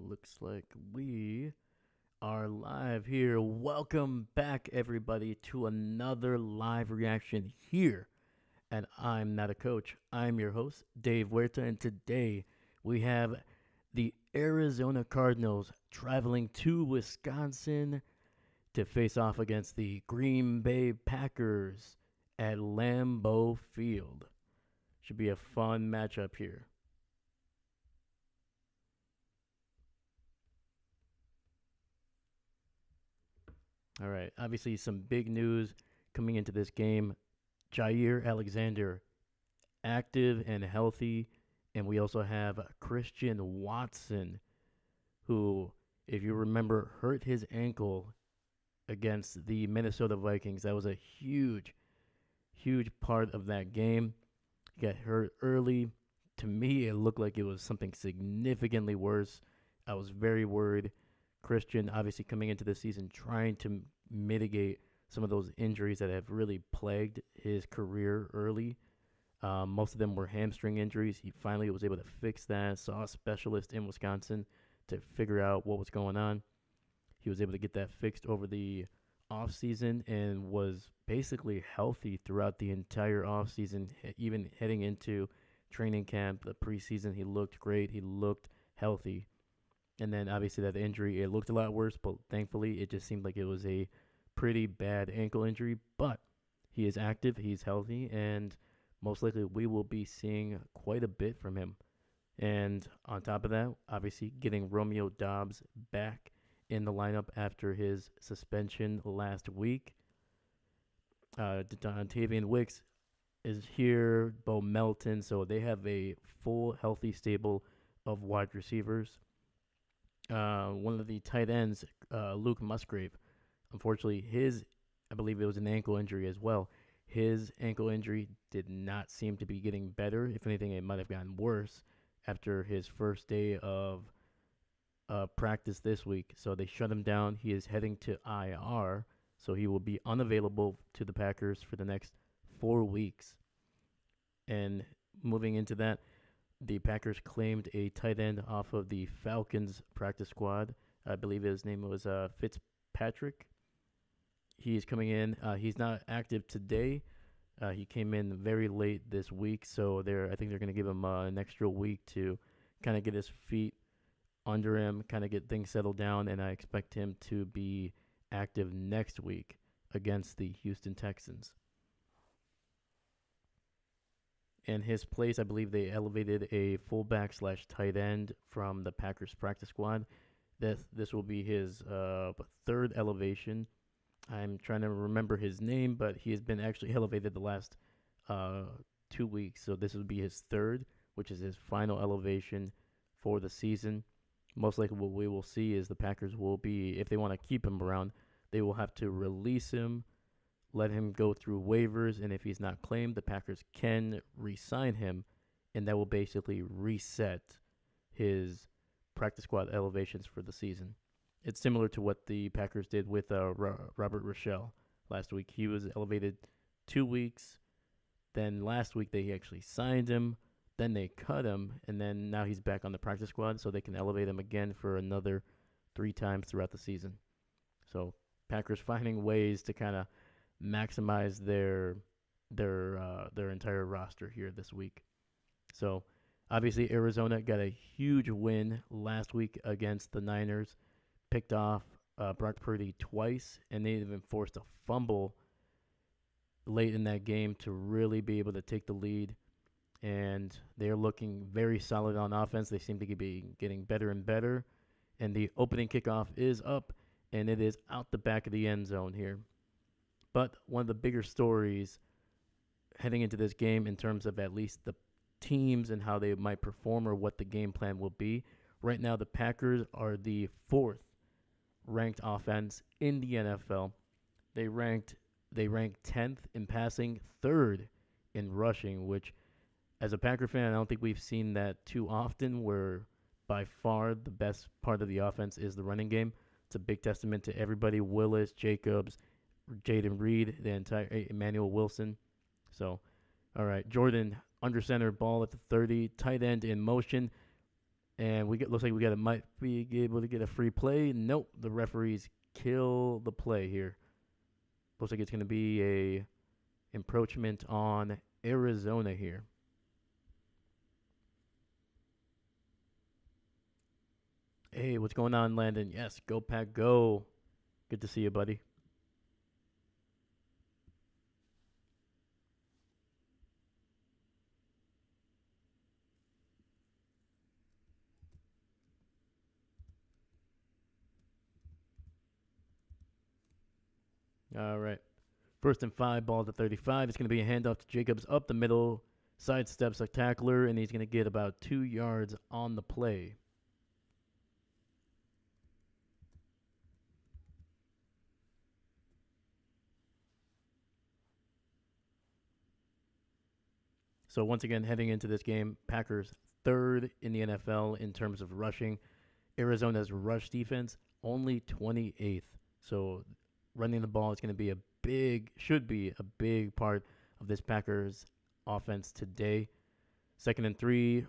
Looks like we are live here. Welcome back, everybody, to another live reaction here. And I'm not a coach. I'm your host, Dave Huerta. And today we have the Arizona Cardinals traveling to Wisconsin to face off against the Green Bay Packers at Lambeau Field. Should be a fun matchup here. All right. Obviously, some big news coming into this game. Jair Alexander, active and healthy. And we also have Christian Watson, who, if you remember, hurt his ankle against the Minnesota Vikings. That was a huge part of that game. He got hurt early. To me, it looked like it was something significantly worse. I was very worried. Christian, obviously, coming into the season, trying to mitigate some of those injuries that have really plagued his career early. Most of them were hamstring injuries. He finally was able to fix that. Saw a specialist in Wisconsin to figure out what was going on. He was able to get that fixed over the offseason and was basically healthy throughout the entire offseason, even heading into training camp, the preseason. He looked great. He looked healthy. And then obviously that injury, it looked a lot worse, but thankfully it just seemed like it was a pretty bad ankle injury. But he is active, he's healthy, and most likely we will be seeing quite a bit from him. And on top of that, obviously getting Romeo Doubs back in the lineup after his suspension last week. Dontavian Wicks is here, Bo Melton, so they have a full healthy stable of wide receivers. One of the tight ends, Luke Musgrave, unfortunately, I believe it was an ankle injury as well. His ankle injury did not seem to be getting better. If anything, it might have gotten worse after his first day of practice this week. So they shut him down. He is heading to IR, so he will be unavailable to the Packers for the next 4 weeks. And moving into that, the Packers claimed a tight end off of the Falcons practice squad. I believe his name was Fitzpatrick. He's coming in. He's not active today. He came in very late this week, so I think they're going to give him an extra week to kind of get his feet under him, kind of get things settled down, and I expect him to be active next week against the Houston Texans. In his place, I believe they elevated a fullback slash tight end from the Packers practice squad. This will be his third elevation. I'm trying to remember his name, but he has been actually elevated the last 2 weeks. So this would be his third, which is his final elevation for the season. Most likely what we will see is the Packers will be, if they want to keep him around, they will have to release him, let him go through waivers, and if he's not claimed, the Packers can re-sign him, and that will basically reset his practice squad elevations for the season. It's similar to what the Packers did with Robert Rochelle last week. He was elevated 2 weeks. Then last week they actually signed him. Then they cut him, and then now he's back on the practice squad, so they can elevate him again for another 3 times throughout the season. So Packers finding ways to kind of maximize their entire roster here this week. So obviously Arizona got a huge win last week against the Niners, picked off Brock Purdy twice, and they even forced a fumble late in that game to really be able to take the lead. And they're looking very solid on offense. They seem to be getting better and better. And the opening kickoff is up, and it is out the back of the end zone here. But one of the bigger stories heading into this game in terms of at least the teams and how they might perform or what the game plan will be. Right now, the Packers are the fourth ranked offense in the NFL. They ranked 10th in passing, third in rushing, which as a Packer fan, I don't think we've seen that too often where by far the best part of the offense is the running game. It's a big testament to everybody, Willis, Jacobs, Jaden Reed, the entire Emmanuel Wilson. So, all right, Jordan under center, ball at the 30, tight end in motion, And looks like might be able to get a free play. Nope, the referees kill the play here. Looks like it's going to be a encroachment on Arizona here. Hey, what's going on, Landon? Yes, go Pack, go. Good to see you, buddy. All right. 1st and 5, ball to 35. It's going to be a handoff to Jacobs up the middle, sidesteps a tackler, and he's going to get about 2 yards on the play. So once again, heading into this game, Packers third in the NFL in terms of rushing. Arizona's rush defense only 28th. So running the ball is going to be should be a big part of this Packers offense today. 2nd and 3,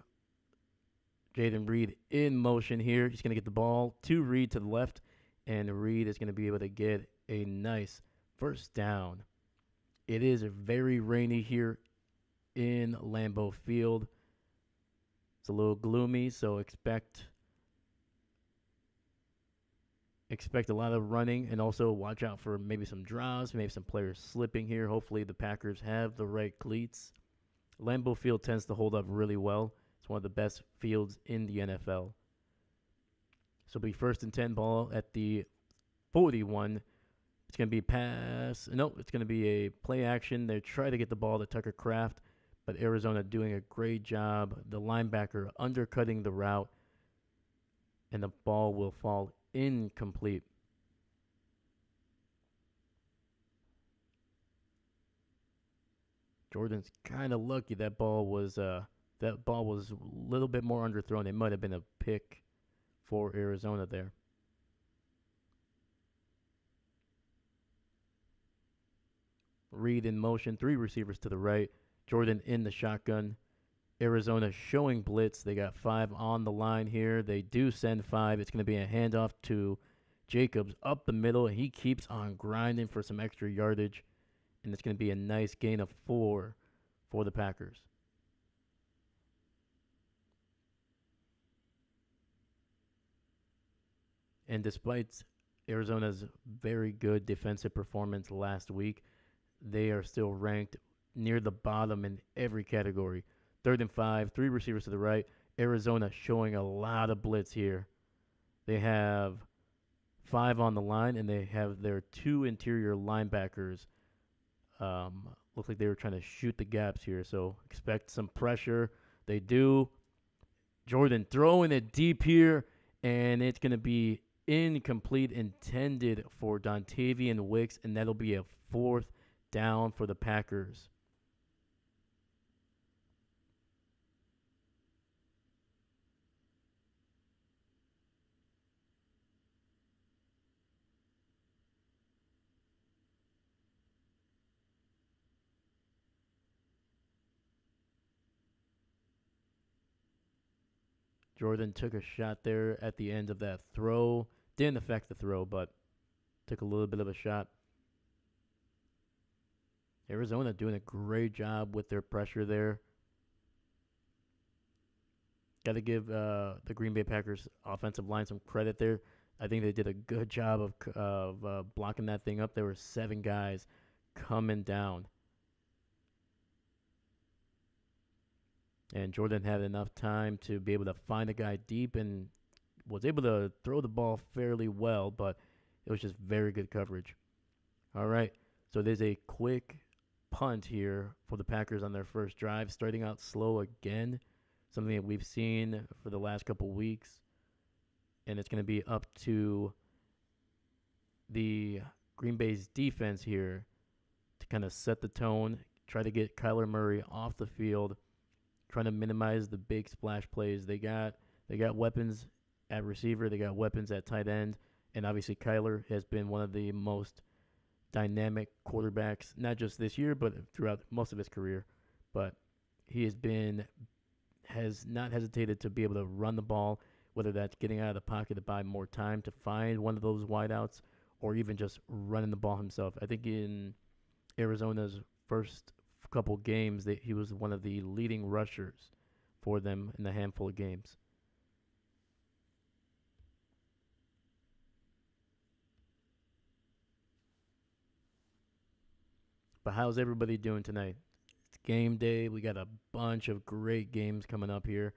Jaden Reed in motion here. He's going to get the ball to Reed to the left, and Reed is going to be able to get a nice first down. It is very rainy here in Lambeau Field. It's a little gloomy, so expect a lot of running, and also watch out for maybe some draws, maybe some players slipping here. Hopefully the Packers have the right cleats. Lambeau Field tends to hold up really well. It's one of the best fields in the NFL. So it'll be 1st and 10, ball at the 41. It's going to be pass. No, it's going to be a play action. They try to get the ball to Tucker Kraft, but Arizona doing a great job. The linebacker undercutting the route, and the ball will fall incomplete. Jordan's kind of lucky. That ball was a little bit more underthrown. It might have been a pick for Arizona there. Reed in motion, 3 receivers to the right. Jordan in the shotgun. Arizona showing blitz. They got 5 on the line here. They do send 5. It's going to be a handoff to Jacobs up the middle, and he keeps on grinding for some extra yardage, and it's going to be a nice gain of 4 for the Packers. And despite Arizona's very good defensive performance last week, they are still ranked near the bottom in every category. 3rd and 5, 3 receivers to the right. Arizona showing a lot of blitz here. They have 5 on the line, and they have their 2 interior linebackers. Looks like they were trying to shoot the gaps here, so expect some pressure. They do. Jordan throwing it deep here, and it's going to be incomplete, intended for Dontavian Wicks, and that'll be a 4th down for the Packers. Jordan took a shot there at the end of that throw. Didn't affect the throw, but took a little bit of a shot. Arizona doing a great job with their pressure there. Got to give the Green Bay Packers offensive line some credit there. I think they did a good job of blocking that thing up. There were 7 guys coming down. And Jordan had enough time to be able to find a guy deep and was able to throw the ball fairly well, but it was just very good coverage. All right, so there's a quick punt here for the Packers on their first drive, starting out slow again, something that we've seen for the last couple weeks. And it's going to be up to the Green Bay's defense here to kind of set the tone, try to get Kyler Murray off the field, trying to minimize the big splash plays. They got weapons at receiver, they got weapons at tight end, and obviously Kyler has been one of the most dynamic quarterbacks, not just this year, but throughout most of his career. But he has been has not hesitated to be able to run the ball, whether that's getting out of the pocket to buy more time to find one of those wideouts or even just running the ball himself. I think in Arizona's first couple games that he was one of the leading rushers for them in a handful of games. But how's everybody doing tonight? It's game day. We got a bunch of great games coming up here.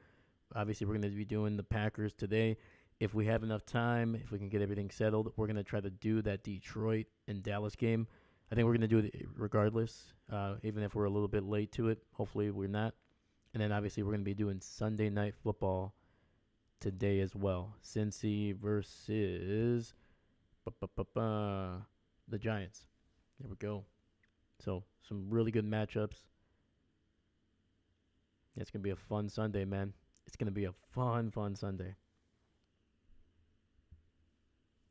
Obviously, we're going to be doing the Packers today. If we have enough time, if we can get everything settled, we're going to try to do that Detroit and Dallas game. I think we're going to do it regardless, even if we're a little bit late to it. Hopefully, we're not. And then obviously, we're going to be doing Sunday Night Football today as well. Cincy versus the Giants. There we go. So, some really good matchups. It's going to be a fun Sunday, man. It's going to be a fun Sunday.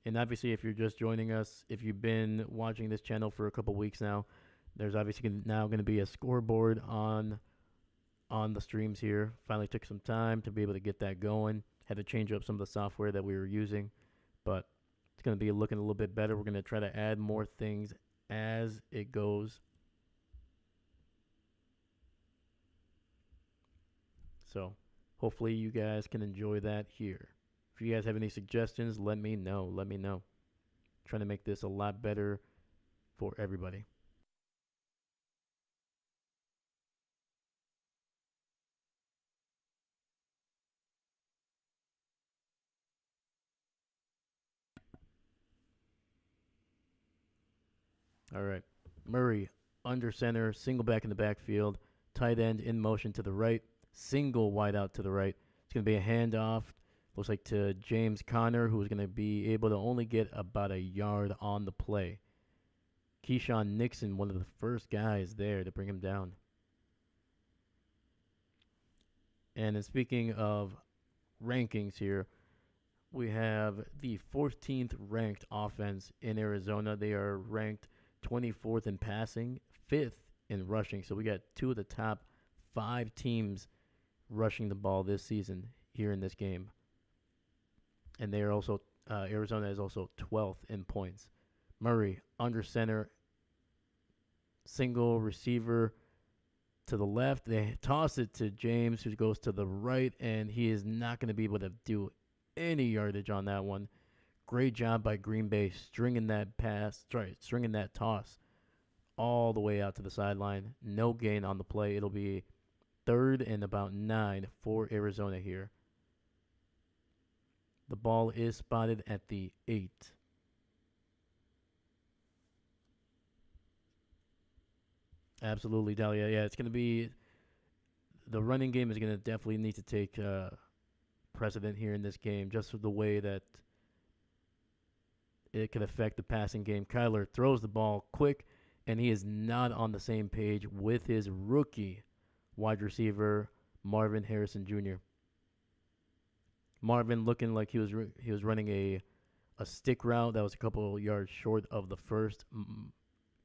And obviously, if you're just joining us, if you've been watching this channel for a couple weeks now, there's obviously now going to be a scoreboard on the streams here. Finally took some time to be able to get that going. Had to change up some of the software that we were using, but it's going to be looking a little bit better. We're going to try to add more things as it goes. So hopefully you guys can enjoy that here. If you guys have any suggestions, let me know. Let me know. Trying to make this a lot better for everybody. All right. Murray under center, single back in the backfield, tight end in motion to the right, single wide out to the right. It's going to be a handoff. Looks like to James Conner, who is going to be able to only get about a yard on the play. Keyshawn Nixon, one of the first guys there to bring him down. And then speaking of rankings here, we have the 14th ranked offense in Arizona. They are ranked 24th in passing, 5th in rushing. So we got two of the top 5 teams rushing the ball this season here in this game. And they are also Arizona is also 12th in points. Murray under center, single receiver to the left. They toss it to James, who goes to the right, and he is not going to be able to do any yardage on that one. Great job by Green Bay stringing that toss all the way out to the sideline. No gain on the play. It'll be 3rd and about 9 for Arizona here. The ball is spotted at the 8. Absolutely, Dahlia. Yeah, it's going to be the running game is going to definitely need to take precedent here in this game, just for the way that it could affect the passing game. Kyler throws the ball quick, and he is not on the same page with his rookie wide receiver, Marvin Harrison Jr. Marvin looking like he was running a stick route that was a couple yards short of the first.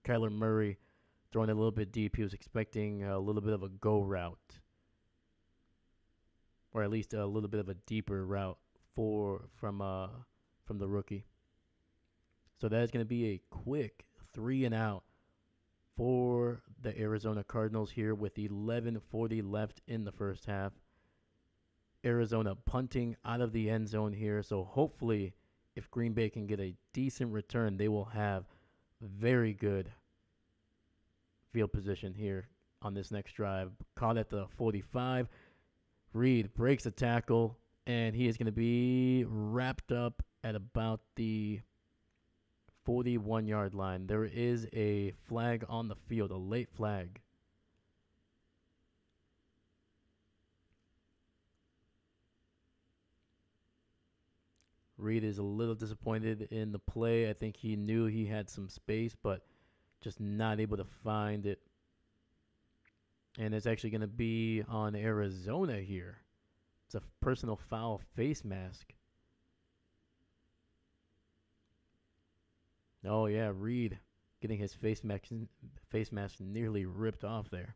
Kyler Murray throwing it a little bit deep. He was expecting a little bit of a go route, or at least a little bit of a deeper route from the rookie. So that is going to be a quick 3 and out for the Arizona Cardinals here with 11:40 left in the first half. Arizona punting out of the end zone here. So hopefully, if Green Bay can get a decent return, they will have very good field position here on this next drive. Caught at the 45. Reed breaks a tackle, and he is going to be wrapped up at about the 41-yard line. There is a flag on the field, a late flag. Reed is a little disappointed in the play. I think he knew he had some space, but just not able to find it. And it's actually going to be on Arizona here. It's a personal foul face mask. Oh, yeah, Reed getting his face mask nearly ripped off there.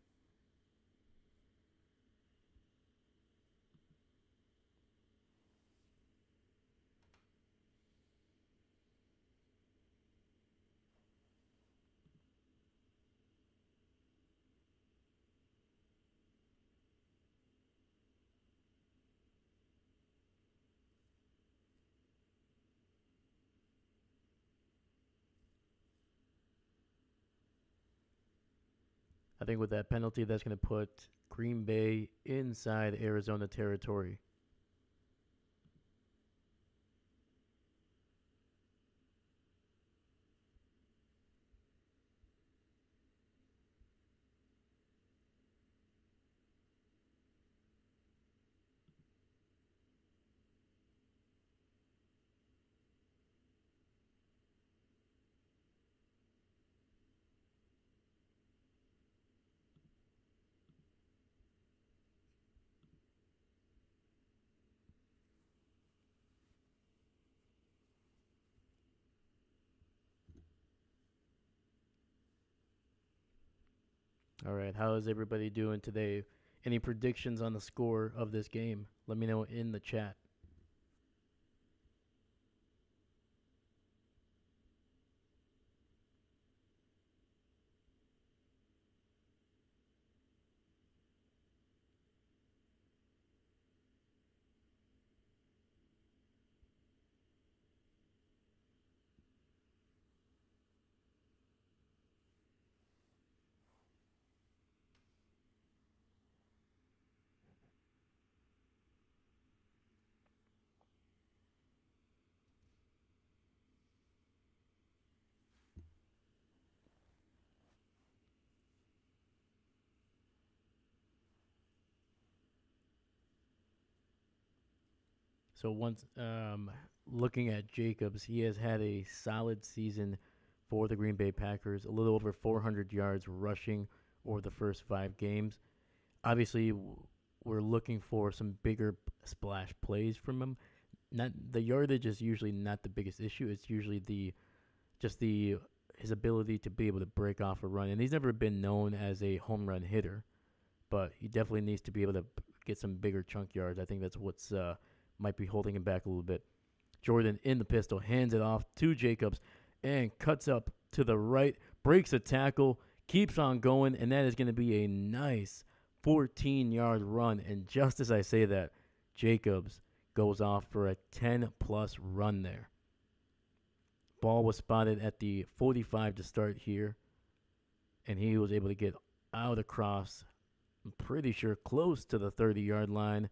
I think with that penalty, that's going to put Green Bay inside Arizona territory. All right, how is everybody doing today? Any predictions on the score of this game? Let me know in the chat. So once looking at Jacobs, he has had a solid season for the Green Bay Packers, a little over 400 yards rushing over the first 5 games. Obviously, we're looking for some bigger splash plays from him. Not the yardage is usually not the biggest issue. It's usually the his ability to be able to break off a run. And he's never been known as a home run hitter, but he definitely needs to be able to get some bigger chunk yards. I think that's what's might be holding him back a little bit. Jordan in the pistol, hands it off to Jacobs, and cuts up to the right, breaks a tackle, keeps on going, and that is going to be a nice 14-yard run. And just as I say that, Jacobs goes off for a 10-plus run there. Ball was spotted at the 45 to start here, and he was able to get out across, I'm pretty sure close to the 30-yard line.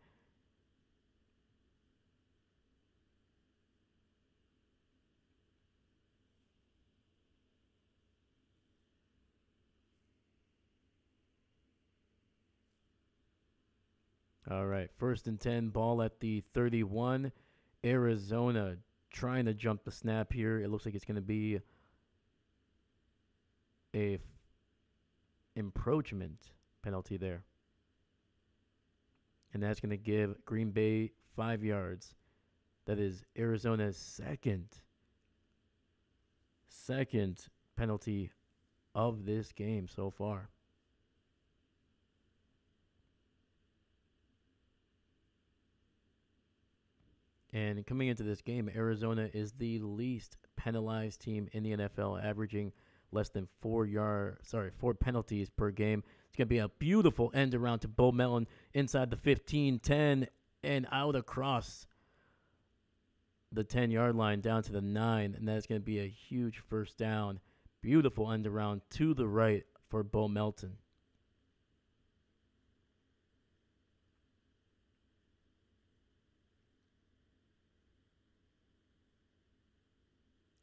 All right, 1st and 10, ball at the 31. Arizona trying to jump the snap here. It looks like it's going to be a encroachment penalty there. And that's going to give Green Bay 5 yards. That is Arizona's second penalty of this game so far. And coming into this game, Arizona is the least penalized team in the NFL, averaging less than 4 penalties per game. It's going to be a beautiful end around to Bo Melton inside the 15-10 and out across the 10-yard line down to the 9, and that's going to be a huge first down. Beautiful end around to the right for Bo Melton.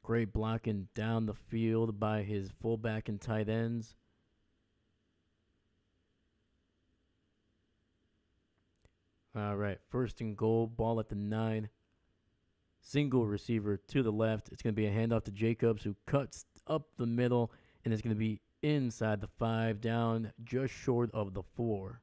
Great blocking down the field by his fullback and tight ends. All right, 1st and goal, ball at the 9. Single receiver to the left. It's going to be a handoff to Jacobs, who cuts up the middle, and it's going to be inside the 5, down just short of the 4.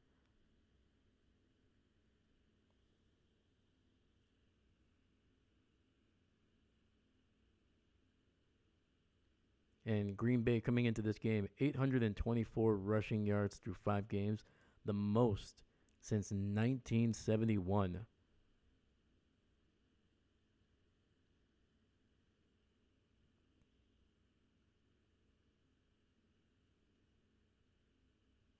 And Green Bay coming into this game, 824 rushing yards through 5 games, the most since 1971.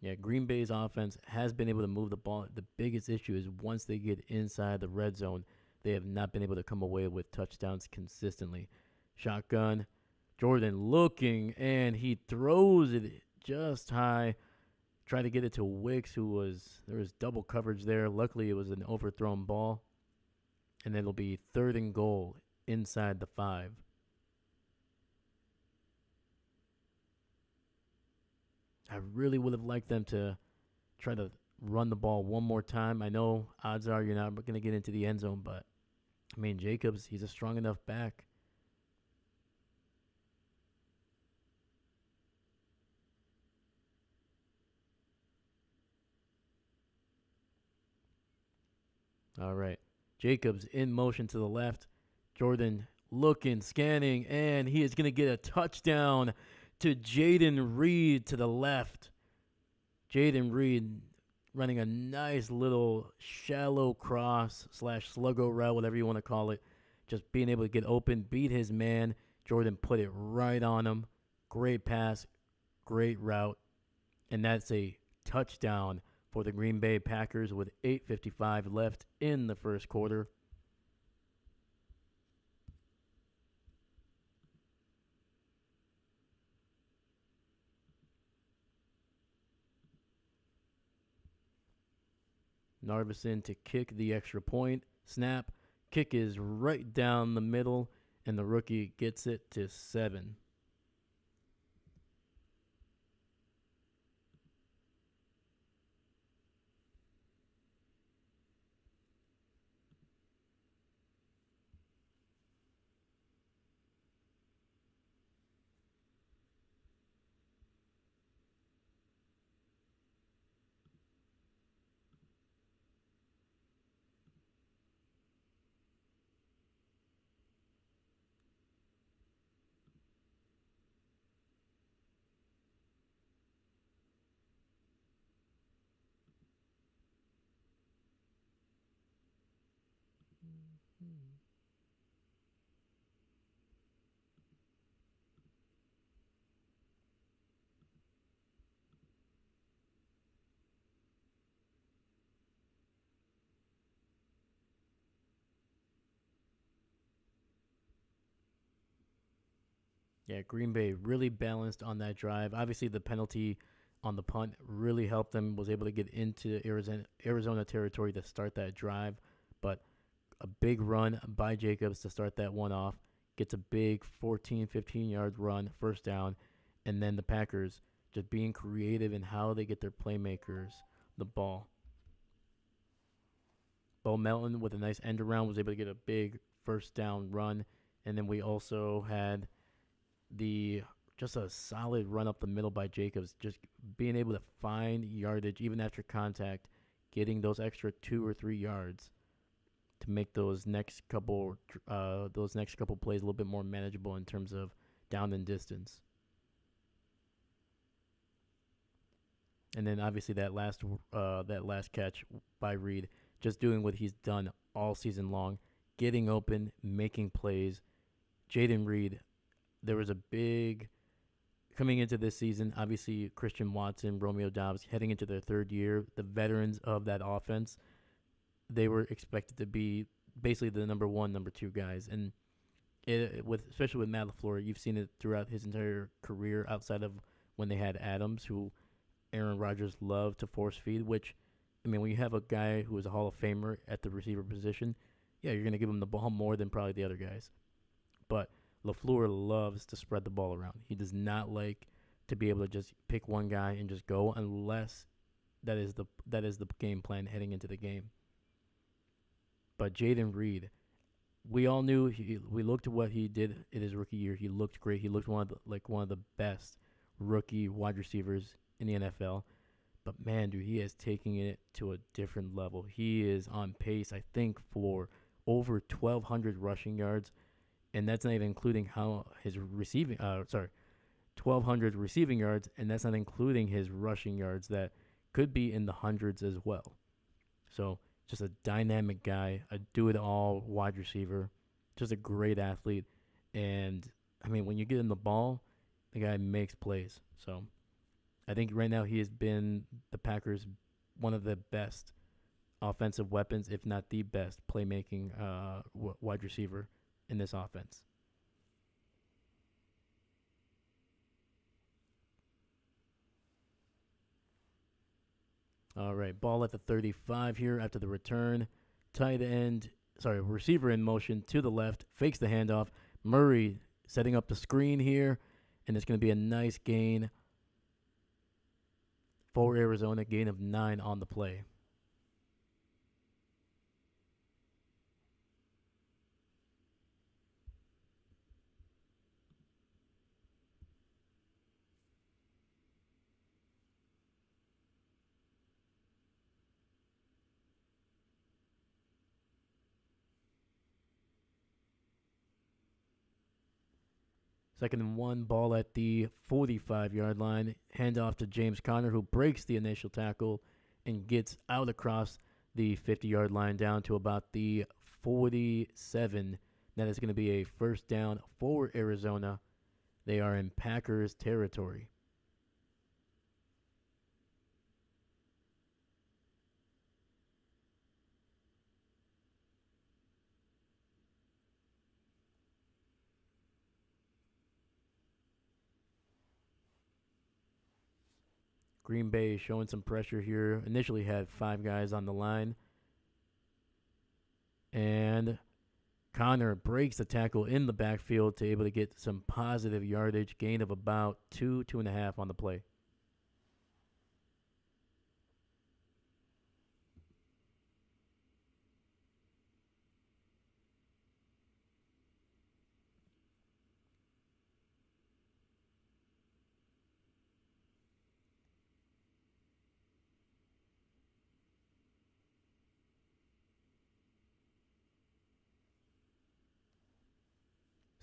Yeah, Green Bay's offense has been able to move the ball. The biggest issue is once they get inside the red zone, they have not been able to come away with touchdowns consistently. Shotgun, Jordan looking, and he throws it just high. Tried to get it to Wicks, there was double coverage there. Luckily, it was an overthrown ball, and it'll be 3rd and goal inside the 5. I really would have liked them to try to run the ball one more time. I know odds are you're not going to get into the end zone, but I mean, Jacobs, he's a strong enough back. All right. Jacobs in motion to the left. Jordan looking, scanning, and he is going to get a touchdown to Jaden Reed to the left. Jaden Reed running a nice little shallow cross / sluggo route, whatever you want to call it. Just being able to get open, beat his man. Jordan put it right on him. Great pass, great route. And that's a touchdown for the Green Bay Packers with 8:55 left in the first quarter. Narvison to kick the extra point. Snap. Kick is right down the middle, and the rookie gets it to 7. Yeah, Green Bay really balanced on that drive. Obviously, the penalty on the punt really helped them, was able to get into Arizona territory to start that drive. But a big run by Jacobs to start that one off, gets a big 14, 15-yard run, first down, and then the Packers just being creative in how they get their playmakers the ball. Bo Melton with a nice end around was able to get a big first down run, and then we also had the just a solid run up the middle by Jacobs, just being able to find yardage even after contact, getting those extra 2 or 3 yards to make those next couple plays a little bit more manageable in terms of down and distance. And then obviously that last catch by Reed, just doing what he's done all season long, getting open, making plays. Jaden Reed, there was a big coming into this season. Obviously, Christian Watson, Romeo Dobbs, heading into their 3rd year, the veterans of that offense, they were expected to be basically the number 1, number 2 guys. And especially with Matt LaFleur, you've seen it throughout his entire career outside of when they had Adams, who Aaron Rodgers loved to force feed, which, I mean, when you have a guy who is a Hall of Famer at the receiver position, yeah, you're going to give him the ball more than probably the other guys. But LaFleur loves to spread the ball around. He does not like to be able to just pick one guy and just go unless that is the game plan heading into the game. But Jaden Reed, we all knew we looked at what he did in his rookie year. He looked great. He looked one of the best rookie wide receivers in the NFL. But man, dude, he is taking it to a different level. He is on pace, I think, for over 1,200 rushing yards, and that's not even including how his 1,200 receiving yards, and that's not including his rushing yards that could be in the hundreds as well. So just a dynamic guy, a do-it-all wide receiver, just a great athlete. And, I mean, when you get him the ball, the guy makes plays. So I think right now he has been the Packers' one of the best offensive weapons, if not the best playmaking wide receiver in this offense. All right, ball at the 35 here after the return. Tight end, sorry, receiver in motion to the left, fakes the handoff. Murray setting up the screen here, and it's going to be a nice gain for Arizona, gain of 9 on the play. Second and 1, ball at the 45-yard line. Handoff to James Conner, who breaks the initial tackle and gets out across the 50-yard line down to about the 47. That is going to be a first down for Arizona. They are in Packers territory. Green Bay showing some pressure here. Initially had 5 guys on the line. And Connor breaks the tackle in the backfield to able to get some positive yardage, gain of about 2.5 on the play.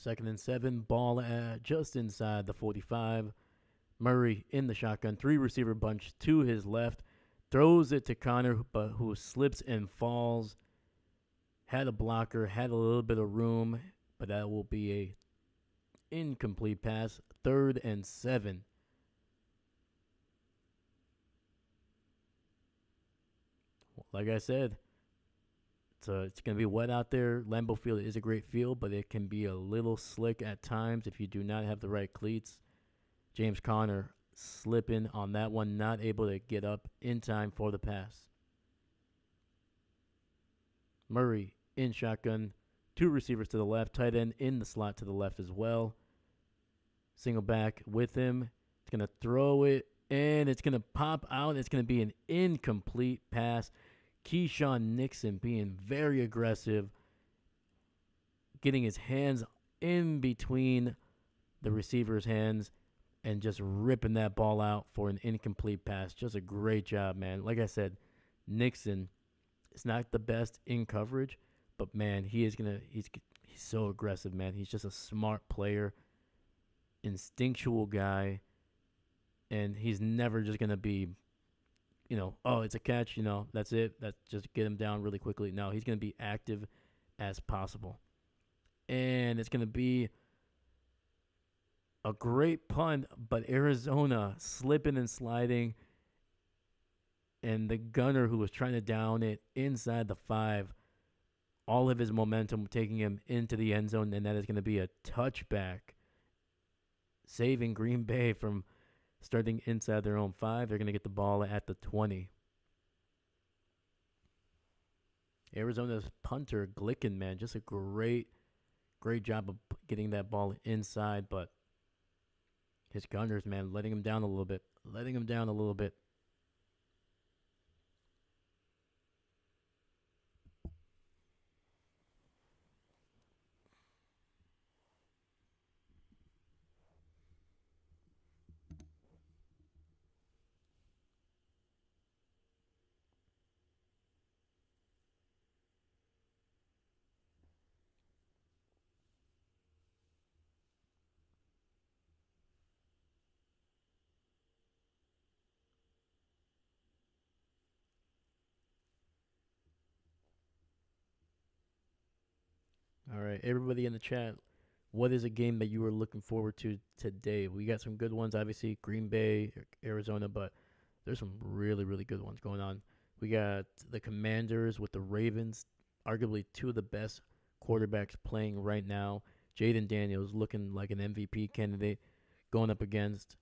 Second and 7, ball at just inside the 45. Murray in the shotgun, 3 receiver bunch to his left, throws it to Connor, but who slips and falls. Had a blocker, had a little bit of room, but that will be a incomplete pass. Third and 7. Like I said, it's going to be wet out there. Lambeau Field is a great field, but it can be a little slick at times if you do not have the right cleats. James Conner slipping on that one, not able to get up in time for the pass. Murray in shotgun, 2 receivers to the left, tight end in the slot to the left as well. Single back with him. It's going to throw it, and it's going to pop out. It's going to be an incomplete pass. Keyshawn Nixon being very aggressive, getting his hands in between the receiver's hands and just ripping that ball out for an incomplete pass. Just a great job, man. Like I said, Nixon is not the best in coverage, but man, he's so aggressive, man. He's just a smart player, instinctual guy, and he's never just gonna be, oh, it's a catch, that's it. That's just get him down really quickly. No, he's gonna be active as possible, and it's gonna be a great punt, but Arizona slipping and sliding, and the gunner who was trying to down it inside the 5, all of his momentum taking him into the end zone, and that is going to be a touchback, saving Green Bay from starting inside their own 5. They're going to get the ball at the 20. Arizona's punter, Glicken, man, just a great job of getting that ball inside, but his gunners, man, letting him down a little bit. All right, everybody in the chat, what is a game that you are looking forward to today? We got some good ones, obviously, Green Bay, Arizona, but there's some really, really good ones going on. We got the Commanders with the Ravens, arguably 2 of the best quarterbacks playing right now. Jaden Daniels looking like an MVP candidate, going up against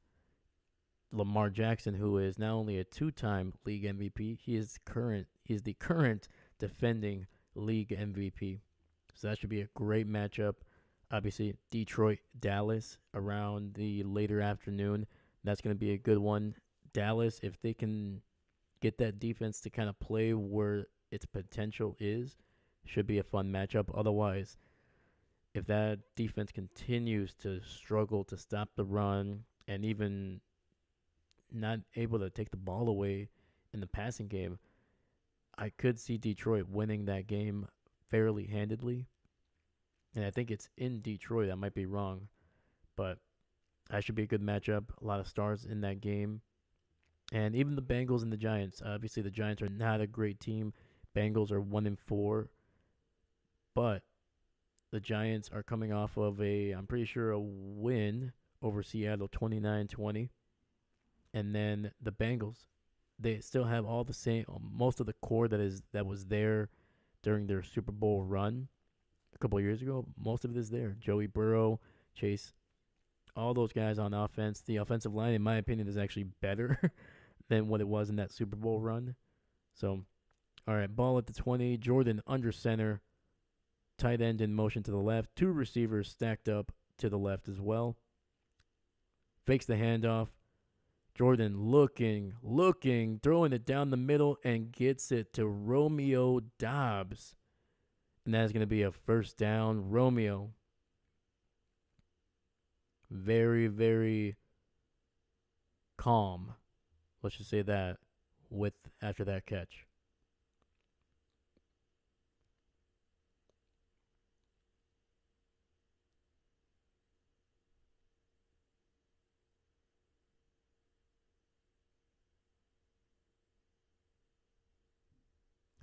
Lamar Jackson, who is not only a two-time league MVP, he is the current defending league MVP. So that should be a great matchup. Obviously, Detroit, Dallas around the later afternoon. That's going to be a good one. Dallas, if they can get that defense to kind of play where its potential is, should be a fun matchup. Otherwise, if that defense continues to struggle to stop the run and even not able to take the ball away in the passing game, I could see Detroit winning that game fairly handedly. And I think it's in Detroit. I might be wrong, but that should be a good matchup. A lot of stars in that game. And even the Bengals and the Giants. Obviously, the Giants are not a great team. Bengals are 1-4, but the Giants are coming off of I'm pretty sure, a win over Seattle, 29-20. And then the Bengals, they still have all the same, most of the core that was there during their Super Bowl run a couple of years ago. Most of it is there. Joey Burrow, Chase, all those guys on offense. The offensive line, in my opinion, is actually better than what it was in that Super Bowl run. So, all right, ball at the 20. Jordan under center. Tight end in motion to the left. Two receivers stacked up to the left as well. Fakes the handoff. Jordan looking, throwing it down the middle and gets it to Romeo Doubs. And that is going to be a first down. Romeo, very, very calm. Let's just say that after that catch.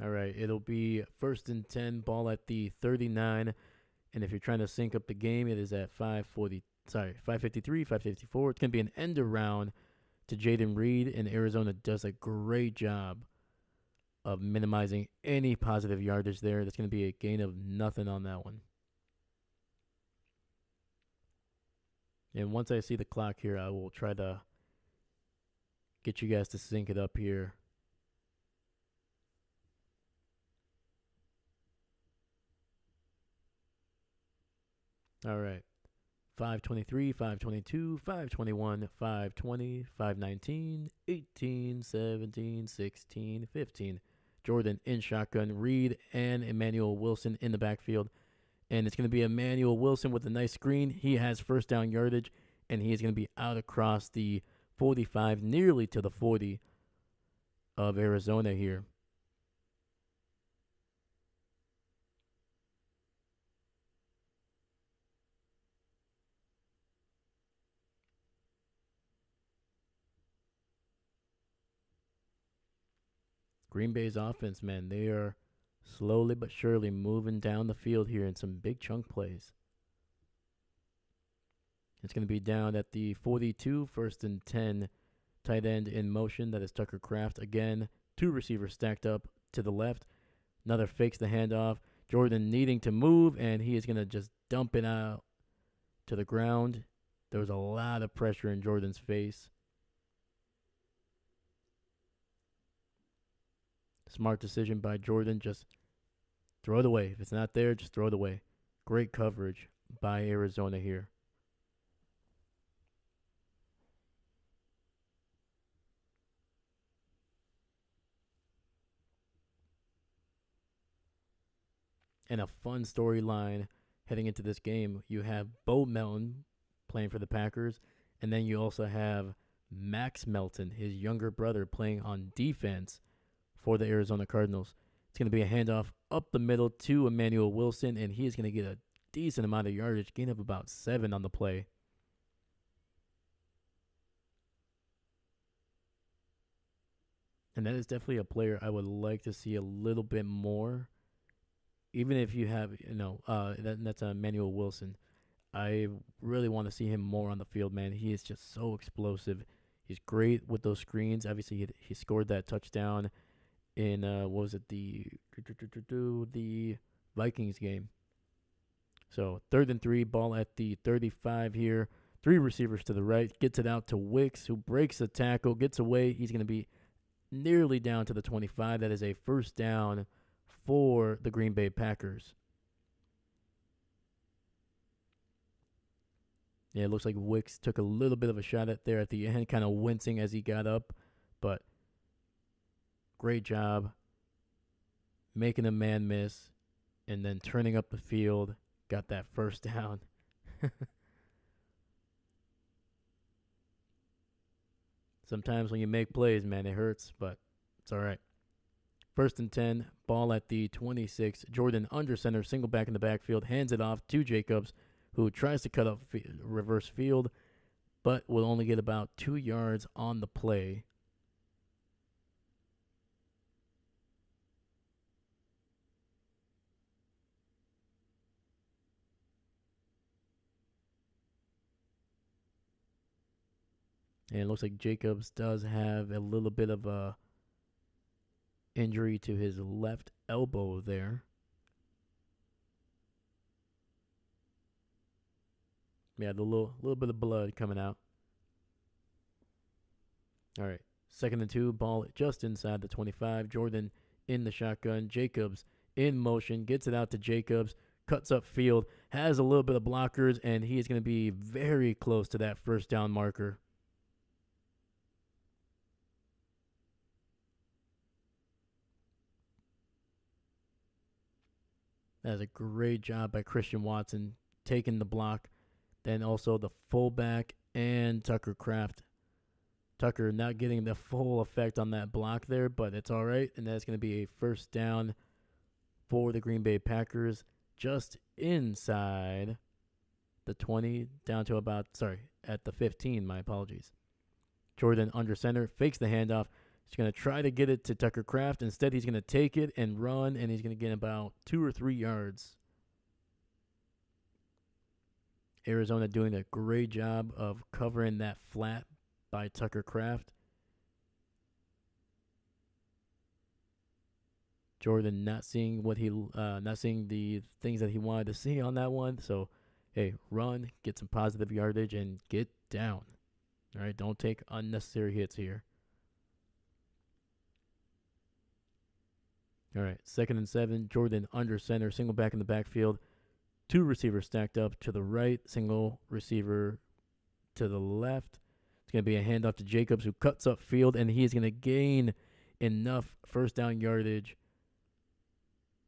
All right, it'll be first and 10, ball at the 39. And if you're trying to sync up the game, it is at 5:53, 5:54. It's going to be an end around to Jaden Reed, and Arizona does a great job of minimizing any positive yardage there. That's going to be a gain of nothing on that one. And once I see the clock here, I will try to get you guys to sync it up here. All right. 5:23, 5:22, 5:21, 5:20, 5:19, 18, 17, 16, 15. Jordan in shotgun, Reed and Emmanuel Wilson in the backfield. And it's going to be Emmanuel Wilson with a nice screen. He has first down yardage, and he is going to be out across the 45, nearly to the 40 of Arizona here. Green Bay's offense, man, they are slowly but surely moving down the field here in some big chunk plays. It's going to be down at the 42, first and 10, tight end in motion. That is Tucker Kraft again. Two receivers stacked up to the left. Another fakes the handoff. Jordan needing to move, and he is going to just dump it out to the ground. There was a lot of pressure in Jordan's face. Smart decision by Jordan. Just throw it away. If it's not there, just throw it away. Great coverage by Arizona here. And a fun storyline heading into this game. You have Bo Melton playing for the Packers, and then you also have Max Melton, his younger brother, playing on defense for the Arizona Cardinals. It's going to be a handoff up the middle to Emmanuel Wilson, and he is going to get a decent amount of yardage, gain of about 7 on the play. And that is definitely a player I would like to see a little bit more. Even if you have, that's Emmanuel Wilson. I really want to see him more on the field, man. He is just so explosive. He's great with those screens. Obviously, he scored that touchdown in what was it, the Vikings game. So 3rd and 3, ball at the 35 here. Three receivers to the right, gets it out to Wicks, who breaks the tackle, gets away. He's going to be nearly down to the 25. That is a first down for the Green Bay Packers. Yeah, it looks like Wicks took a little bit of a shot at there at the end, kind of wincing as he got up. But great job making a man miss and then turning up the field. Got that first down. Sometimes when you make plays, man, it hurts, but it's all right. First and 10, ball at the 26. Jordan under center, single back in the backfield, hands it off to Jacobs, who tries to cut up reverse field, but will only get about 2 yards on the play. And it looks like Jacobs does have a little bit of a injury to his left elbow there. Yeah, the little bit of blood coming out. All right. Second and 2, ball just inside the 25. Jordan in the shotgun. Jacobs in motion, gets it out to Jacobs, cuts up field, has a little bit of blockers, and he is going to be very close to that first down marker. That is a great job by Christian Watson taking the block. Then also the fullback and Tucker Kraft. Tucker not getting the full effect on that block there, but it's all right. And that's going to be a first down for the Green Bay Packers just inside the 20, down to about, at the 15, my apologies. Jordan under center, fakes the handoff. He's going to try to get it to Tucker Kraft. Instead, he's going to take it and run, and he's going to get about 2 or 3 yards. Arizona doing a great job of covering that flat by Tucker Kraft. Jordan not seeing the things that he wanted to see on that one. So, hey, run, get some positive yardage, and get down. All right, don't take unnecessary hits here. All right, 2nd and 7. Jordan under center, single back in the backfield. 2 receivers stacked up to the right, single receiver to the left. It's going to be a handoff to Jacobs, who cuts up field, and he is going to gain enough first down yardage.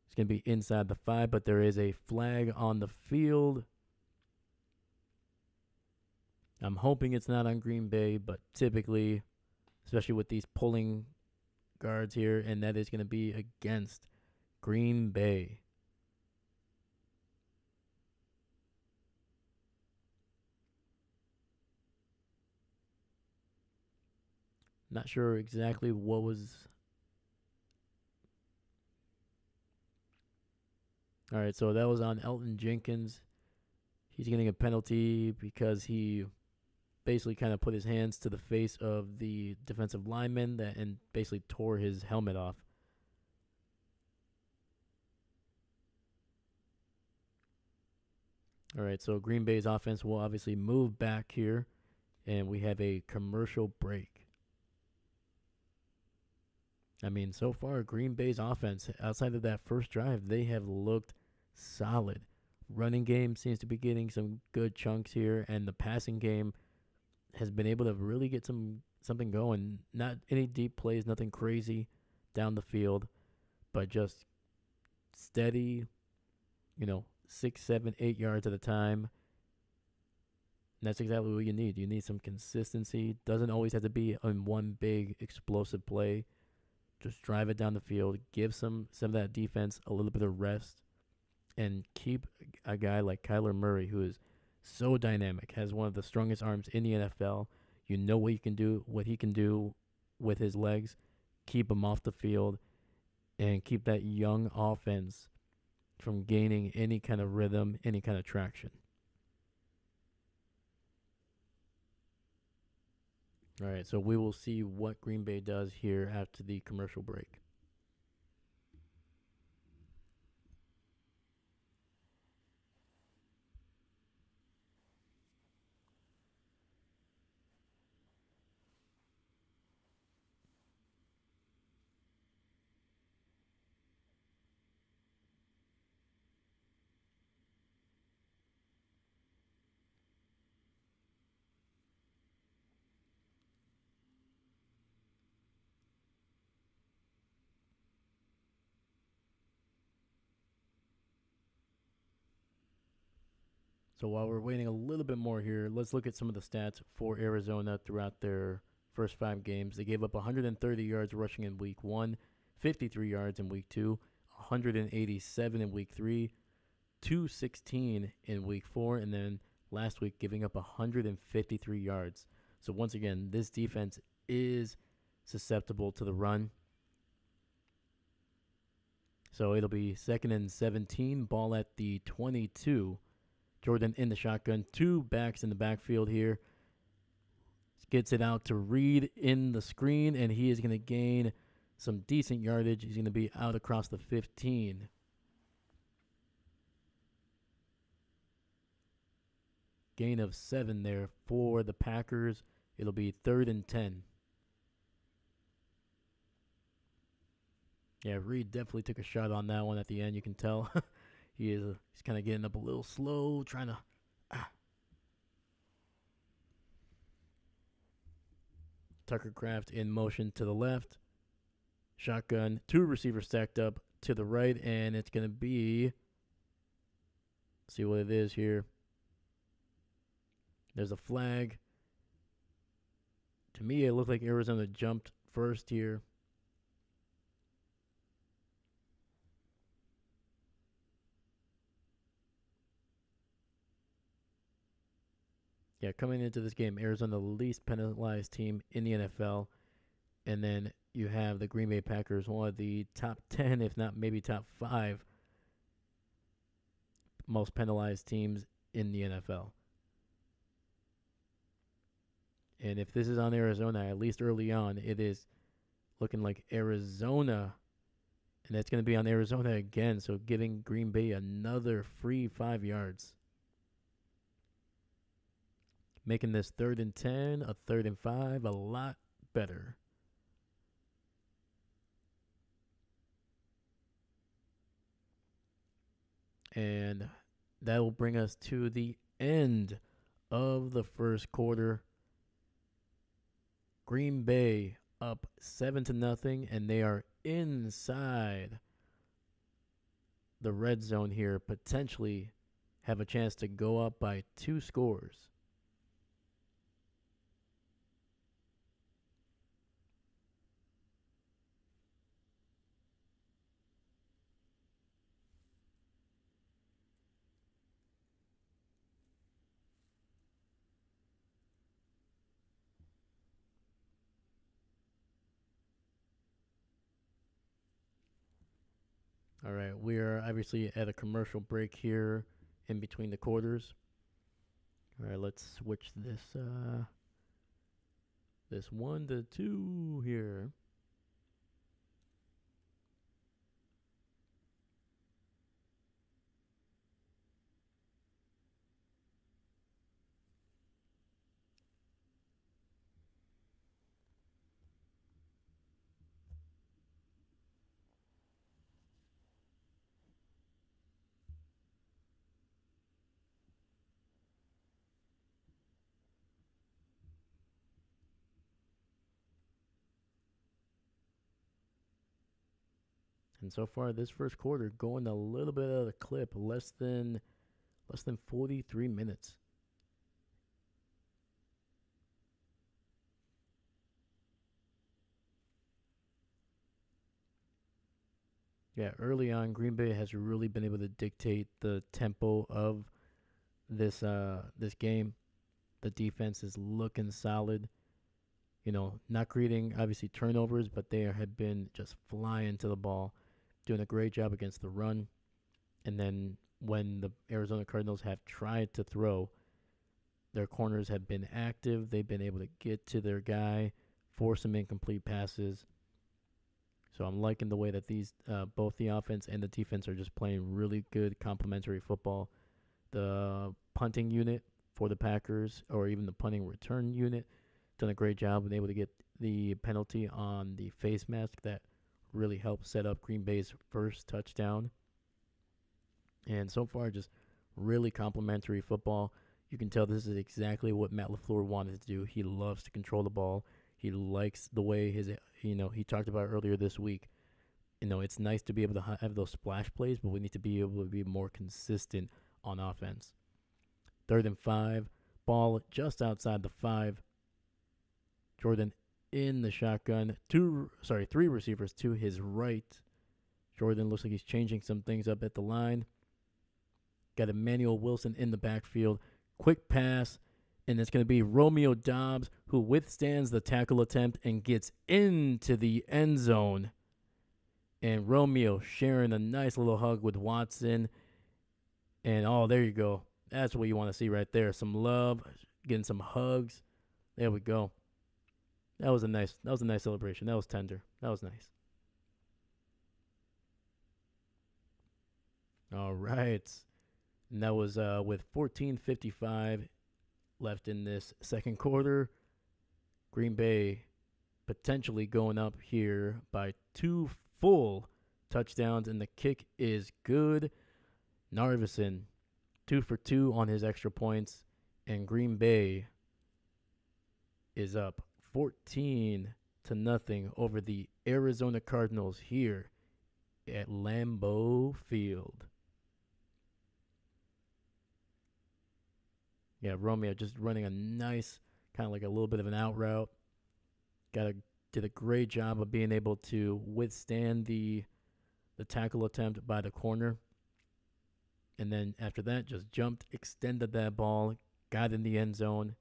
It's going to be inside the 5, but there is a flag on the field. I'm hoping it's not on Green Bay, but typically, especially with these pulling guards here, and that is going to be against Green Bay. Not sure exactly what was. All right, so that was on Elton Jenkins. He's getting a penalty because he basically kind of put his hands to the face of the defensive lineman and basically tore his helmet off. All right, so Green Bay's offense will obviously move back here, and we have a commercial break. I mean, so far, Green Bay's offense, outside of that first drive, they have looked solid. Running game seems to be getting some good chunks here, and the passing game has been able to really get something going. Not any deep plays, nothing crazy down the field, but just steady, 6, 7, 8 yards at a time. And that's exactly what you need. You need some consistency. Doesn't always have to be in one big explosive play. Just drive it down the field, give some of that defense a little bit of rest, and keep a guy like Kyler Murray, who is so dynamic, has one of the strongest arms in the NFL. You know what he can do with his legs. Keep him off the field and keep that young offense from gaining any kind of rhythm, any kind of traction. All right, so we will see what Green Bay does here after the commercial break. So while we're waiting a little bit more here, let's look at some of the stats for Arizona throughout their first 5 games. They gave up 130 yards rushing in week 1, 53 yards in week 2, 187 in week 3, 216 in week 4, and then last week giving up 153 yards. So once again, this defense is susceptible to the run. So it'll be 2nd and 17, ball at the 22. Jordan in the shotgun, 2 backs in the backfield here. Gets it out to Reed in the screen, and he is going to gain some decent yardage. He's going to be out across the 15. Gain of 7 there for the Packers. It'll be 3rd and 10. Yeah, Reed definitely took a shot on that one at the end. You can tell he's kind of getting up a little slow, trying to. Tucker Kraft in motion to the left. Shotgun, 2 receivers stacked up to the right, and it's going to be. See what it is here. There's a flag. To me, it looked like Arizona jumped first here. Yeah, coming into this game, Arizona the least penalized team in the NFL. And then you have the Green Bay Packers, one of the top 10, if not maybe top 5 most penalized teams in the NFL. And if this is on Arizona, at least early on, it is looking like Arizona. And that's going to be on Arizona again, so giving Green Bay another free 5 yards. Making this 3rd and 10, a 3rd and 5, a lot better. And that will bring us to the end of the first quarter. Green Bay up 7-0, and they are inside the red zone here, potentially have a chance to go up by 2 scores. All right, we are obviously at a commercial break here in between the quarters. All right, let's switch this 1 to 2 here. And so far, this first quarter going a little bit out of the clip, less than 43 minutes. Yeah, early on, Green Bay has really been able to dictate the tempo of this game. The defense is looking solid. You know, not creating obviously turnovers, but they have been just flying to the ball, doing a great job against the run. And then when the Arizona Cardinals have tried to throw, their corners have been active. They've been able to get to their guy, force some incomplete passes. So I'm liking the way that these both the offense and the defense are just playing really good complementary football. The punting unit for the Packers, or even the punting return unit, done a great job and able to get the penalty on the face mask that really helped set up Green Bay's first touchdown. And so far, just really complimentary football. You can tell this is exactly what Matt LaFleur wanted to do. He loves to control the ball. He likes the way he talked about earlier this week. It's nice to be able to have those splash plays, but we need to be able to be more consistent on offense. Third and 5. Ball just outside the 5. Jordan in the shotgun. Three receivers to his right. Jordan looks like he's changing some things up at the line. Got Emmanuel Wilson in the backfield. Quick pass, and it's going to be Romeo Doubs who withstands the tackle attempt and gets into the end zone. And Romeo sharing a nice little hug with Watson. And there you go. That's what you want to see right there. Some love, getting some hugs. There we go. That was a nice celebration. That was tender. That was nice. All right. And that was with 14:55 left in this second quarter. Green Bay potentially going up here by 2 full touchdowns, and the kick is good. Narvison, 2 for 2 on his extra points, and Green Bay is up 14-0 over the Arizona Cardinals here at Lambeau Field. Yeah, Romeo just running a nice, kind of like a little bit of an out route. Did a great job of being able to withstand the tackle attempt by the corner. And then after that, just jumped, extended that ball, got in the end zone,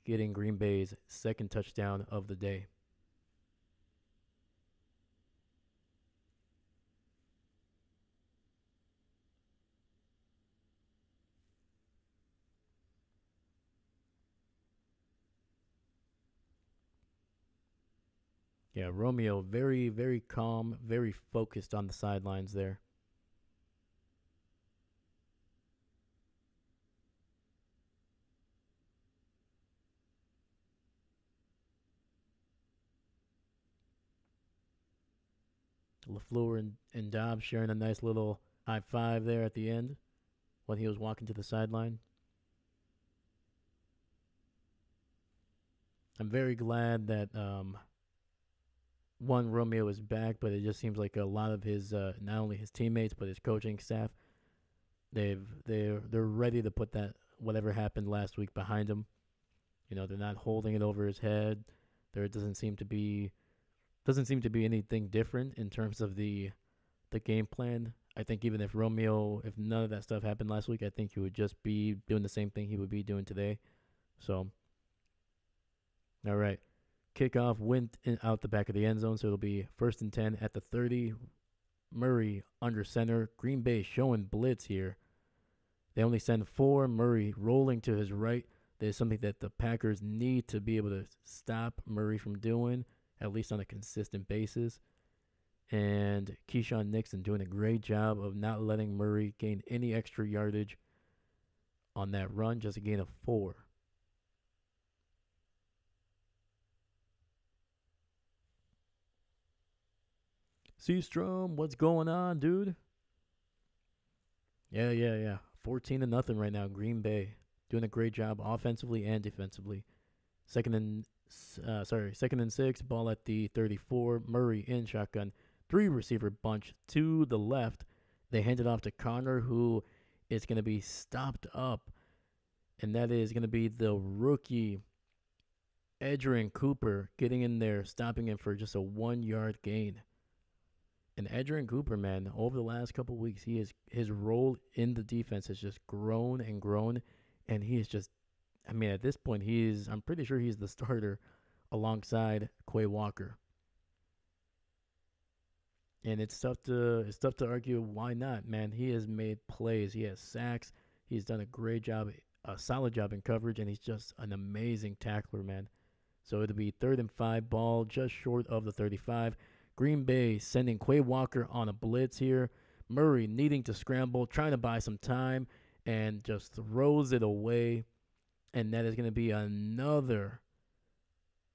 getting Green Bay's second touchdown of the day. Yeah, Romeo, very, very calm, very focused on the sidelines there. LaFleur and Dobbs sharing a nice little high five there at the end when he was walking to the sideline. I'm very glad that Romeo is back, but it just seems like a lot of his not only his teammates but his coaching staff, they're ready to put that whatever happened last week behind him. You know, they're not holding it over his head. There doesn't seem to be anything different in terms of the game plan. I think even if none of that stuff happened last week, I think he would just be doing the same thing he would be doing today. So, all right. Kickoff went out the back of the end zone, so it'll be 1st and 10 at the 30. Murray under center. Green Bay showing blitz here. They only send 4. Murray rolling to his right. There's something that the Packers need to be able to stop Murray from doing, at least on a consistent basis. And Keyshawn Nixon doing a great job of not letting Murray gain any extra yardage on that run, just a gain of 4. Seastrom, what's going on, dude? Yeah. 14-0 right now. Green Bay doing a great job offensively and defensively. Second and 6. Ball at the 34. Murray in shotgun. 3 receiver bunch to the left. They hand it off to Connor, who is going to be stopped up, and that is going to be the rookie Edgerrin Cooper getting in there, stopping him for just a 1-yard gain. And Edgerrin Cooper, man, over the last couple of weeks, his role in the defense has just grown and grown, and he is just, I mean, at this point, I'm pretty sure he's the starter alongside Quay Walker. And it's tough to argue why not, man. He has made plays. He has sacks. He's done a great job, a solid job in coverage, and he's just an amazing tackler, man. So it'll be 3rd and 5, ball just short of the 35. Green Bay sending Quay Walker on a blitz here. Murray needing to scramble, trying to buy some time, and just throws it away. And that is going to be another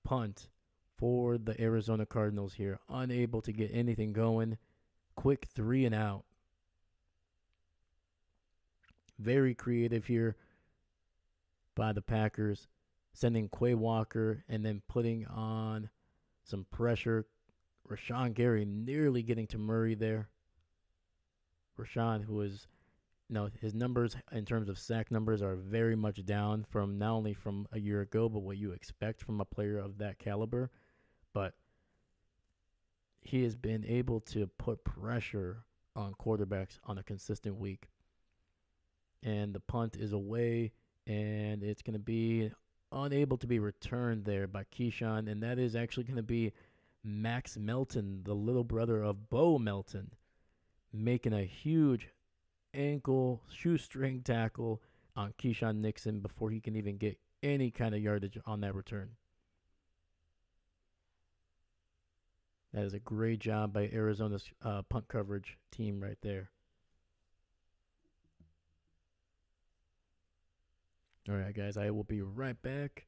punt for the Arizona Cardinals here. Unable to get anything going. Quick 3 and out. Very creative here by the Packers. Sending Quay Walker and then putting on some pressure. Rashawn Gary nearly getting to Murray there. Rashawn, who is No, his numbers in terms of sack numbers are very much down from not only from a year ago, but what you expect from a player of that caliber. But he has been able to put pressure on quarterbacks on a consistent week. And the punt is away, and it's going to be unable to be returned there by Keyshawn. And that is actually going to be Max Melton, the little brother of Bo Melton, making a huge ankle shoestring tackle on Keyshawn Nixon before he can even get any kind of yardage on that return. That is a great job by Arizona's punt coverage team right there. All right, guys, I will be right back.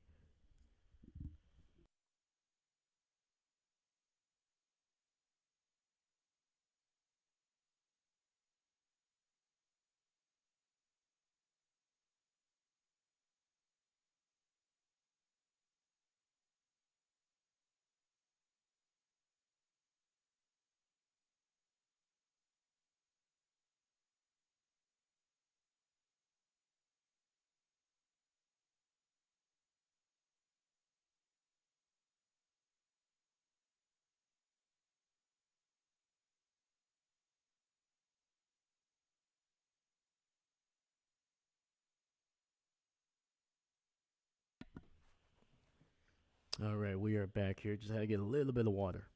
All right, we are back here. Just had to get a little bit of water.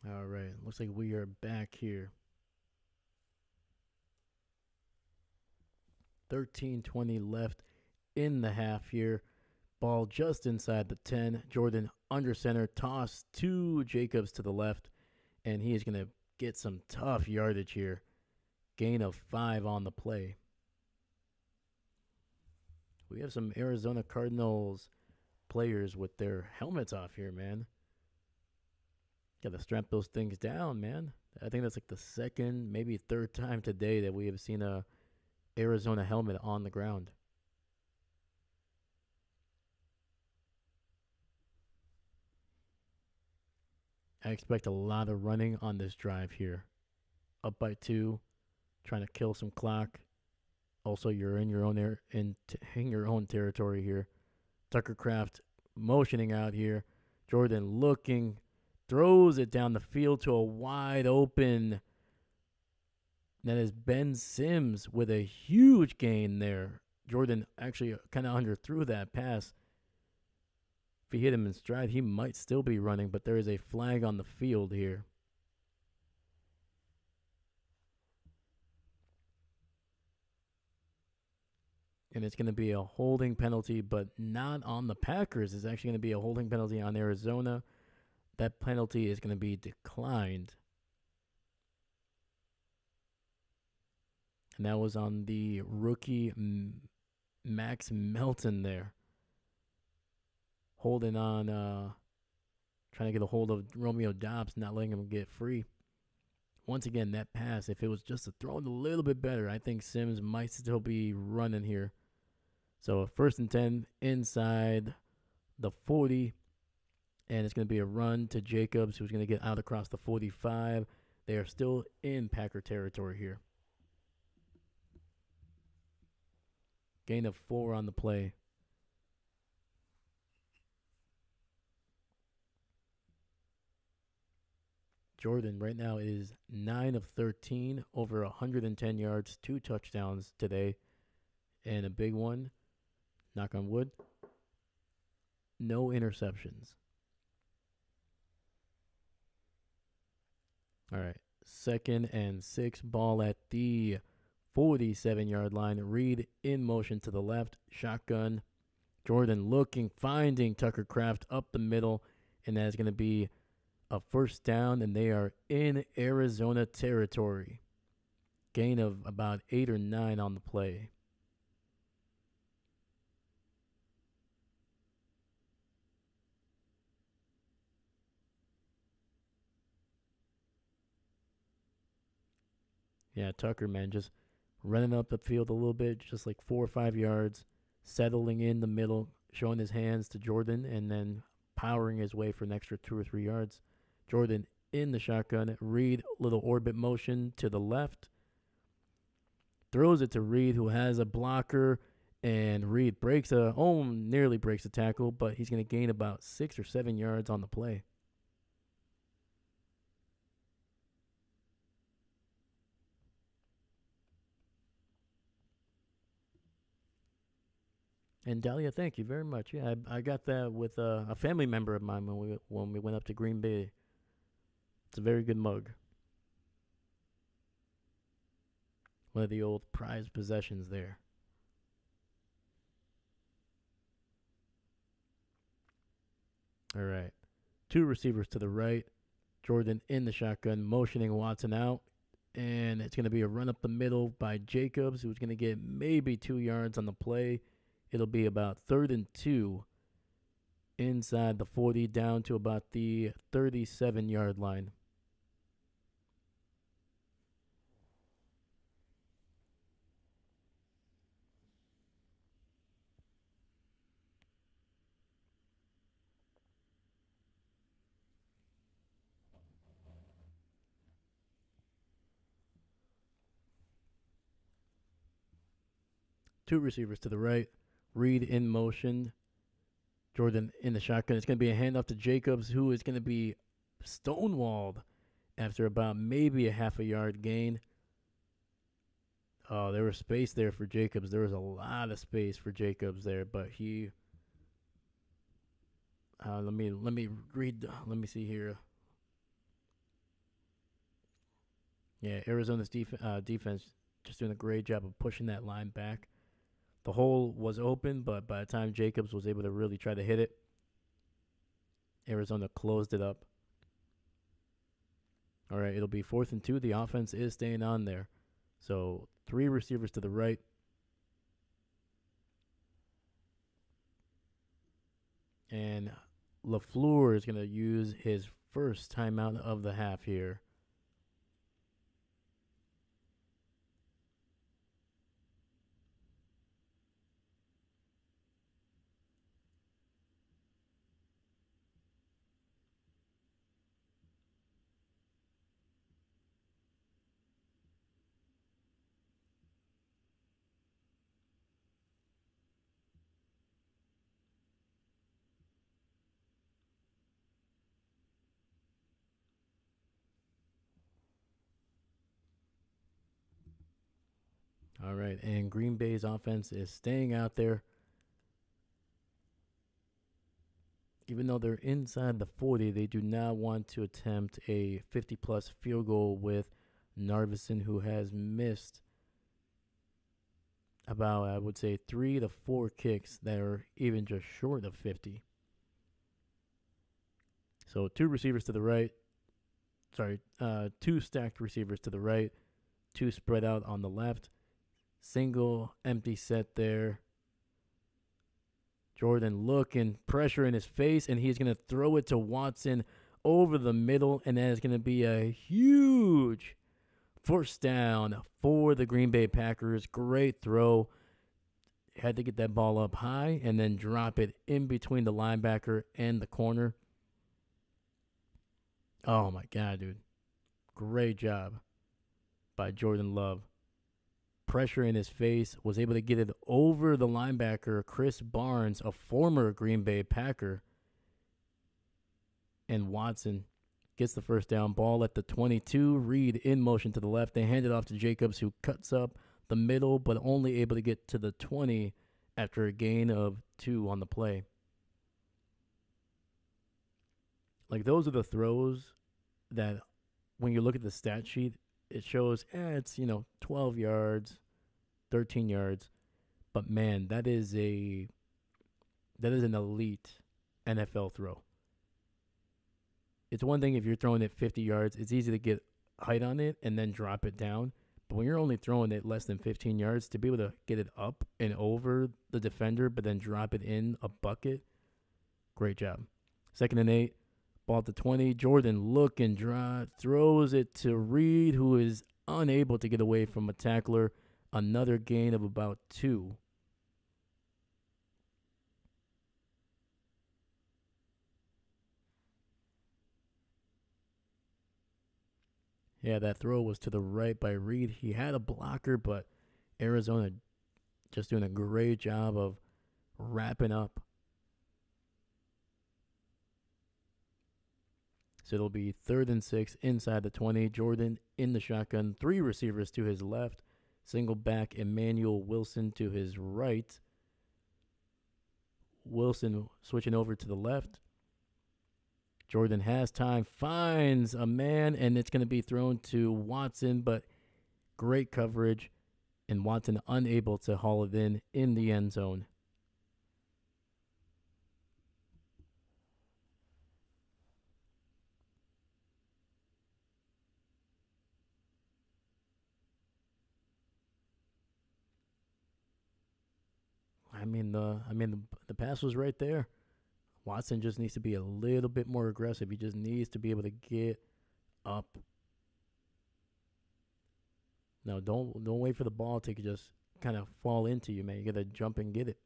All right, looks like we are back here. 13:20 left in the half here. Ball just inside the 10. Jordan under center, toss to Jacobs to the left, and he is going to get some tough yardage here. Gain of 5 on the play. We have some Arizona Cardinals players with their helmets off here, man. Got to strap those things down, man. I think that's like the second, maybe third time today that we have seen a Arizona helmet on the ground. I expect a lot of running on this drive here. Up by 2, trying to kill some clock. Also, you're in your own in your own territory here. Tucker Craft motioning out here. Jordan looking, throws it down the field to a wide open. That is Ben Sims with a huge gain there. Jordan actually kind of underthrew that pass. If he hit him in stride, he might still be running, but there is a flag on the field here. And it's going to be a holding penalty, but not on the Packers. It's actually going to be a holding penalty on Arizona. That penalty is going to be declined. And that was on the rookie Max Melton there. Holding on, trying to get a hold of Romeo Doubs, not letting him get free. Once again, that pass, if it was just thrown a little bit better, I think Sims might still be running here. So 1st and 10 inside the 40. And it's going to be a run to Jacobs, who's going to get out across the 45. They are still in Packer territory here. Gain of 4 on the play. Jordan right now is 9 of 13, over 110 yards, 2 touchdowns today, and a big one, knock on wood, no interceptions. All right. 2nd and 6, ball at the 47-yard line. Reed in motion to the left, shotgun. Jordan looking, finding Tucker Kraft up the middle, and that's going to be a first down, and they are in Arizona territory. Gain of about 8 or 9 on the play. Yeah, Tucker, man, just running up the field a little bit, just like 4 or 5 yards, settling in the middle, showing his hands to Jordan, and then powering his way for an extra 2 or 3 yards. Jordan in the shotgun. Reed, little orbit motion to the left. Throws it to Reed, who has a blocker, and Reed nearly breaks a tackle, but he's going to gain about 6 or 7 yards on the play. And Dahlia, thank you very much. Yeah, I got that with a family member of mine when we went up to Green Bay. It's a very good mug. One of the old prized possessions there. All right. 2 receivers to the right. Jordan in the shotgun, motioning Watson out. And it's going to be a run up the middle by Jacobs, who's going to get maybe 2 yards on the play. It'll be about 3rd and 2 inside the 40, down to about the 37-yard line. Two receivers to the right. Reed in motion. Jordan in the shotgun. It's going to be a handoff to Jacobs, who is going to be stonewalled after about maybe a half a yard gain. Oh, there was space there for Jacobs. There was a lot of space for Jacobs there, but he. Let me read. Let me see here. Yeah, Arizona's defense just doing a great job of pushing that line back. The hole was open, but by the time Jacobs was able to really try to hit it, Arizona closed it up. All right, it'll be 4th and 2. The offense is staying on there. So 3 receivers to the right. And LaFleur is going to use his first timeout of the half here. All right, and Green Bay's offense is staying out there. Even though they're inside the 40, they do not want to attempt a 50-plus field goal with Narvison, who has missed about, I would say, 3 to 4 kicks that are even just short of 50. So 2 receivers to the right. Sorry, 2 stacked receivers to the right, 2 spread out on the left. Single empty set there. Jordan looking, pressure in his face, and he's going to throw it to Watson over the middle, and that is going to be a huge first down for the Green Bay Packers. Great throw. Had to get that ball up high and then drop it in between the linebacker and the corner. Oh, my God, dude. Great job by Jordan Love. Pressure in his face, was able to get it over the linebacker, Chris Barnes, a former Green Bay Packer. And Watson gets the first down. Ball at the 22. Reed in motion to the left. They hand it off to Jacobs, who cuts up the middle, but only able to get to the 20 after a gain of 2 on the play. Like, those are the throws that when you look at the stat sheet, it shows, it's, 12 yards, 13 yards. But man, that is an elite NFL throw. It's one thing if you're throwing it 50 yards, it's easy to get height on it and then drop it down. But when you're only throwing it less than 15 yards, to be able to get it up and over the defender, but then drop it in a bucket, great job. 2nd and 8, ball at the 20. Jordan looking dry, throws it to Reed, who is unable to get away from a tackler. Another gain of about 2. Yeah, that throw was to the right by Reed. He had a blocker, but Arizona just doing a great job of wrapping up. So it'll be 3rd and 6 inside the 20. Jordan in the shotgun. 3 receivers to his left. Single back Emmanuel Wilson to his right. Wilson switching over to the left. Jordan has time, finds a man, and it's going to be thrown to Watson, but great coverage, and Watson unable to haul it in the end zone. The pass was right there. Watson just needs to be a little bit more aggressive. He just needs to be able to get up. No, don't wait for the ball to just kind of fall into you, man. You got to jump and get it.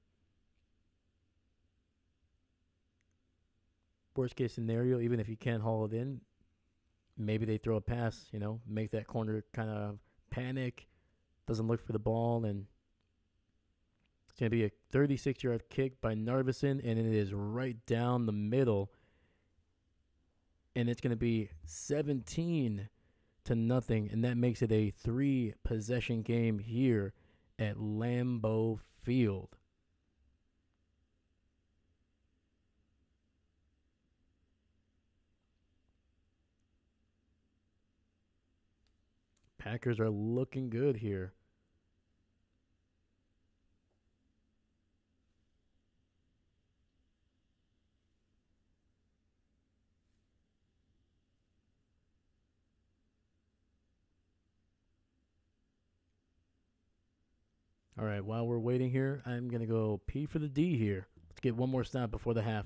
Worst case scenario, even if you can't haul it in, maybe they throw a pass, make that corner kind of panic, doesn't look for the ball, and it's going to be a 36-yard kick by Narvison, and it is right down the middle. And it's going to be 17-0, and that makes it a 3-possession game here at Lambeau Field. Packers are looking good here. All right, while we're waiting here, I'm going to go P for the D here. Let's get one more stop before the half.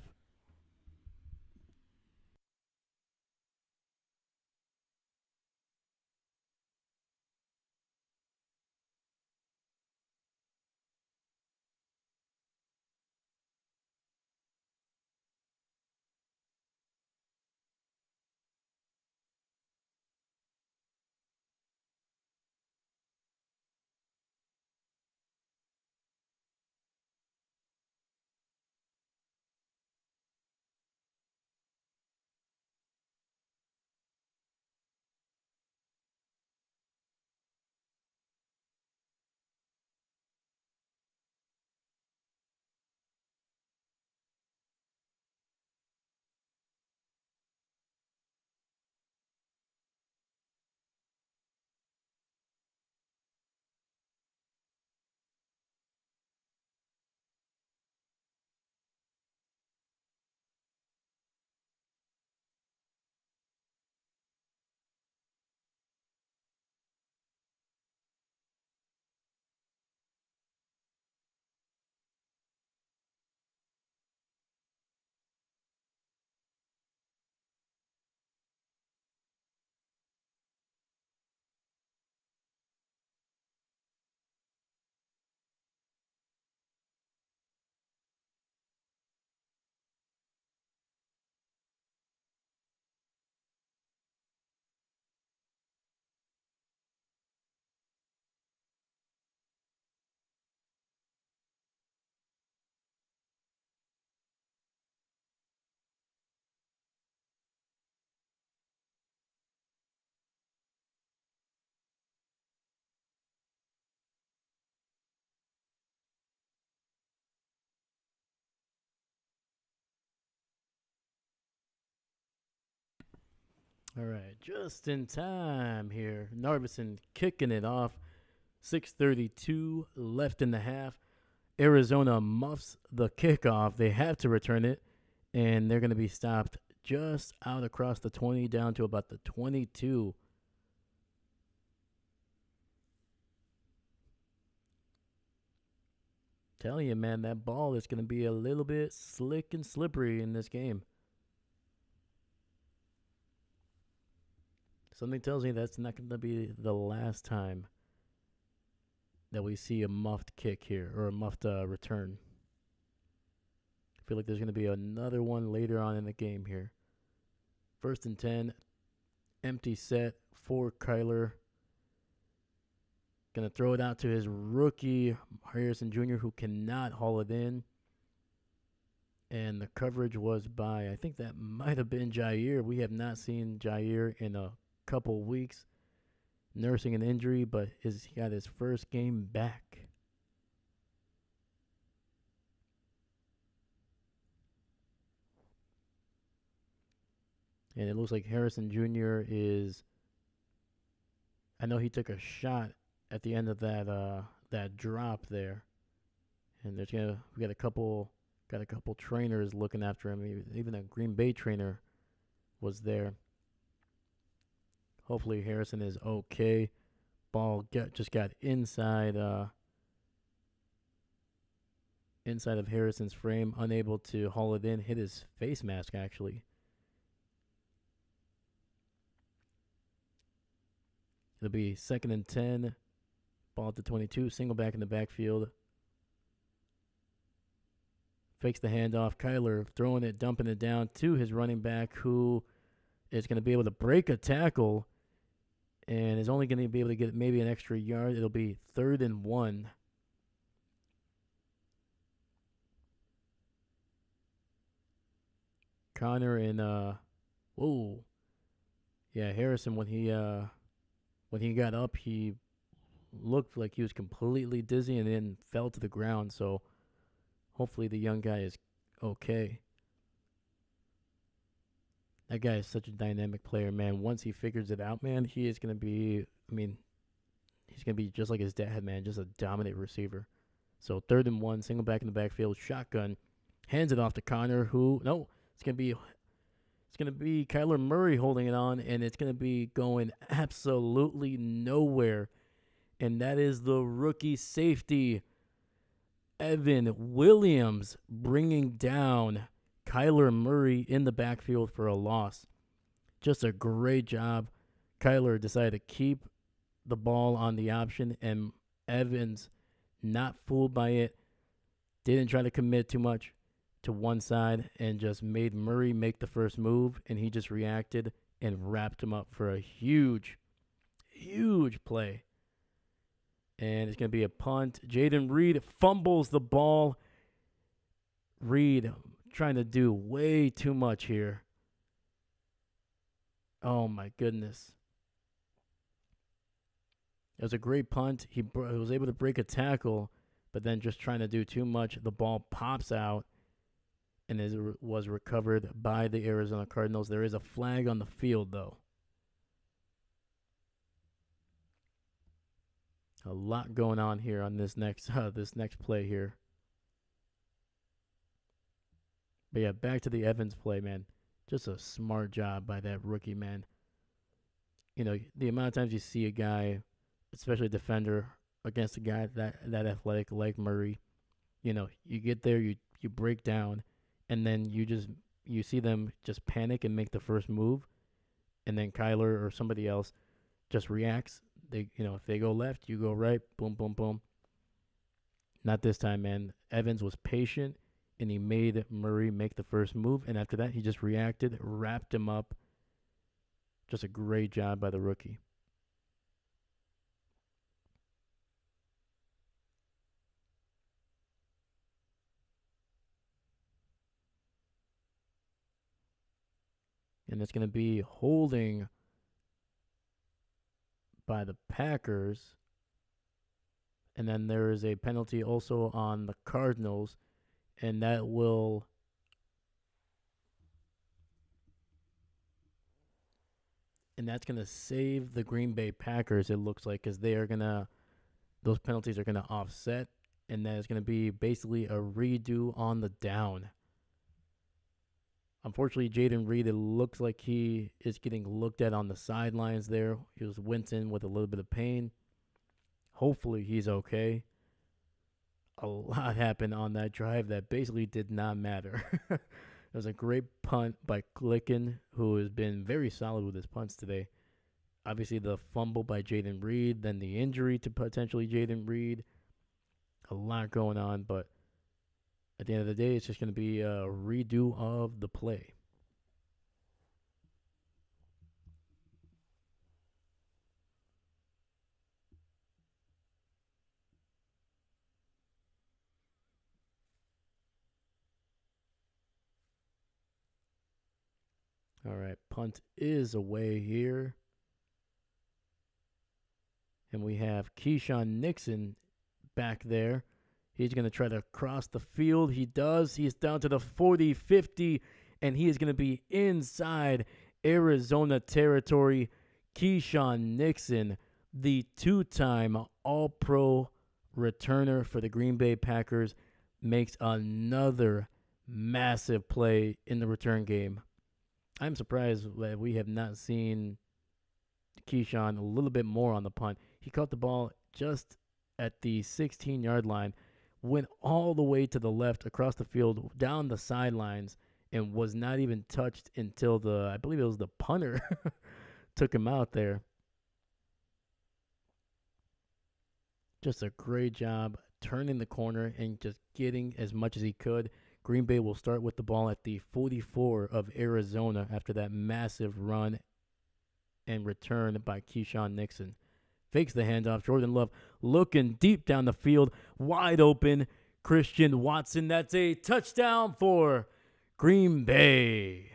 All right, just in time here. Narbison kicking it off. 6:32 left in the half. Arizona muffs the kickoff. They have to return it, and they're going to be stopped just out across the 20 down to about the 22. Telling you, man, that ball is going to be a little bit slick and slippery in this game. Something tells me that's not going to be the last time that we see a muffed kick here or a muffed return. I feel like there's going to be another one later on in the game here. 1st and 10, empty set for Kyler. Going to throw it out to his rookie, Harrison Jr., who cannot haul it in. And the coverage was by, I think that might have been Jair. We have not seen Jair in a couple weeks, nursing an injury, but he got his first game back. And it looks like Harrison Jr. is, I know he took a shot at the end of that drop there. And we got a couple trainers looking after him. Even a Green Bay trainer was there. Hopefully Harrison is okay. Ball just got inside of Harrison's frame, unable to haul it in. Hit his face mask actually. It'll be 2nd and 10. Ball at the 22. Single back in the backfield. Fakes the handoff. Kyler throwing it, dumping it down to his running back, who is going to be able to break a tackle and is only going to be able to get maybe an extra yard. It'll be 3rd and 1. Connor and whoa. Yeah, Harrison when he got up, he looked like he was completely dizzy and then fell to the ground. So hopefully the young guy is okay. That guy is such a dynamic player, man. Once he figures it out, man, he is going to be, he's going to be just like his dad, man, just a dominant receiver. So 3rd and 1, single back in the backfield, shotgun, hands it off to Connor, it's going to be Kyler Murray holding it on, and it's going to be going absolutely nowhere. And that is the rookie safety, Evan Williams, bringing down Kyler Murray in the backfield for a loss. Just a great job. Kyler decided to keep the ball on the option, and Evans, not fooled by it, didn't try to commit too much to one side and just made Murray make the first move, and he just reacted and wrapped him up for a huge, huge play. And it's going to be a punt. Jaden Reed fumbles the ball. Reed trying to do way too much here. Oh, my goodness. It was a great punt. He was able to break a tackle, but then just trying to do too much. The ball pops out and was recovered by the Arizona Cardinals. There is a flag on the field, though. A lot going on here on this next play here. But yeah, back to the Evans play, man. Just a smart job by that rookie, man. The amount of times you see a guy, especially a defender, against a guy that athletic like Murray, you get there, you break down, and then you see them just panic and make the first move, and then Kyler or somebody else just reacts. If they go left, you go right. Boom, boom, boom. Not this time, man. Evans was patient, and he made Murray make the first move. And after that, he just reacted, wrapped him up. Just a great job by the rookie. And it's going to be holding by the Packers. And then there is a penalty also on the Cardinals. And that will and that's going to save the Green Bay Packers, it looks like, because those penalties are going to offset, and then it's going to be basically a redo on the down. Unfortunately, Jaden Reed, it looks like he is getting looked at on the sidelines there. He was wincing with a little bit of pain. Hopefully, he's okay. A lot happened on that drive that basically did not matter. It was a great punt by Klicken, who has been very solid with his punts today. Obviously, the fumble by Jaden Reed, then the injury to potentially Jaden Reed. A lot going on, but at the end of the day, it's just going to be a redo of the play. All right, punt is away here. And we have Keyshawn Nixon back there. He's going to try to cross the field. He does. He's down to the 40, 50, and he is going to be inside Arizona territory. Keyshawn Nixon, the two-time All-Pro returner for the Green Bay Packers, makes another massive play in the return game. I'm surprised that we have not seen Keyshawn a little bit more on the punt. He caught the ball just at the 16-yard line, went all the way to the left across the field, down the sidelines, and was not even touched until I believe it was the punter, took him out there. Just a great job turning the corner and just getting as much as he could. Green Bay will start with the ball at the 44 of Arizona after that massive run and return by Keyshawn Nixon. Fakes the handoff. Jordan Love looking deep down the field. Wide open. Christian Watson. That's a touchdown for Green Bay.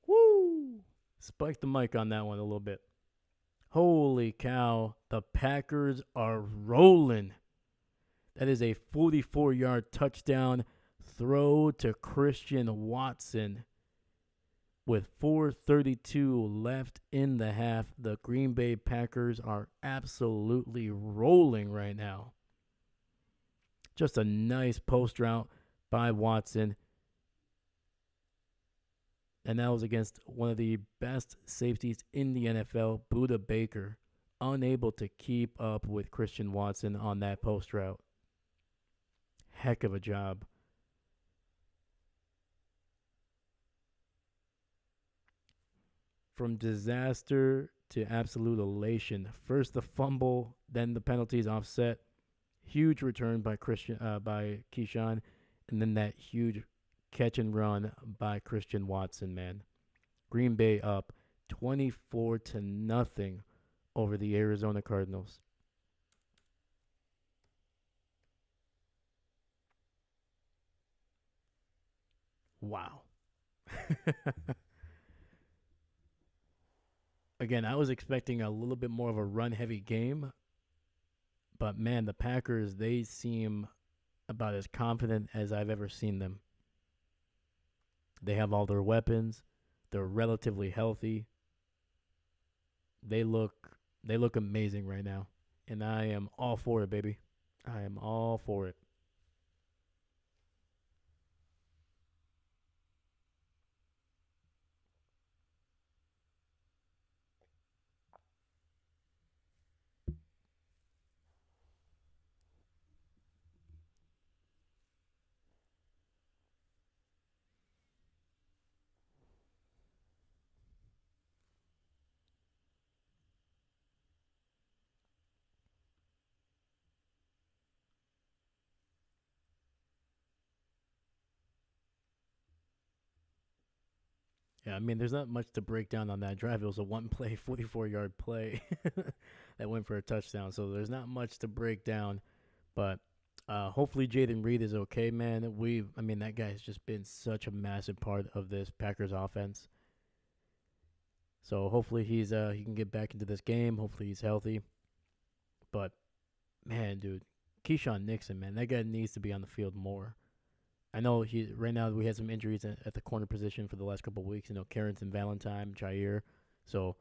Woo! Spike the mic on that one a little bit. Holy cow. The Packers are rolling. That is a 44-yard touchdown throw to Christian Watson. With 4:32 left in the half, the Green Bay Packers are absolutely rolling right now. Just a nice post route by Watson. And that was against one of the best safeties in the NFL, Budda Baker, unable to keep up with Christian Watson on that post route. Heck of a job. From disaster to absolute elation. First the fumble, then the penalties offset. Huge return by Keyshawn, and then that huge catch and run by Christian Watson, man. Green Bay up 24-0 over the Arizona Cardinals. Wow. Again, I was expecting a little bit more of a run-heavy game, but man, the Packers, they seem about as confident as I've ever seen them. They have all their weapons. They're relatively healthy. They look amazing right now, and I am all for it, baby. I am all for it. Yeah, I mean, there's not much to break down on that drive. It was a one-play, 44-yard play that went for a touchdown. So there's not much to break down. But hopefully Jaden Reed is okay, man. That guy has just been such a massive part of this Packers offense. So hopefully he can get back into this game. Hopefully he's healthy. But man, dude, Keyshawn Nixon, man, that guy needs to be on the field more. I know he right now we had some injuries at the corner position for the last couple of weeks. Carrington, Valentine, Jair. So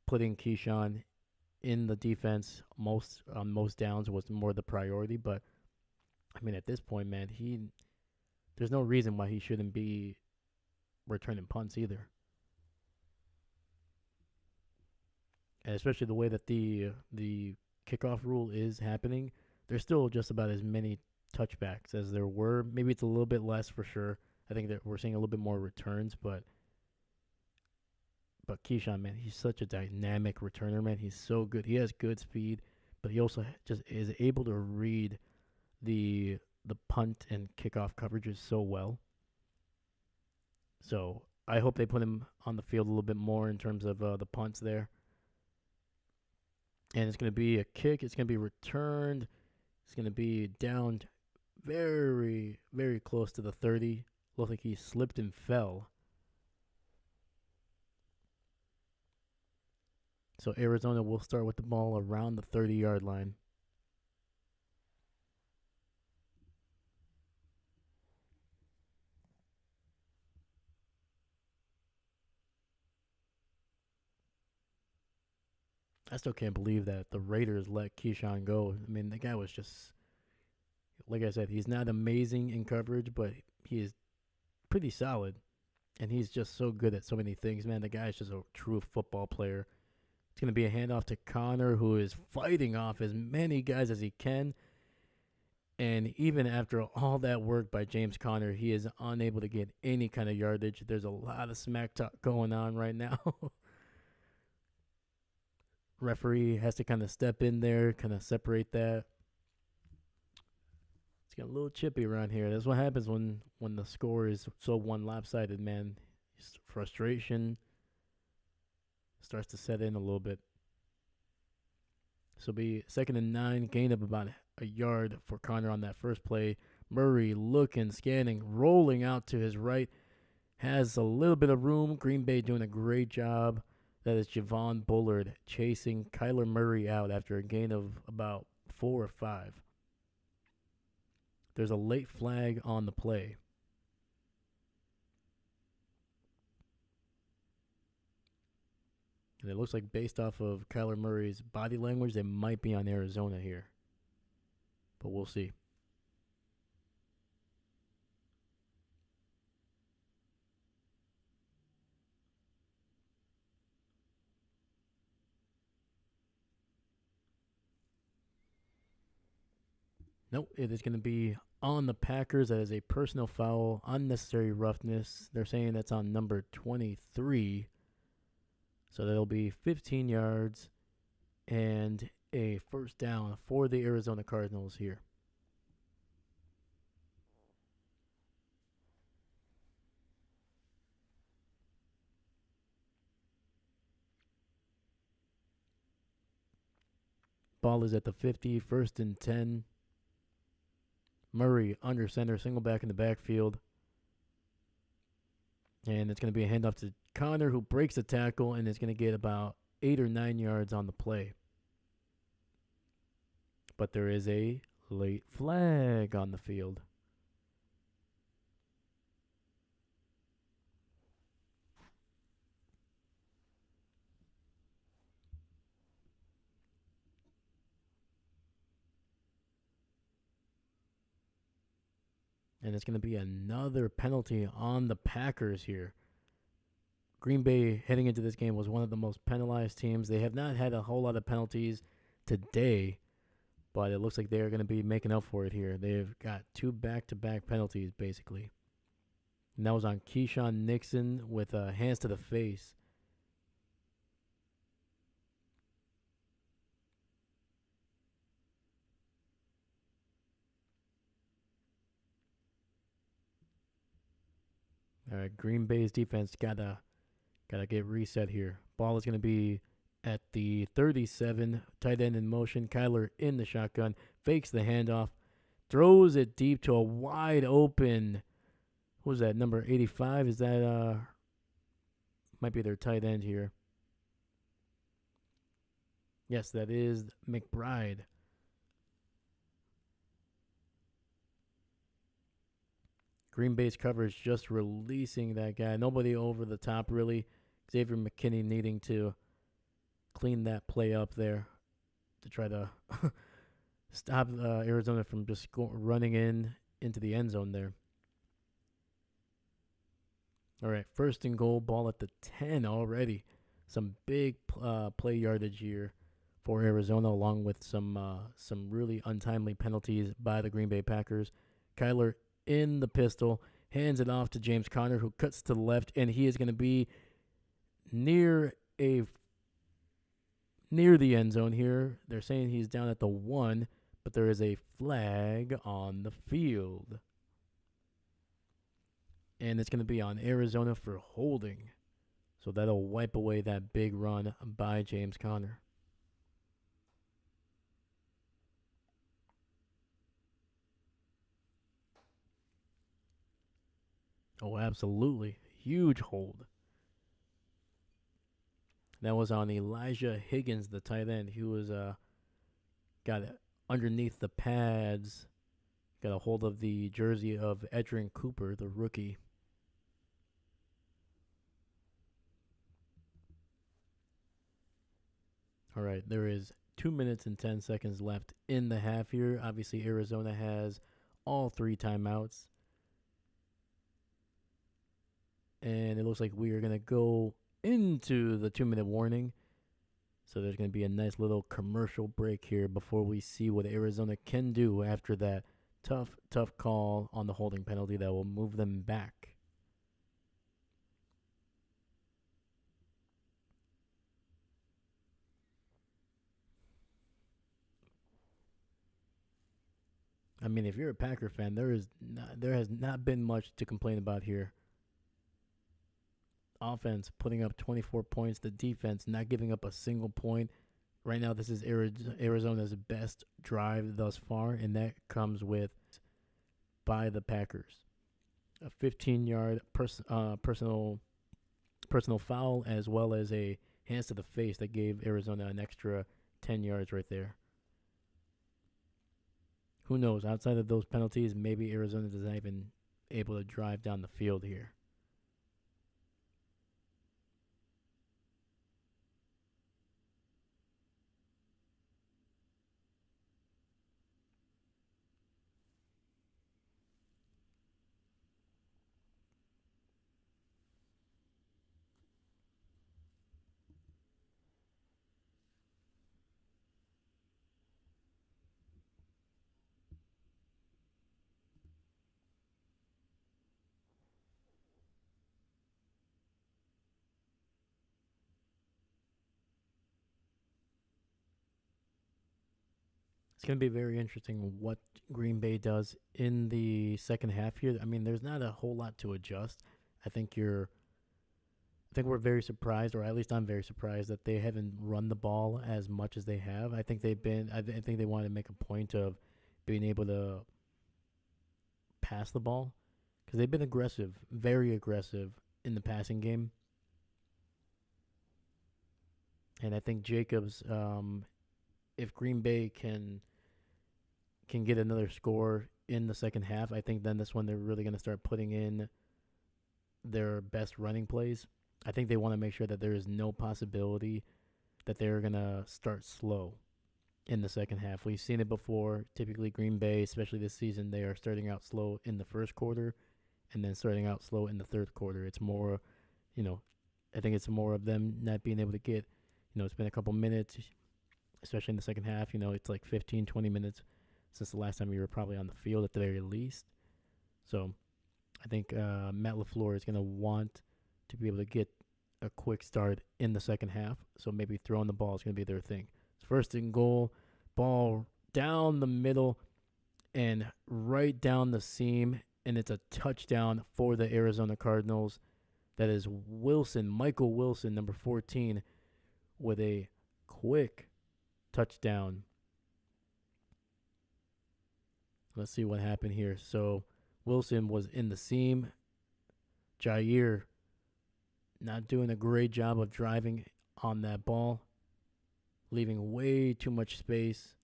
putting Keyshawn in the defense most on most downs was more the priority. But I mean, at this point, man, there's no reason why he shouldn't be returning punts either. And especially the way that the kickoff rule is happening, there's still just about as many touchbacks as there were. Maybe it's a little bit less for sure. I think that we're seeing a little bit more returns, but Keyshawn, man, he's such a dynamic returner, man. He's so good. He has good speed, but he also just is able to read the the punt and kickoff coverages so well. So I hope they put him on the field a little bit more in terms of the punts there. And it's going to be a kick. It's going to be returned. It's going to be down very, very close to the 30. Looks like he slipped and fell. So Arizona will start with the ball around the 30-yard line. I still can't believe that the Raiders let Keyshawn go. I mean, the guy was just, like I said, he's not amazing in coverage, but he is pretty solid. And he's just so good at so many things, man. The guy's just a true football player. It's going to be a handoff to Connor, who is fighting off as many guys as he can. And even after all that work by James Conner, he is unable to get any kind of yardage. There's a lot of smack talk going on right now. Referee has to kind of step in there, kind of separate that. It's getting a little chippy around here. That's what happens when the score is so one lopsided, man. Frustration starts to set in a little bit. So be 2nd and 9, gain of about a yard for Connor on that first play. Murray looking, scanning, rolling out to his right. Has a little bit of room. Green Bay doing a great job. That is Javon Bullard chasing Kyler Murray out after a gain of about 4 or 5. There's a late flag on the play. And it looks like based off of Kyler Murray's body language, they might be on Arizona here. But we'll see. Nope, it is going to be on the Packers. That is a personal foul, unnecessary roughness. They're saying that's on number 23. So that'll be 15 yards and a first down for the Arizona Cardinals here. Ball is at the 50, 1st and 10. Murray under center, single back in the backfield. And it's going to be a handoff to Connor, who breaks the tackle and is going to get about 8 or 9 yards on the play. But there is a late flag on the field. And it's going to be another penalty on the Packers here. Green Bay heading into this game was one of the most penalized teams. They have not had a whole lot of penalties today, but it looks like they're going to be making up for it here. They've got 2 back-to-back penalties, basically. And that was on Keyshawn Nixon with hands to the face. All right, Green Bay's defense gotta get reset here. Ball is going to be at the 37. Tight end in motion. Kyler in the shotgun. Fakes the handoff. Throws it deep to a wide open. Who's that? Number 85? Is that might be their tight end here. Yes, that is McBride. Green Bay's coverage just releasing that guy. Nobody over the top, really. Xavier McKinney needing to clean that play up there to try to stop Arizona from just running into the end zone there. All right, first and goal, ball at the 10 already. Some big play yardage here for Arizona, along with some really untimely penalties by the Green Bay Packers. Kyler in the pistol, hands it off to James Conner, who cuts to the left, and he is going to be near the end zone here. They're saying he's down at the 1, but there is a flag on the field. And it's going to be on Arizona for holding. So that'll wipe away that big run by James Conner. Oh, absolutely. Huge hold. That was on Elijah Higgins, the tight end. He was got it underneath the pads. Got a hold of the jersey of Edrin Cooper, the rookie. All right, there is 2 minutes and 10 seconds left in the half here. Obviously, Arizona has all 3 timeouts. And it looks like we are going to go into the 2-minute warning. So there's going to be a nice little commercial break here before we see what Arizona can do after that tough call on the holding penalty that will move them back. I mean, if you're a Packer fan, there has not been much to complain about here. Offense putting up 24 points, the defense not giving up a single point. Right now, this is Arizona's best drive thus far, and that comes by the Packers. A 15-yard personal foul, as well as a hands to the face that gave Arizona an extra 10 yards right there. Who knows? Outside of those penalties, maybe Arizona is not even able to drive down the field here. It's going to be very interesting what Green Bay does in the second half here. I mean, there's not a whole lot to adjust. I think we're very surprised, or at least I'm very surprised that they haven't run the ball as much as they have. I think they want to make a point of being able to pass the ball because they've been aggressive, very aggressive in the passing game. And I think Jacobs, if Green Bay can get another score in the second half, I think then that's when they're really going to start putting in their best running plays. I think they want to make sure that there is no possibility that they're going to start slow in the second half. We've seen it before. Typically, Green Bay, especially this season, they are starting out slow in the first quarter and then starting out slow in the third quarter. It's more, I think it's more of them not being able to get, it's been a couple minutes, especially in the second half. It's like 15, 20 minutes since the last time you were probably on the field at the very least. So I think Matt LaFleur is going to want to be able to get a quick start in the second half. So maybe throwing the ball is going to be their thing. It's first and goal, ball down the middle and right down the seam, and it's a touchdown for the Arizona Cardinals. That is Michael Wilson, number 14, with a quick touchdown. Let's see what happened here. So Wilson was in the seam. Jair not doing a great job of driving on that ball, leaving way too much space.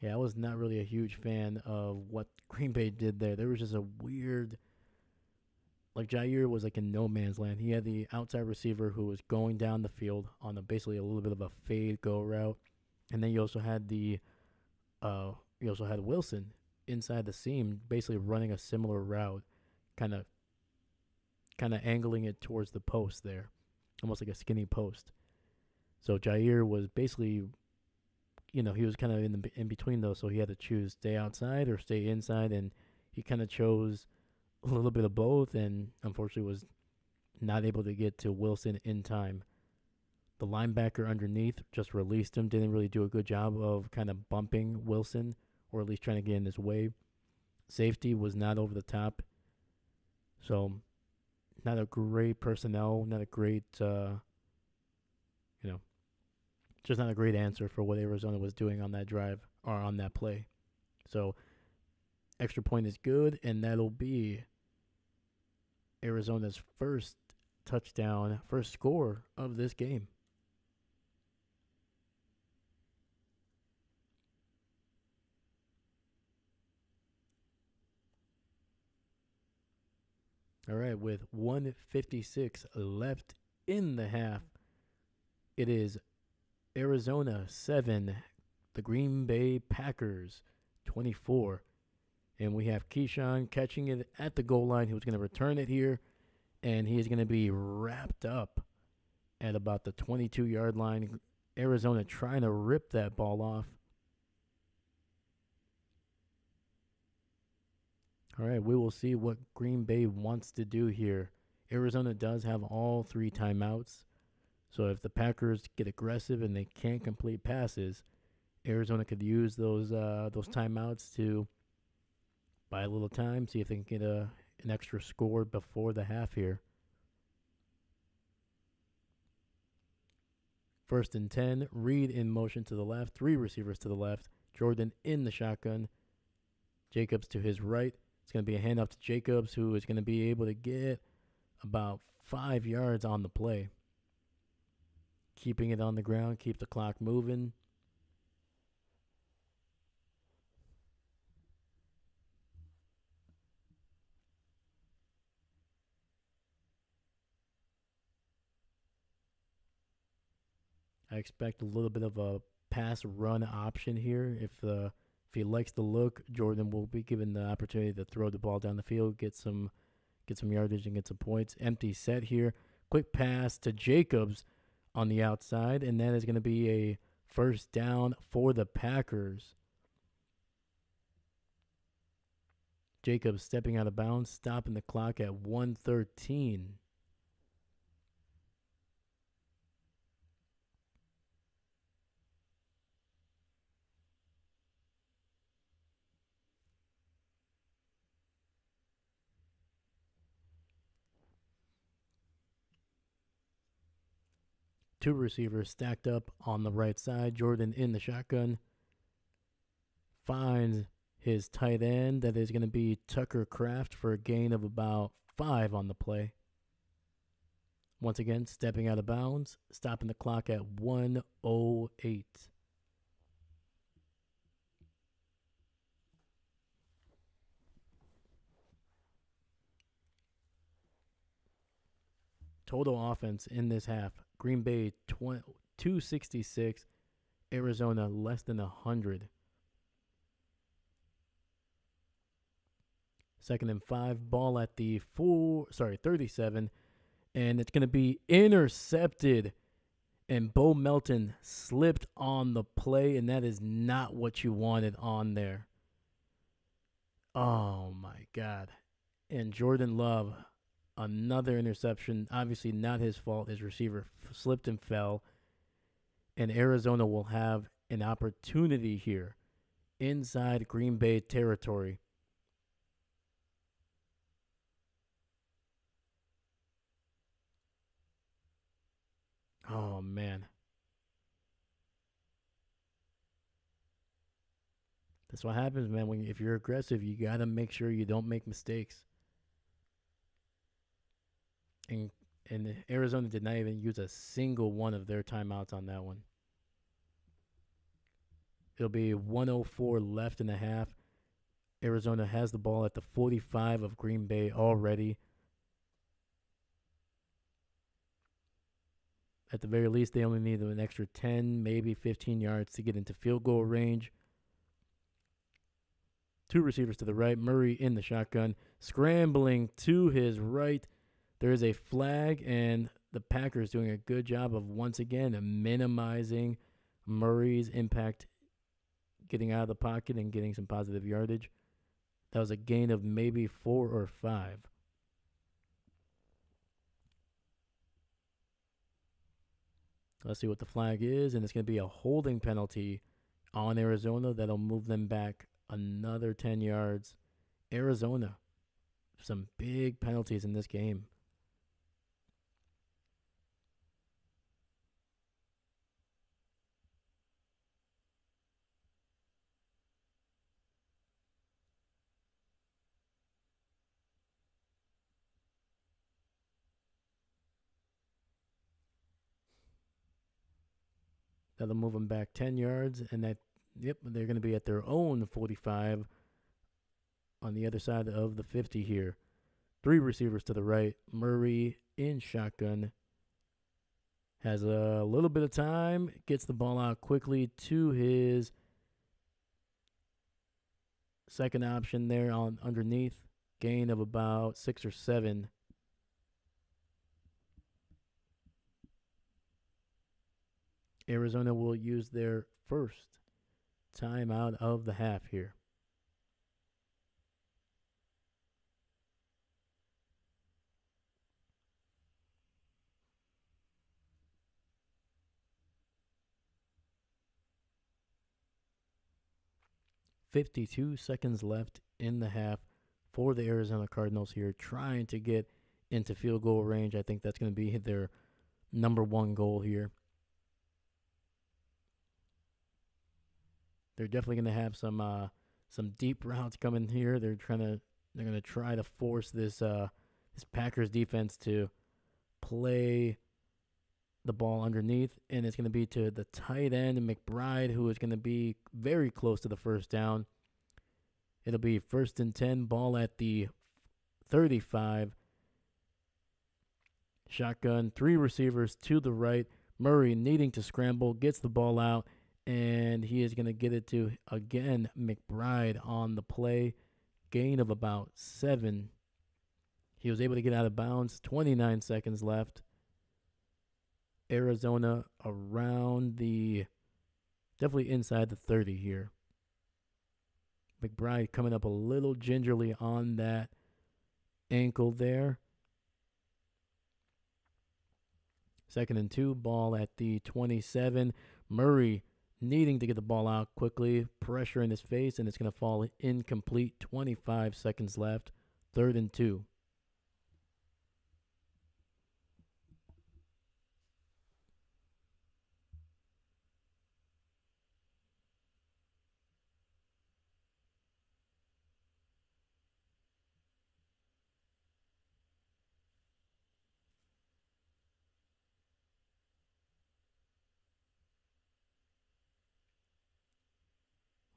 Yeah, I was not really a huge fan of what Green Bay did there. There was just a weird, like Jair was like in no man's land. He had the outside receiver who was going down the field on a basically a little bit of a fade go route, and then uh you also had Wilson inside the seam, basically running a similar route, kind of angling it towards the post there, almost like a skinny post. So Jair was basically, he was kind of in between those, so he had to choose stay outside or stay inside, and he kind of chose a little bit of both, and unfortunately was not able to get to Wilson in time. The linebacker underneath just released him, didn't really do a good job of kind of bumping Wilson, or at least trying to get in his way. Safety was not over the top, so not a great personnel, not a great, you know, just not a great answer for what Arizona was doing on that drive or on that play. So extra point is good, and that'll be Arizona's first touchdown, first score of this game. All right, with 156 left in the half, it is Arizona 7, the Green Bay Packers 24. And we have Keyshawn catching it at the goal line. He was going to return it here, and he is going to be wrapped up at about the 22-yard line. Arizona trying to rip that ball off. All right, we will see what Green Bay wants to do here. Arizona does have all three timeouts. So if the Packers get aggressive and they can't complete passes, Arizona could use those timeouts to buy a little time, see if they can get an extra score before the half here. 1st and 10, Reed in motion to the left, 3 receivers to the left, Jordan in the shotgun, Jacobs to his right. It's going to be a handoff to Jacobs, who is going to be able to get about 5 yards on the play. Keeping it on the ground, keep the clock moving. I expect a little bit of a pass run option here. If he likes the look, Jordan will be given the opportunity to throw the ball down the field, get some yardage and get some points. Empty set here. Quick pass to Jacobs on the outside, and that is going to be a first down for the Packers. Jacobs stepping out of bounds, stopping the clock at 1:13. Two receivers stacked up on the right side. Jordan in the shotgun. Finds his tight end. That is going to be Tucker Kraft for a gain of about 5 on the play. Once again, stepping out of bounds, stopping the clock at 1:08. Total offense in this half, Green Bay 266, Arizona less than 100. 2nd and 5, ball at the 37, and it's going to be intercepted. And Bo Melton slipped on the play, and that is not what you wanted on there. Oh, my God. And Jordan Love, another interception. Obviously not his fault. His receiver slipped and fell. And Arizona will have an opportunity here inside Green Bay territory. Oh, man. That's what happens, man. If you're aggressive, you got to make sure you don't make mistakes. And Arizona did not even use a single one of their timeouts on that one. It'll be 104 left in the half. Arizona has the ball at the 45 of Green Bay already. At the very least, they only need an extra 10, maybe 15 yards to get into field goal range. Two receivers to the right. Murray in the shotgun, scrambling to his right. There is a flag, and the Packers doing a good job of once again minimizing Murray's impact, getting out of the pocket and getting some positive yardage. That was a gain of maybe 4 or 5. Let's see what the flag is, and it's going to be a holding penalty on Arizona that'll move them back another 10 yards. Arizona, some big penalties in this game. That'll move them back 10 yards, and they're going to be at their own 45 on the other side of the 50 here. Three receivers to the right. Murray in shotgun. Has a little bit of time. Gets the ball out quickly to his second option there on underneath. Gain of about 6 or 7. Arizona will use their first timeout of the half here. .52 seconds left in the half for the Arizona Cardinals here, trying to get into field goal range. I think that's going to be their number one goal here. They're definitely going to have some deep routes coming here. They're going to try to force this Packers defense to play the ball underneath, and it's going to be to the tight end, McBride, who is going to be very close to the first down. It'll be 1st and 10, ball at the 35. Shotgun, three receivers to the right. Murray needing to scramble, gets the ball out, and he is going to get it to, again, McBride on the play. Gain of about 7. He was able to get out of bounds. 29 seconds left. Arizona around definitely inside the 30 here. McBride coming up a little gingerly on that ankle there. 2nd and 2, ball at the 27. Murray needing to get the ball out quickly. Pressure in his face, and it's going to fall incomplete. 25 seconds left. 3rd and 2.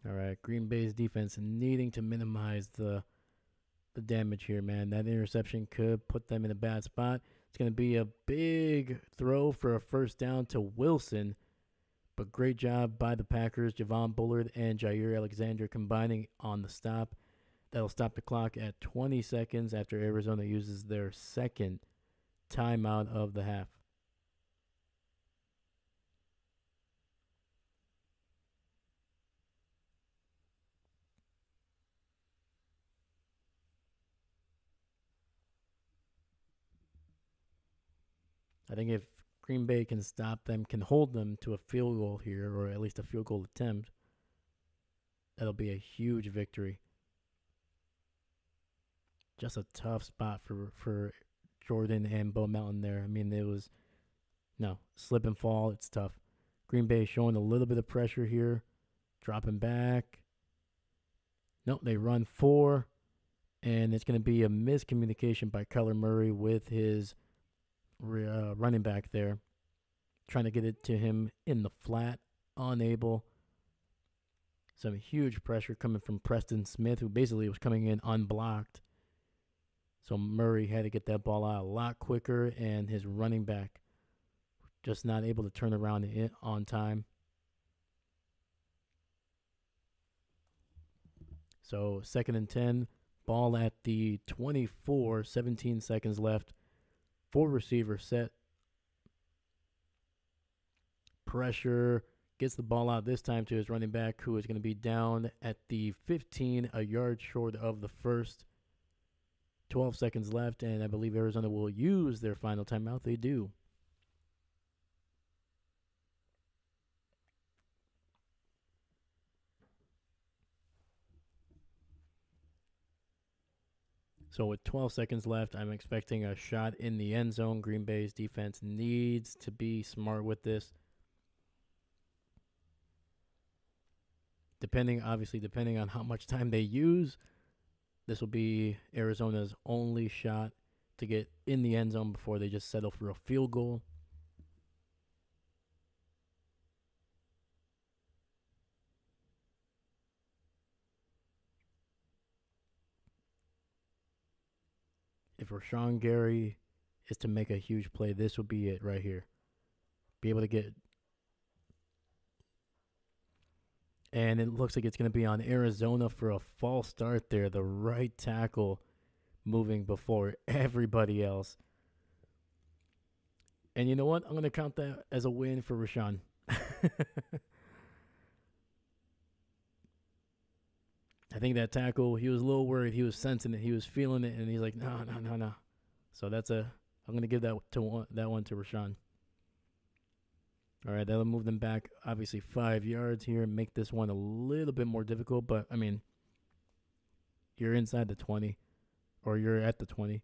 All right, Green Bay's defense needing to minimize the damage here, man. That interception could put them in a bad spot. It's going to be a big throw for a first down to Wilson, but great job by the Packers. Javon Bullard and Jair Alexander combining on the stop. That'll stop the clock at 20 seconds after Arizona uses their second timeout of the half. I think if Green Bay can stop them, can hold them to a field goal here, or at least a field goal attempt, that'll be a huge victory. Just a tough spot for Jordan and Bo Melton there. I mean, it was, slip and fall. It's tough. Green Bay showing a little bit of pressure here, dropping back. Nope, they run 4, and it's going to be a miscommunication by Kyler Murray with his running back there, trying to get it to him in the flat, unable. Some huge pressure coming from Preston Smith, who basically was coming in unblocked. So Murray had to get that ball out a lot quicker, and his running back just not able to turn around on time. So 2nd and 10, ball at the 24, 17 seconds left. 4 receiver set. Pressure, gets the ball out this time to his running back, who is going to be down at the 15, a yard short of the first. 12 seconds left, and I believe Arizona will use their final timeout. They do. So with 12 seconds left, I'm expecting a shot in the end zone. Green Bay's defense needs to be smart with this. Depending on how much time they use, this will be Arizona's only shot to get in the end zone before they just settle for a field goal. If Rashawn Gary is to make a huge play, this would be it right here. Be able to get... And it looks like it's going to be on Arizona for a false start there. The right tackle moving before everybody else. And you know what? I'm going to count that as a win for Rashawn. I think that tackle, he was a little worried. He was sensing it. He was feeling it. And he's like, no. So I'm going to give that one to Rashawn. All right, that'll move them back, obviously, 5 yards here and make this one a little bit more difficult. But, I mean, you're inside the 20, or you're at the 20.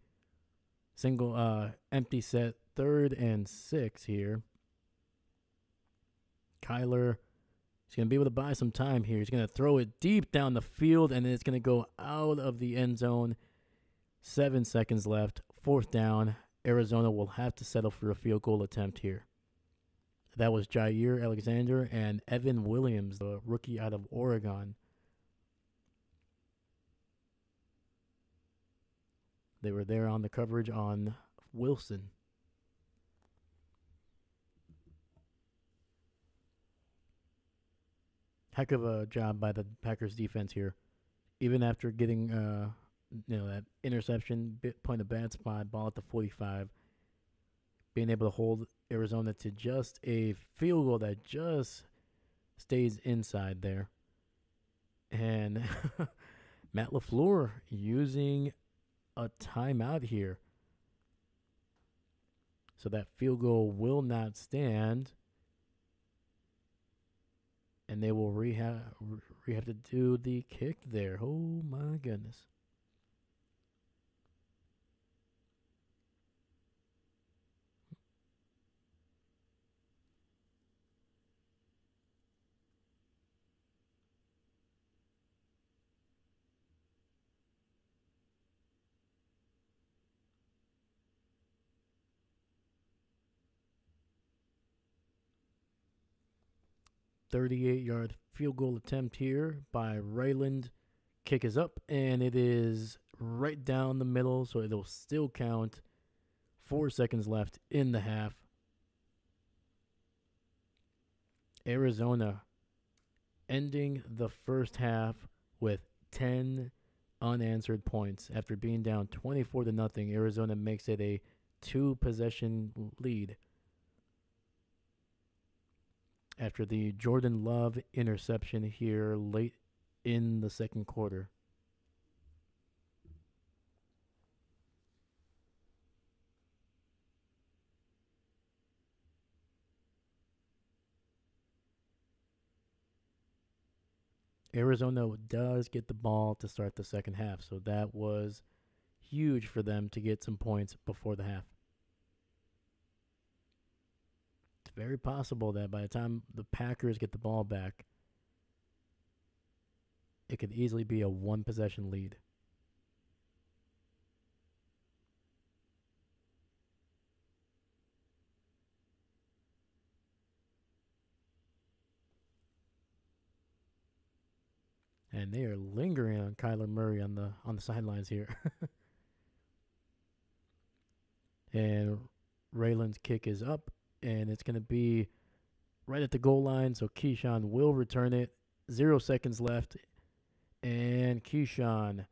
Single empty set, 3rd and 6 here. Kyler is going to be able to buy some time here. He's going to throw it deep down the field, and then it's going to go out of the end zone. 7 seconds left, 4th down. Arizona will have to settle for a field goal attempt here. That was Jair Alexander and Evan Williams, the rookie out of Oregon. They were there on the coverage on Wilson. Heck of a job by the Packers defense here. Even after getting that interception, point of bad spot, ball at the 45, being able to hold Arizona to just a field goal that just stays inside there. And Matt LaFleur using a timeout here. So that field goal will not stand. And they will have to do the kick there. Oh, my goodness. .38-yard field goal attempt here by Ryland. Kick is up, and it is right down the middle, so it'll still count. 4 seconds left in the half. Arizona ending the first half with 10 unanswered points. After being down 24-0, Arizona makes it a 2-possession lead. After the Jordan Love interception here late in the second quarter. Arizona does get the ball to start the second half, so that was huge for them to get some points before the half. It's very possible that by the time the Packers get the ball back, it could easily be a 1-possession lead. And they are lingering on Kyler Murray on the sidelines here. And Raylan's kick is up, and it's going to be right at the goal line. So Keyshawn will return it. 0 seconds left, and Keyshawn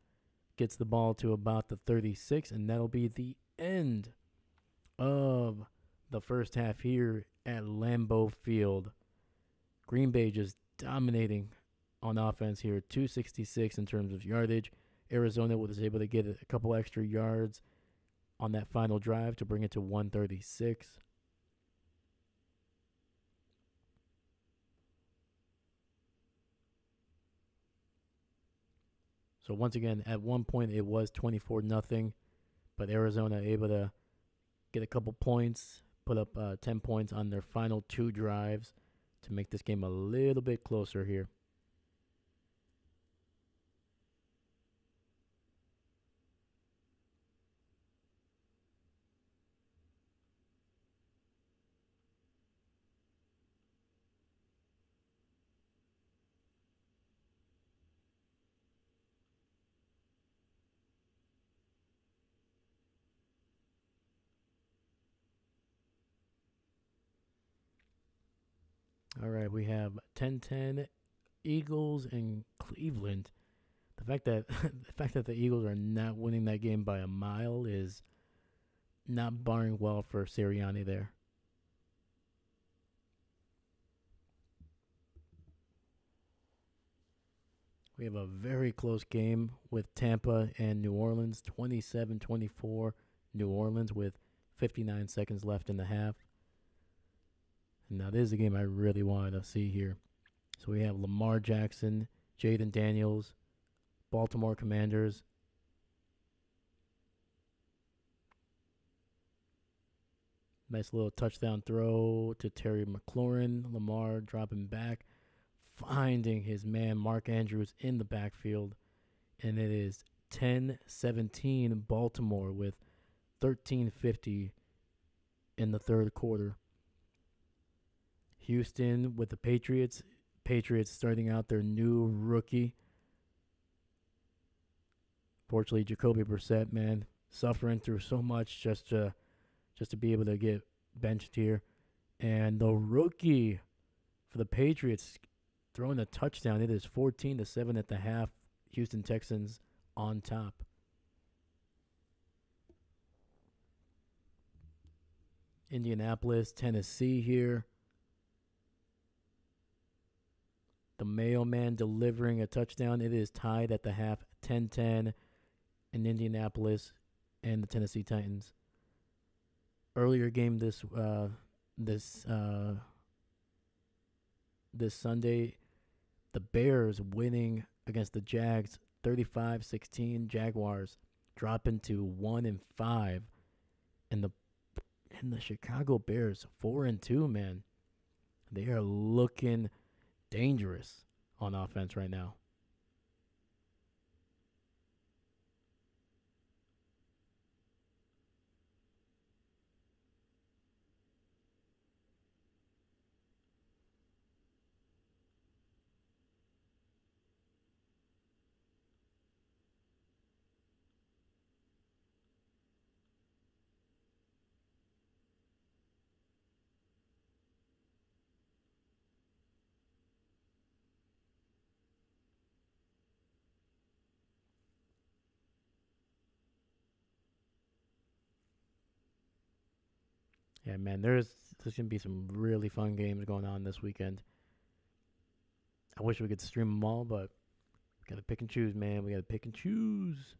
gets the ball to about the 36, and that'll be the end of the first half here at Lambeau Field. Green Bay just dominating on offense here, 266 in terms of yardage. Arizona was able to get a couple extra yards on that final drive to bring it to 136. So once again, at one point it was 24-0, but Arizona able to get a couple points, put up 10 points on their final two drives to make this game a little bit closer here. All right, we have 10-10 Eagles and Cleveland. The fact that the Eagles are not winning that game by a mile is not barring well for Sirianni there. We have a very close game with Tampa and New Orleans, 27-24 New Orleans with 59 seconds left in the half. And now this is a game I really wanted to see here. So we have Lamar Jackson, Jaden Daniels, Baltimore Commanders. Nice little touchdown throw to Terry McLaurin. Lamar dropping back, finding his man Mark Andrews in the backfield. And it is 10-17 Baltimore with 13:50 in the third quarter. Houston with the Patriots. Patriots starting out their new rookie. Fortunately, Jacoby Brissett, man, suffering through so much just to be able to get benched here. And the rookie for the Patriots throwing a touchdown. It is 14-7 at the half. Houston Texans on top. Indianapolis, Tennessee here. The mailman delivering a touchdown. It is tied at the half, 10-10 in Indianapolis and the Tennessee Titans. Earlier game this Sunday, the Bears winning against the Jags, 35-16. Jaguars dropping to 1-5, and the Chicago Bears 4-2. Man, they are looking dangerous on offense right now. Yeah, man, there's going to be some really fun games going on this weekend. I wish we could stream them all, but we got to pick and choose, man. We got to pick and choose.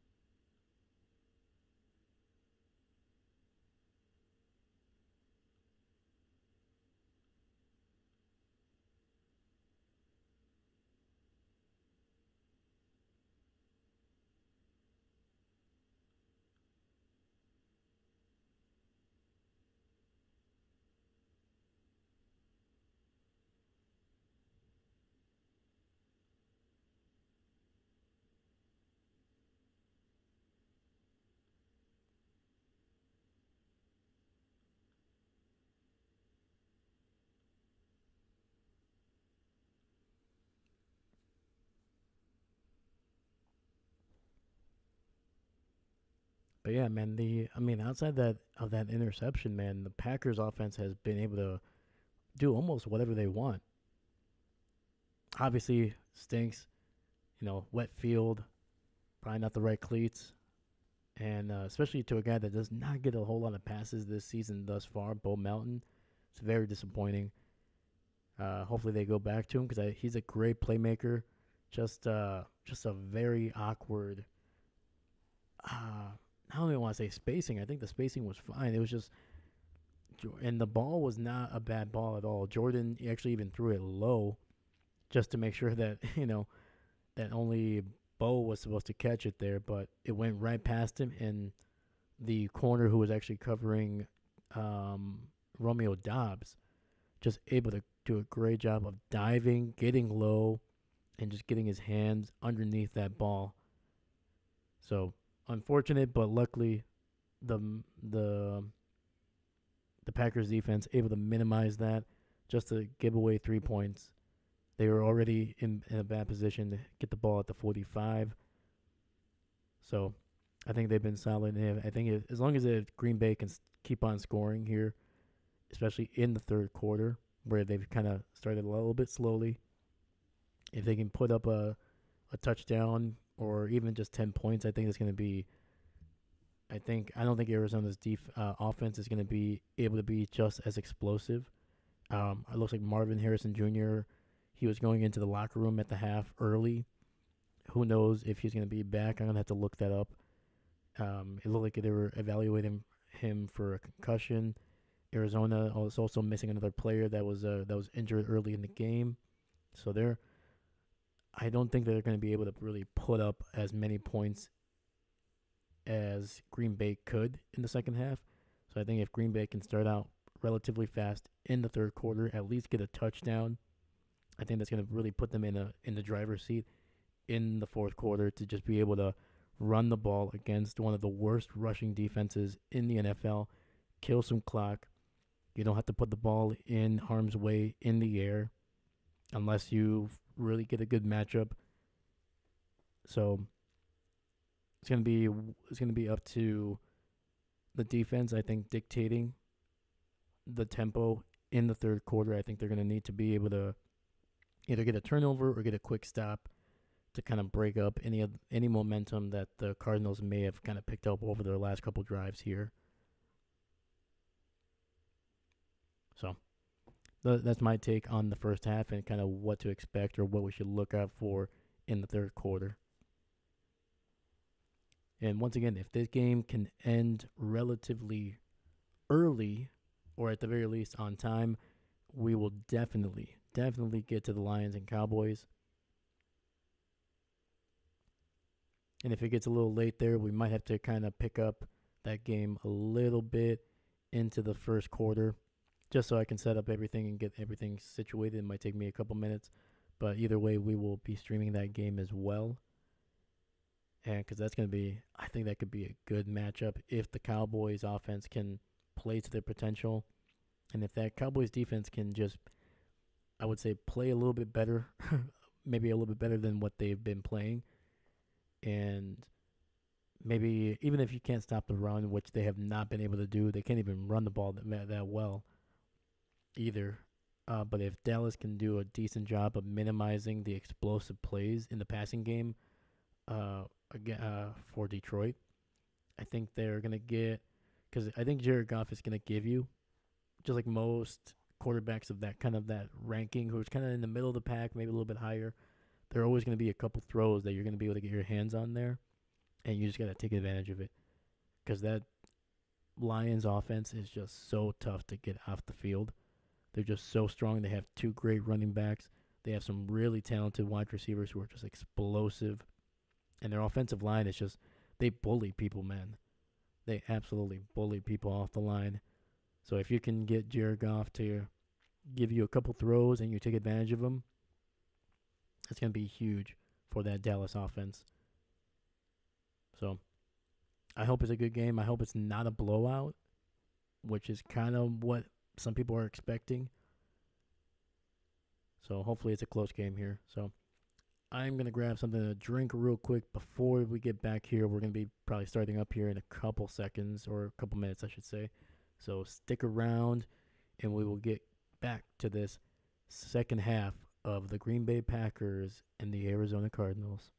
But yeah, man, outside that of that interception, man, the Packers offense has been able to do almost whatever they want. Obviously stinks, wet field, probably not the right cleats, and especially to a guy that does not get a whole lot of passes this season thus far, Bo Melton. It's very disappointing. Hopefully they go back to him because he's a great playmaker. Just a very awkward. I don't even want to say spacing. I think the spacing was fine. It was just, and the ball was not a bad ball at all. Jordan actually even threw it low, just to make sure that that only Bo was supposed to catch it there, but it went right past him, and the corner who was actually covering Romeo Dobbs just able to do a great job of diving, getting low, and just getting his hands underneath that ball. So unfortunate, but luckily the the the Packers defense able to minimize that just to give away 3 points. They were already in a bad position to get the ball at the 45. So I think they've been solid. And I think as long as Green Bay can keep on scoring here, especially in the third quarter, where they've kind of started a little bit slowly, if they can put up a touchdown or even just 10 points, I think it's going to be. I don't think Arizona's offense is going to be able to be just as explosive. It looks like Marvin Harrison Jr. He was going into the locker room at the half early. Who knows if he's going to be back? I'm going to have to look that up. It looked like they were evaluating him for a concussion. Arizona was also missing another player that was injured early in the game. So I don't think they're going to be able to really put up as many points as Green Bay could in the second half. So I think if Green Bay can start out relatively fast in the third quarter, at least get a touchdown, I think that's going to really put them in the driver's seat in the fourth quarter to just be able to run the ball against one of the worst rushing defenses in the NFL, kill some clock. You don't have to put the ball in harm's way in the air unless you really get a good matchup. So it's gonna be up to the defense, I think, dictating the tempo in the third quarter. I think they're gonna need to be able to either get a turnover or get a quick stop to kind of break up any momentum that the Cardinals may have kind of picked up over their last couple drives here. So that's my take on the first half and kind of what to expect or what we should look out for in the third quarter. And once again, if this game can end relatively early or at the very least on time, we will definitely get to the Lions and Cowboys. And if it gets a little late there, we might have to kind of pick up that game a little bit into the first quarter just so I can set up everything and get everything situated. It might take me a couple minutes, but either way, we will be streaming that game as well. And because that's going to be, I think that could be a good matchup if the Cowboys offense can play to their potential. And if that Cowboys defense can just, I would say, play a little bit better, maybe a little bit better than what they've been playing. And maybe even if you can't stop the run, which they have not been able to do, they can't even run the ball that well either. But if Dallas can do a decent job of minimizing the explosive plays in the passing game for Detroit, I think they're going to get, because I think Jared Goff is going to give you, just like most quarterbacks of that ranking, who's kind of in the middle of the pack, maybe a little bit higher, there are always going to be a couple throws that you're going to be able to get your hands on there, and you just got to take advantage of it. Because that Lions offense is just so tough to get off the field. They're just so strong. They have two great running backs. They have some really talented wide receivers who are just explosive. And their offensive line is just, they bully people, man. They absolutely bully people off the line. So if you can get Jared Goff to give you a couple throws and you take advantage of them, it's going to be huge for that Dallas offense. So I hope it's a good game. I hope it's not a blowout, which is kind of what some people are expecting. So hopefully it's a close game here. So I'm going to grab something to drink real quick before we get back here. We're going to be probably starting up here in a couple seconds, or a couple minutes, I should say. So stick around, and we will get back to this second half of the Green Bay Packers and the Arizona Cardinals.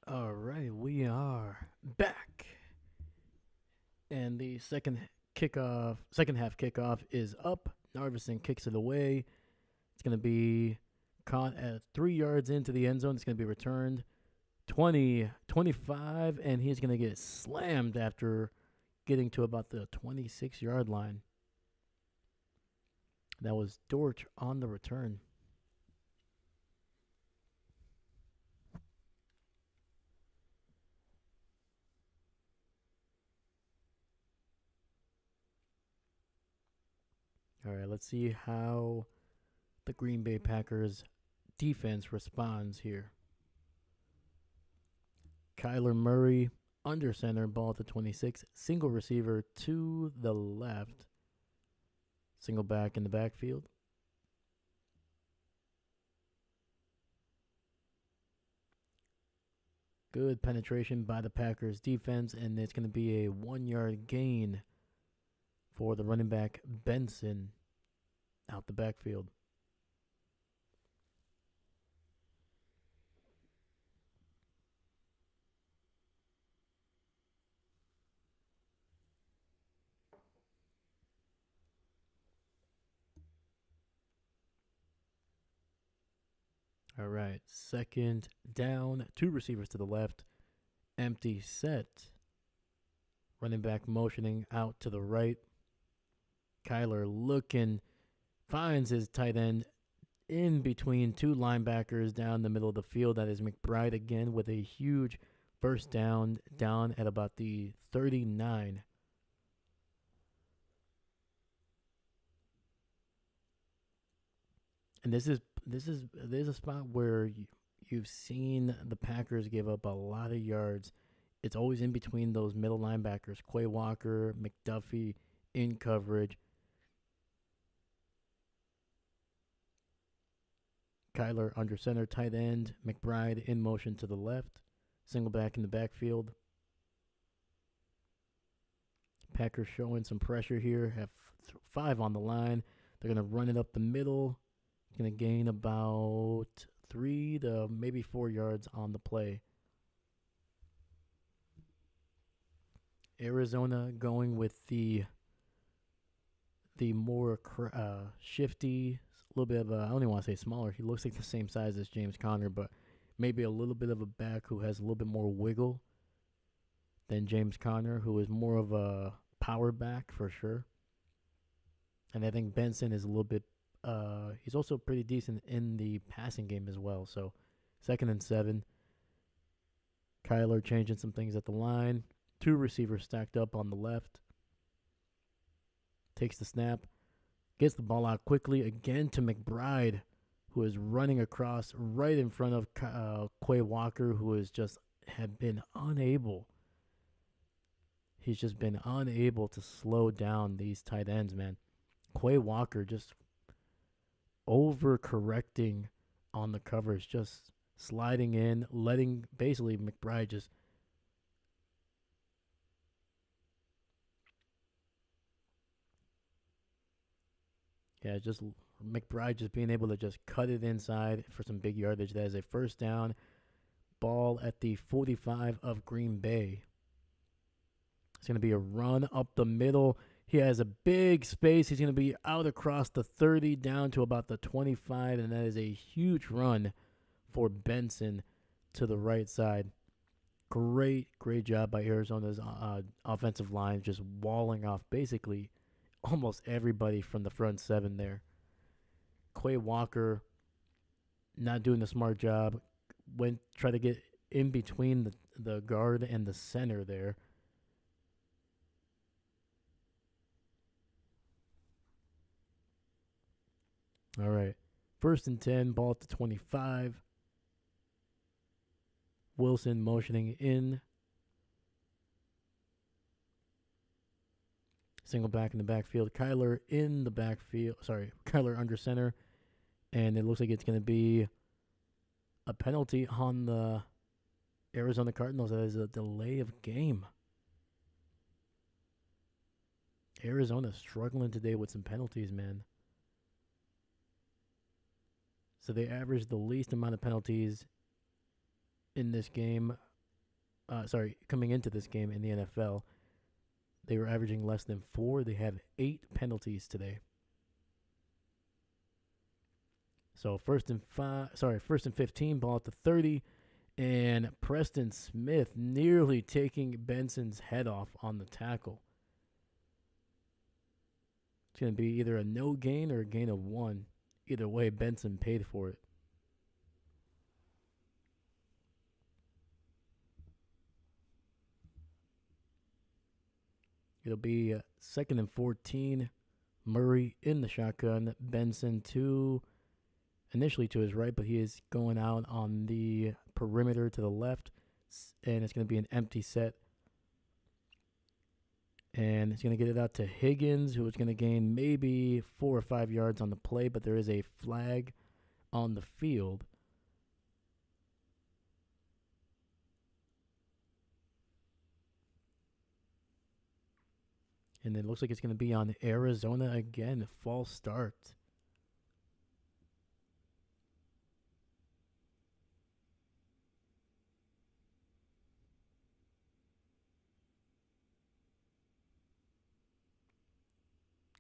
All right, we are back, and the second half kickoff is up. Narvison kicks it away. It's going to be caught at 3 yards into the end zone. It's going to be returned 20, 25, and he's going to get slammed after getting to about the 26-yard line. That was Dortch on the return. All right, let's see how the Green Bay Packers defense responds here. Kyler Murray under center, ball at the 26, single receiver to the left, single back in the backfield. Good penetration by the Packers defense, and it's going to be a 1 yard gain for the running back Benson out the backfield. All right. Second down. Two receivers to the left. Empty set. Running back motioning out to the right. Kyler looking. Finds his tight end in between two linebackers down the middle of the field. That is McBride again with a huge first down at about the 39. And this is a spot where you've seen the Packers give up a lot of yards. It's always in between those middle linebackers, Quay Walker, McDuffie, in coverage. Kyler under center, tight end. McBride in motion to the left. Single back in the backfield. Packers showing some pressure here. Have 5 on the line. They're going to run it up the middle. Going to gain about 3 to maybe 4 yards on the play. Arizona going with the more shifty, a little bit of I don't even want to say smaller. He looks like the same size as James Conner, but maybe a little bit of a back who has a little bit more wiggle than James Conner, who is more of a power back for sure. And I think Benson is a little bit, he's also pretty decent in the passing game as well. So 2nd and 7. Kyler changing some things at the line. 2 receivers stacked up on the left. Takes the snap. Gets the ball out quickly again to McBride, who is running across right in front of Quay Walker, who has just had been unable. He's just been unable to slow down these tight ends, man. Quay Walker just overcorrecting on the coverage, just sliding in, letting basically McBride just McBride just being able to just cut it inside for some big yardage. That is a first down. Ball at the 45 of Green Bay. It's going to be a run up the middle. He has a big space. He's going to be out across the 30 down to about the 25, and that is a huge run for Benson to the right side. Great job by Arizona's offensive line, just walling off basically almost everybody from the front 7 there. Quay Walker not doing a smart job. Try to get in between the guard and the center there. All right. 1st and 10, ball at the 25. Wilson motioning in. Single back in the backfield. Kyler in the backfield. Kyler under center. And it looks like it's going to be a penalty on the Arizona Cardinals. That is a delay of game. Arizona struggling today with some penalties, man. So they averaged the least amount of penalties in this game. Coming into this game in the NFL. They were averaging less than 4. They have 8 penalties today. So 1st and 15, ball at the 30, and Preston Smith nearly taking Benson's head off on the tackle. It's going to be either a no gain or a gain of 1. Either way, Benson paid for it. It'll be 2nd and 14. Murray in the shotgun. Benson initially to his right, but he is going out on the perimeter to the left, and it's going to be an empty set. And it's going to get it out to Higgins, who is going to gain maybe 4 or 5 yards on the play, but there is a flag on the field. And it looks like it's going to be on Arizona again. False start.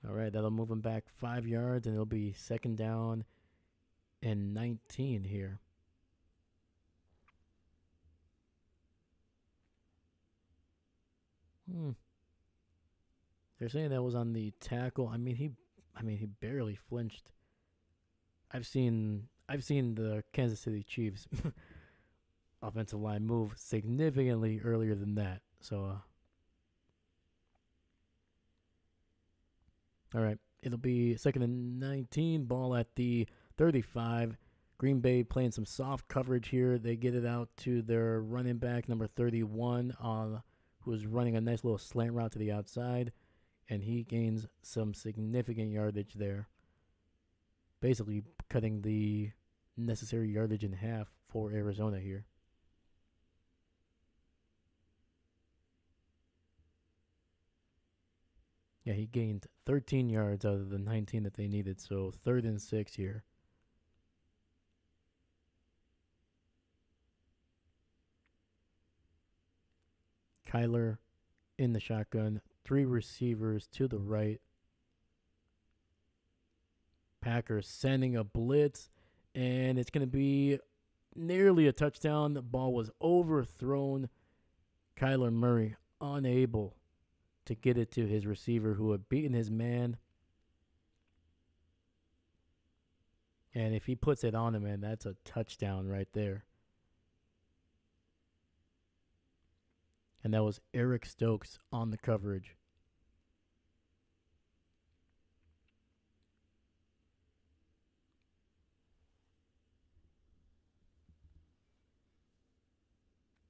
All right, that'll move him back 5 yards, and it'll be 2nd down and 19 here. Hmm. They're saying that was on the tackle. I mean he barely flinched. I've seen the Kansas City Chiefs offensive line move significantly earlier than that. So, all right, it'll be second and 19. Ball at the 35. Green Bay playing some soft coverage here. They get it out to their running back, number 31, who's running a nice little slant route to the outside, and he gains some significant yardage there, basically cutting the necessary yardage in half for Arizona here. Yeah, he gained 13 yards out of the 19 that they needed, so third and 6 here. Kyler in the shotgun, three receivers to the right. Packers sending a blitz, and it's going to be nearly a touchdown. The ball was overthrown. Kyler Murray unable to get it to his receiver who had beaten his man. And if he puts it on him, man, that's a touchdown right there. And that was Eric Stokes on the coverage.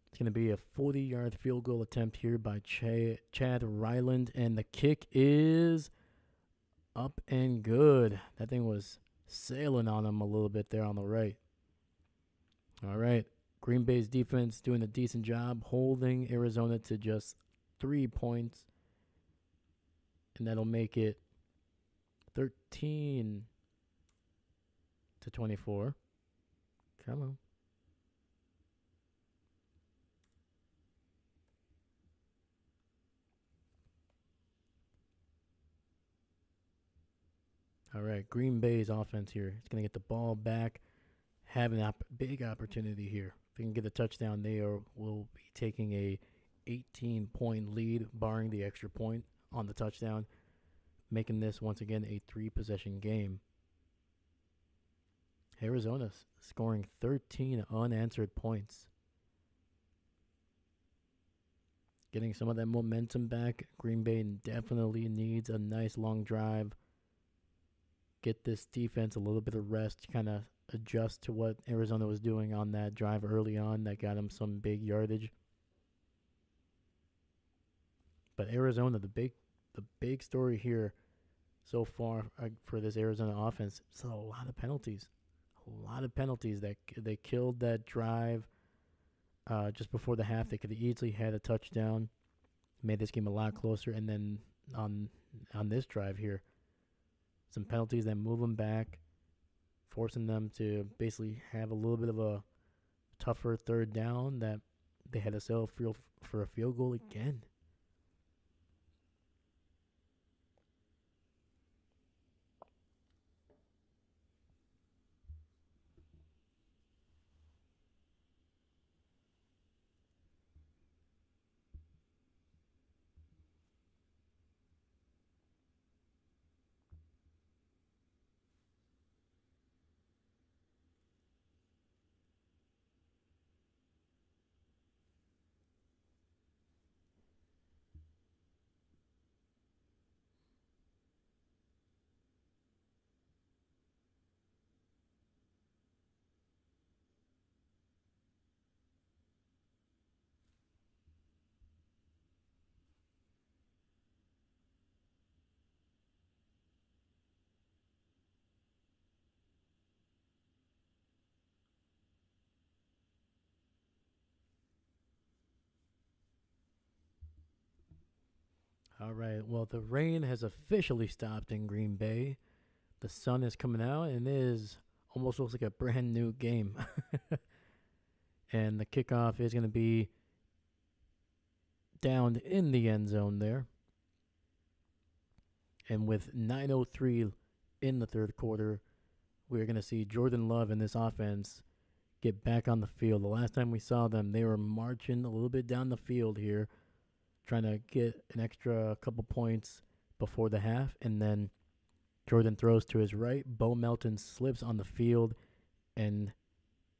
It's going to be a 40-yard field goal attempt here by Chad Ryland, and the kick is up and good. That thing was sailing on him a little bit there on the right. All right. Green Bay's defense doing a decent job holding Arizona to just 3 points, and that'll make it 13 to 24. Come on. All right, Green Bay's offense here. It's going to get the ball back, have a big opportunity here. If they can get a touchdown, will be taking a 18-point lead, barring the extra point on the touchdown, making this once again a 3-possession game. Arizona scoring 13 unanswered points. Getting some of that momentum back. Green Bay definitely needs a nice long drive. Get this defense a little bit of rest, kind of adjust to what Arizona was doing on that drive early on that got them some big yardage. But Arizona, the big story here so far for this Arizona offense, it's a lot of penalties. A lot of penalties that they killed that drive just before the half. They could have easily had a touchdown, made this game a lot closer. And then on this drive here, some penalties that move them back, forcing them to basically have a little bit of a tougher third down that they had to settle for a field goal again. All right. Well, the rain has officially stopped in Green Bay. The sun is coming out, and it is almost looks like a brand new game. And the kickoff is going to be down in the end zone there. And with 9:03 in the third quarter, we're going to see Jordan Love and this offense get back on the field. The last time we saw them, they were marching a little bit down the field here, trying to get an extra couple points before the half, and then Jordan throws to his right. Bo Melton slips on the field, and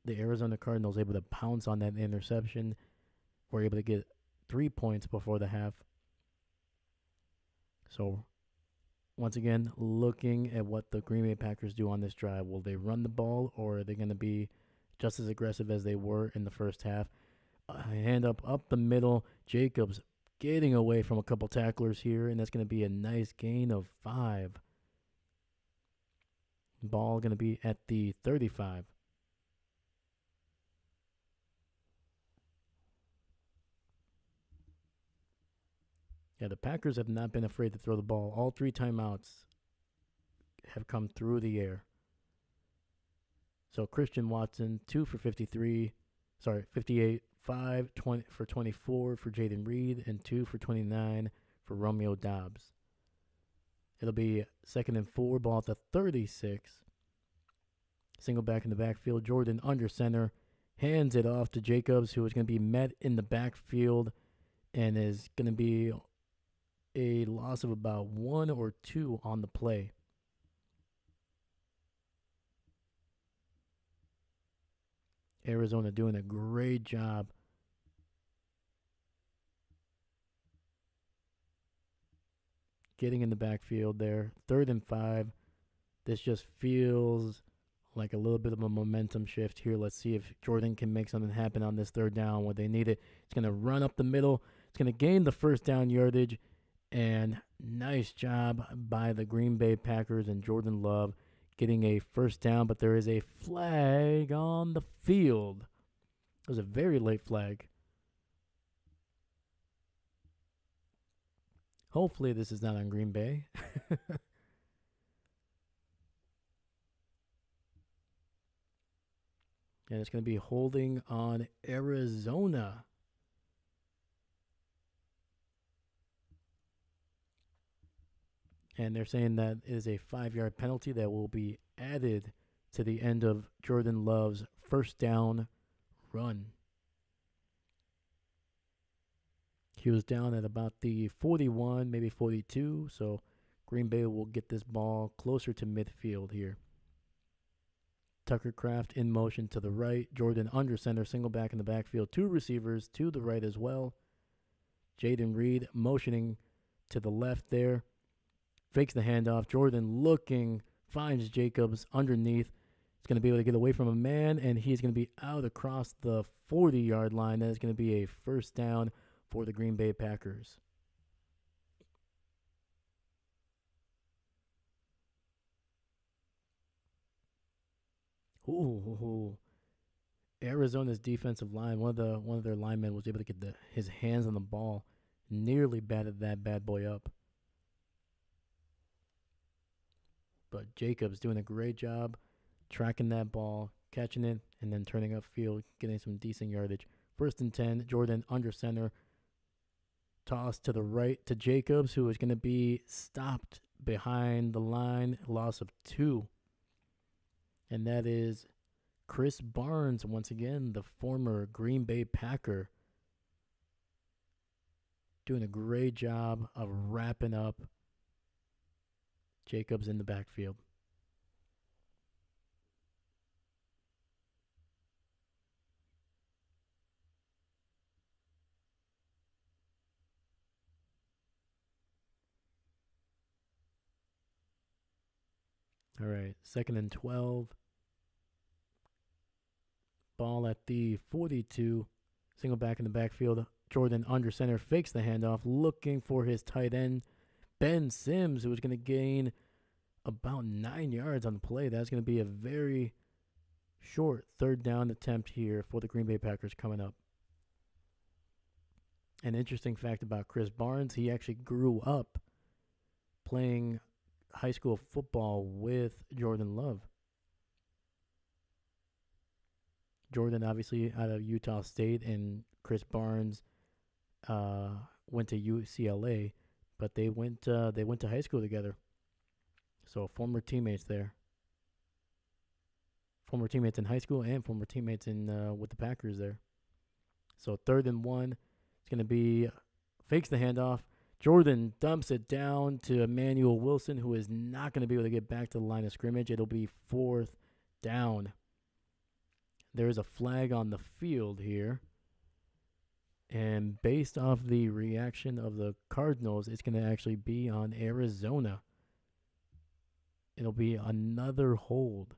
the Arizona Cardinals able to pounce on that interception. Were able to get 3 points before the half. So, once again, looking at what the Green Bay Packers do on this drive. Will they run the ball, or are they going to be just as aggressive as they were in the first half? Hand up the middle. Jacobs getting away from a couple tacklers here, and that's going to be a nice gain of 5. Ball going to be at the 35. Yeah, the Packers have not been afraid to throw the ball. All 3 timeouts have come through the air. So Christian Watson, 2 for 58, 5 20 for 24 for Jaden Reed, and 2 for 29 for Romeo Doubs. It'll be 2nd and 4, ball at the 36. Single back in the backfield. Jordan under center. Hands it off to Jacobs, who is going to be met in the backfield and is going to be a loss of about 1 or 2 on the play. Arizona doing a great job getting in the backfield there. 3rd and 5. This just feels like a little bit of a momentum shift here. Let's see if Jordan can make something happen on this 3rd down when they need it. It's going to run up the middle. It's going to gain the 1st down yardage. And nice job by the Green Bay Packers and Jordan Love getting a 1st down. But there is a flag on the field. It was a very late flag. Hopefully this is not on Green Bay. And it's going to be holding on Arizona. And they're saying that is a 5-yard penalty that will be added to the end of Jordan Love's 1st down run. He was down at about the 41, maybe 42, so Green Bay will get this ball closer to midfield here. Tucker Kraft in motion to the right. Jordan under center, single back in the backfield. 2 receivers to the right as well. Jaden Reed motioning to the left there. Fakes the handoff. Jordan looking, finds Jacobs underneath. He's going to be able to get away from a man, and he's going to be out across the 40-yard line. That is going to be a 1st down for the Green Bay Packers. Ooh. Arizona's defensive line, one of their linemen was able to get his hands on the ball, nearly batted that bad boy up. But Jacobs doing a great job tracking that ball, catching it, and then turning upfield, getting some decent yardage. 1st and 10, Jordan under center. Toss to the right to Jacobs, who is going to be stopped behind the line, loss of 2. And that is Chris Barnes, once again, the former Green Bay Packer, doing a great job of wrapping up Jacobs in the backfield. All right, 2nd and 12. Ball at the 42. Single back in the backfield. Jordan under center fakes the handoff, looking for his tight end, Ben Sims, who is going to gain about 9 yards on the play. That's going to be a very short 3rd down attempt here for the Green Bay Packers coming up. An interesting fact about Chris Barnes, he actually grew up playing high school football with Jordan Love. Jordan obviously out of Utah State, and Chris Barnes went to UCLA, but they went to high school together. So former teammates there. former teammates in high school and former teammates in with the Packers there. So 3rd and 1. It's going to be fakes the handoff. Jordan dumps it down to Emmanuel Wilson, who is not going to be able to get back to the line of scrimmage. It'll be 4th down. There is a flag on the field here. And based off the reaction of the Cardinals, it's going to actually be on Arizona. It'll be another hold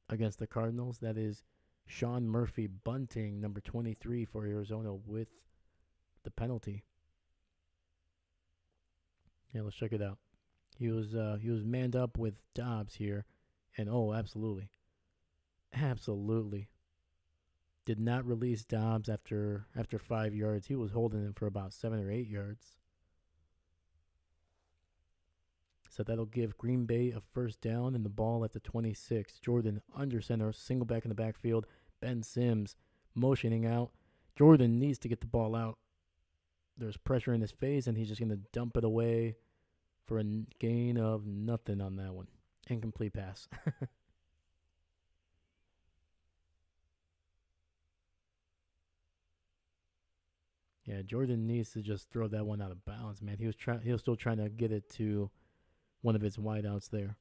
against the Cardinals. That is Sean Murphy Bunting, number 23 for Arizona, with the penalty. Yeah, let's check it out. He was manned up with Dobbs here, and absolutely, did not release Dobbs after 5 yards. He was holding him for about 7 or 8 yards. So that'll give Green Bay a 1st down and the ball at the 26. Jordan under center, single back in the backfield. Ben Sims motioning out. Jordan needs to get the ball out. There's pressure in his face, and he's just going to dump it away for a gain of nothing on that one. Incomplete pass. Yeah, Jordan needs to just throw that one out of bounds, man. He was still trying to get it to one of his wideouts there.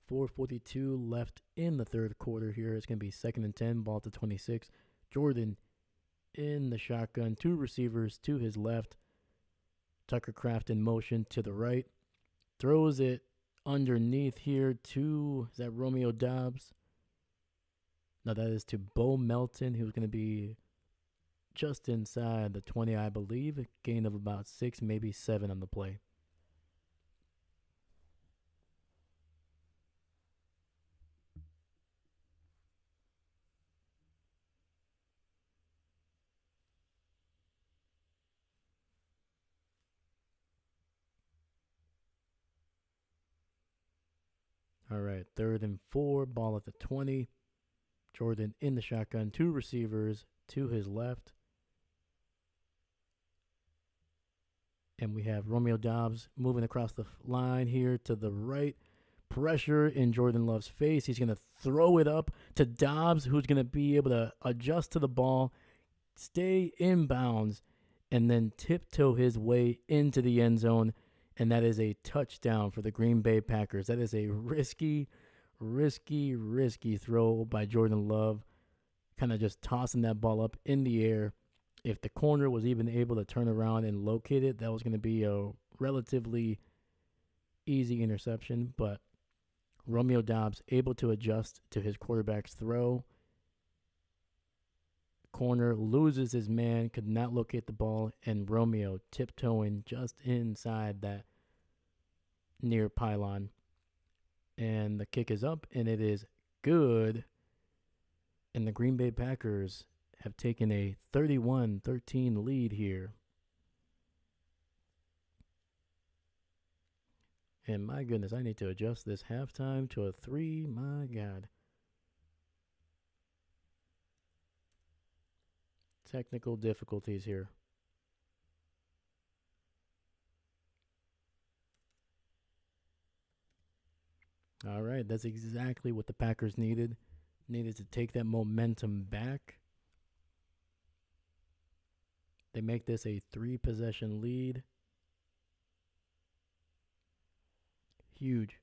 .442 left in the 3rd quarter here. It's going to be 2nd and 10, ball to 26. Jordan in the shotgun, 2 receivers to his left. Tucker Kraft in motion to the right. Throws it underneath here to, is that Romeo Dobbs? No, that is to Bo Melton, who's going to be just inside the 20, I believe. A gain of about 6, maybe 7 on the play. All right, 3rd and 4, ball at the 20. Jordan in the shotgun, 2 receivers to his left. And we have Romeo Dobbs moving across the line here to the right. Pressure in Jordan Love's face. He's going to throw it up to Dobbs, who's going to be able to adjust to the ball, stay in bounds, and then tiptoe his way into the end zone. And that is a touchdown for the Green Bay Packers. That is a risky throw by Jordan Love. Kind of just tossing that ball up in the air. If the corner was even able to turn around and locate it, that was going to be a relatively easy interception. But Romeo Dobbs able to adjust to his quarterback's throw. Corner loses his man, could not locate the ball, and Romeo tiptoeing just inside that near pylon. And the kick is up, and it is good. And the Green Bay Packers have taken a 31-13 lead here. And my goodness, I need to adjust this halftime to a 3. My God. Technical difficulties here. All right, that's exactly what the Packers needed. Needed to take that momentum back. They make this a 3-possession lead. Huge.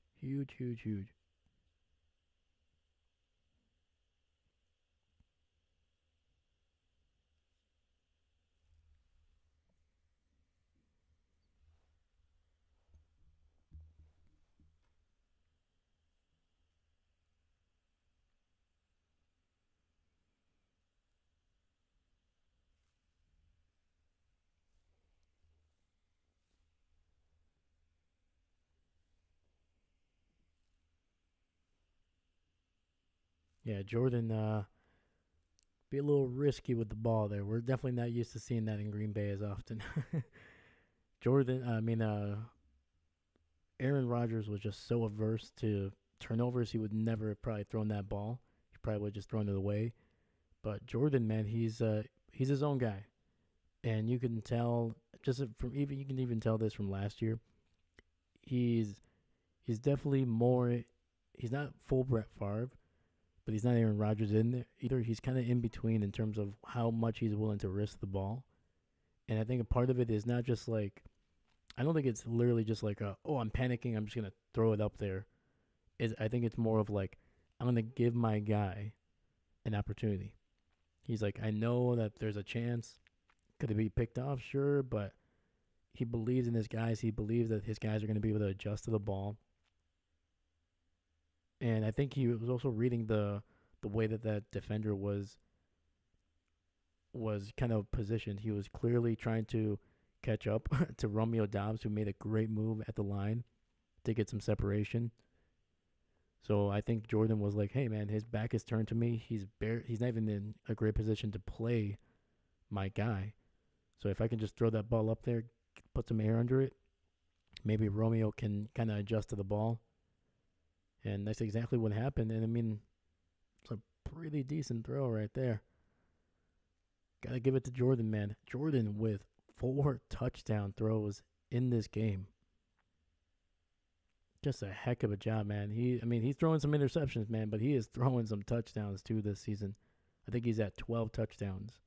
Yeah, Jordan be a little risky with the ball there. We're definitely not used to seeing that in Green Bay as often. Aaron Rodgers was just so averse to turnovers. He would never have probably thrown that ball. He probably would have just thrown it away. But Jordan, man, he's his own guy. And you can tell just from even you can even tell this from last year. He's he's definitely more. He's not full Brett Favre, but he's not Aaron Rodgers in there either. He's kind of in between in terms of how much he's willing to risk the ball. And I think a part of it is not just like I don't think it's literally just like oh I'm panicking, I'm just gonna throw it up there. I think it's more of like I'm gonna give my guy an opportunity. He's like I know that there's a chance. Could it be picked off? Sure, but he believes in his guys. He believes that his guys are going to be able to adjust to the ball. And I think he was also reading the way that that defender was kind of positioned. He was clearly trying to catch up to Romeo Dobbs, who made a great move at the line to get some separation. So I think Jordan was like, "Hey man, his back is turned to me. He's not even in a great position to play my guy. So if I can just throw that ball up there, put some air under it, maybe Romeo can kind of adjust to the ball." And that's exactly what happened. And I mean, it's a pretty decent throw right there. Gotta give it to Jordan, man. Jordan with 4 touchdown throws in this game. Just a heck of a job, man. He's throwing some interceptions, man, but he is throwing some touchdowns too this season. I think he's at 12 touchdowns.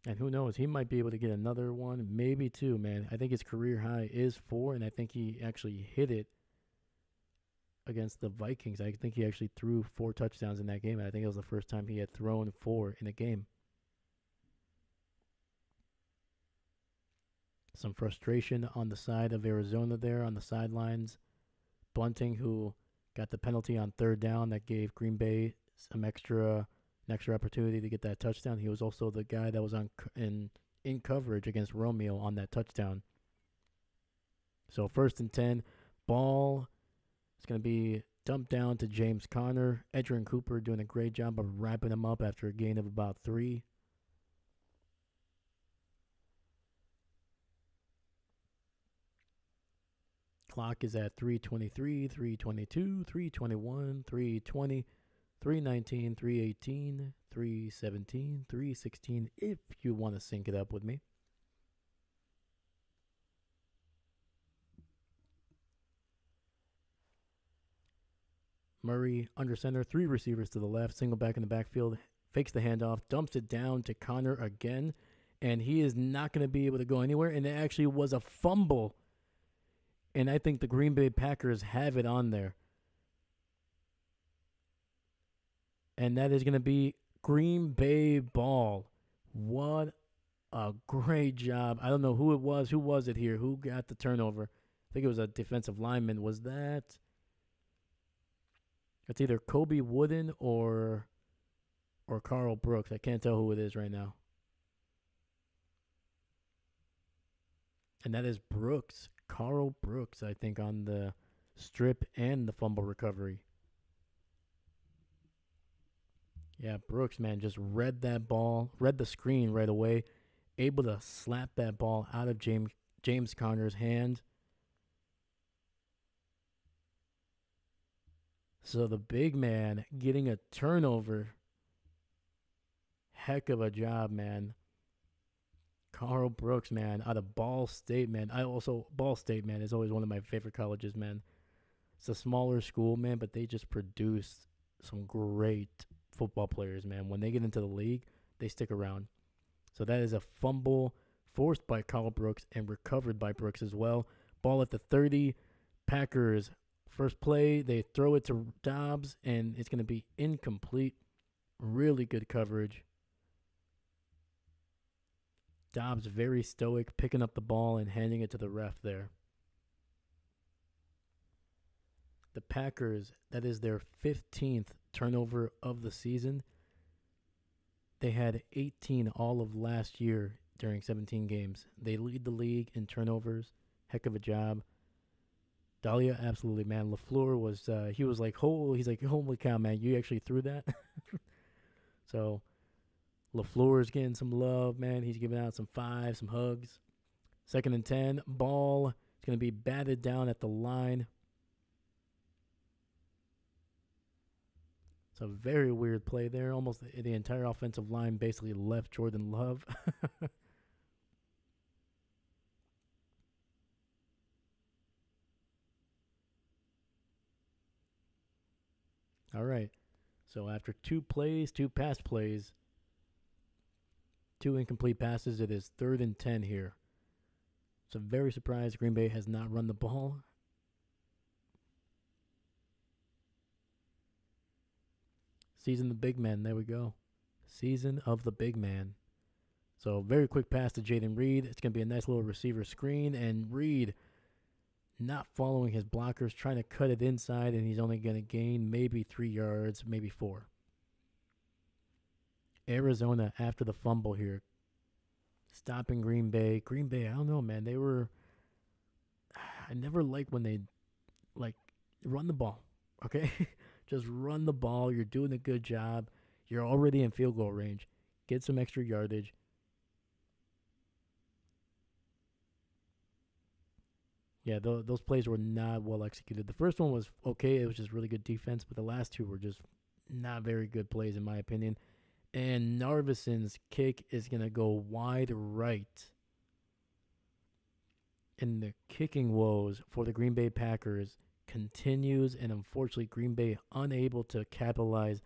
And who knows? He might be able to get another one, maybe two, man. I think his career high is 4, and I think he actually hit it against the Vikings. I think he actually threw 4 touchdowns in that game, and I think it was the first time he had thrown 4 in a game. Some frustration on the side of Arizona there on the sidelines. Bunting, who got the penalty on 3rd down that gave Green Bay an extra opportunity to get that touchdown. He was also the guy that was in coverage against Romeo on that touchdown. So 1st and 10, ball is going to be dumped down to James Conner. Edgerrin Cooper doing a great job of wrapping him up after a gain of about 3. Clock is at 3:23, 3:22, 3:21, 3:20, 3:19, 3:18, 3:17, 3:16, if you want to sync it up with me. Murray under center, 3 receivers to the left, single back in the backfield, fakes the handoff, dumps it down to Conner again, and he is not going to be able to go anywhere, and it actually was a fumble. And I think the Green Bay Packers have it on there. And that is going to be Green Bay ball. What a great job. I don't know who it was. Who was it here? Who got the turnover? I think it was a defensive lineman. Was that? It's either Kobe Wooden or Carl Brooks. I can't tell who it is right now. And that is Brooks. Carl Brooks, I think, on the strip and the fumble recovery. Yeah, Brooks, man, just read that ball, read the screen right away, able to slap that ball out of James Conner's hand. So the big man getting a turnover. Heck of a job, man. Carl Brooks, man, out of Ball State, man. Ball State, man, is always one of my favorite colleges, man. It's a smaller school, man, but they just produce some great football players, man. When they get into the league, they stick around. So that is a fumble forced by Carl Brooks and recovered by Brooks as well. Ball at the 30. Packers, first play, they throw it to Dobbs, and it's going to be incomplete. Really good coverage. Dobbs very stoic, picking up the ball and handing it to the ref there. The Packers, that is their 15th turnover of the season. They had 18 all of last year during 17 games. They lead the league in turnovers. Heck of a job. Dahlia, absolutely, man. LaFleur was, he was like, he's like, holy cow, man, you actually threw that? So LaFleur's getting some love, man. He's giving out some 5, some hugs. 2nd and 10. Ball is going to be batted down at the line. It's a very weird play there. Almost the entire offensive line basically left Jordan Love. All right. So after two pass plays, two incomplete passes, it is 3rd and 10 here. So very surprised Green Bay has not run the ball. Season the big man. There we go. Season of the big man. So very quick pass to Jaden Reed. It's going to be a nice little receiver screen. And Reed not following his blockers, trying to cut it inside, and he's only going to gain maybe 3 yards, maybe 4. Arizona after the fumble here. Stopping Green Bay. Green Bay, I don't know, man. I never like when they, like, run the ball, okay? Just run the ball. You're doing a good job. You're already in field goal range. Get some extra yardage. Yeah, those plays were not well executed. The first one was okay. It was just really good defense, but the last two were just not very good plays, in my opinion. And Narvison's kick is going to go wide right. And the kicking woes for the Green Bay Packers continues, and unfortunately, Green Bay unable to capitalize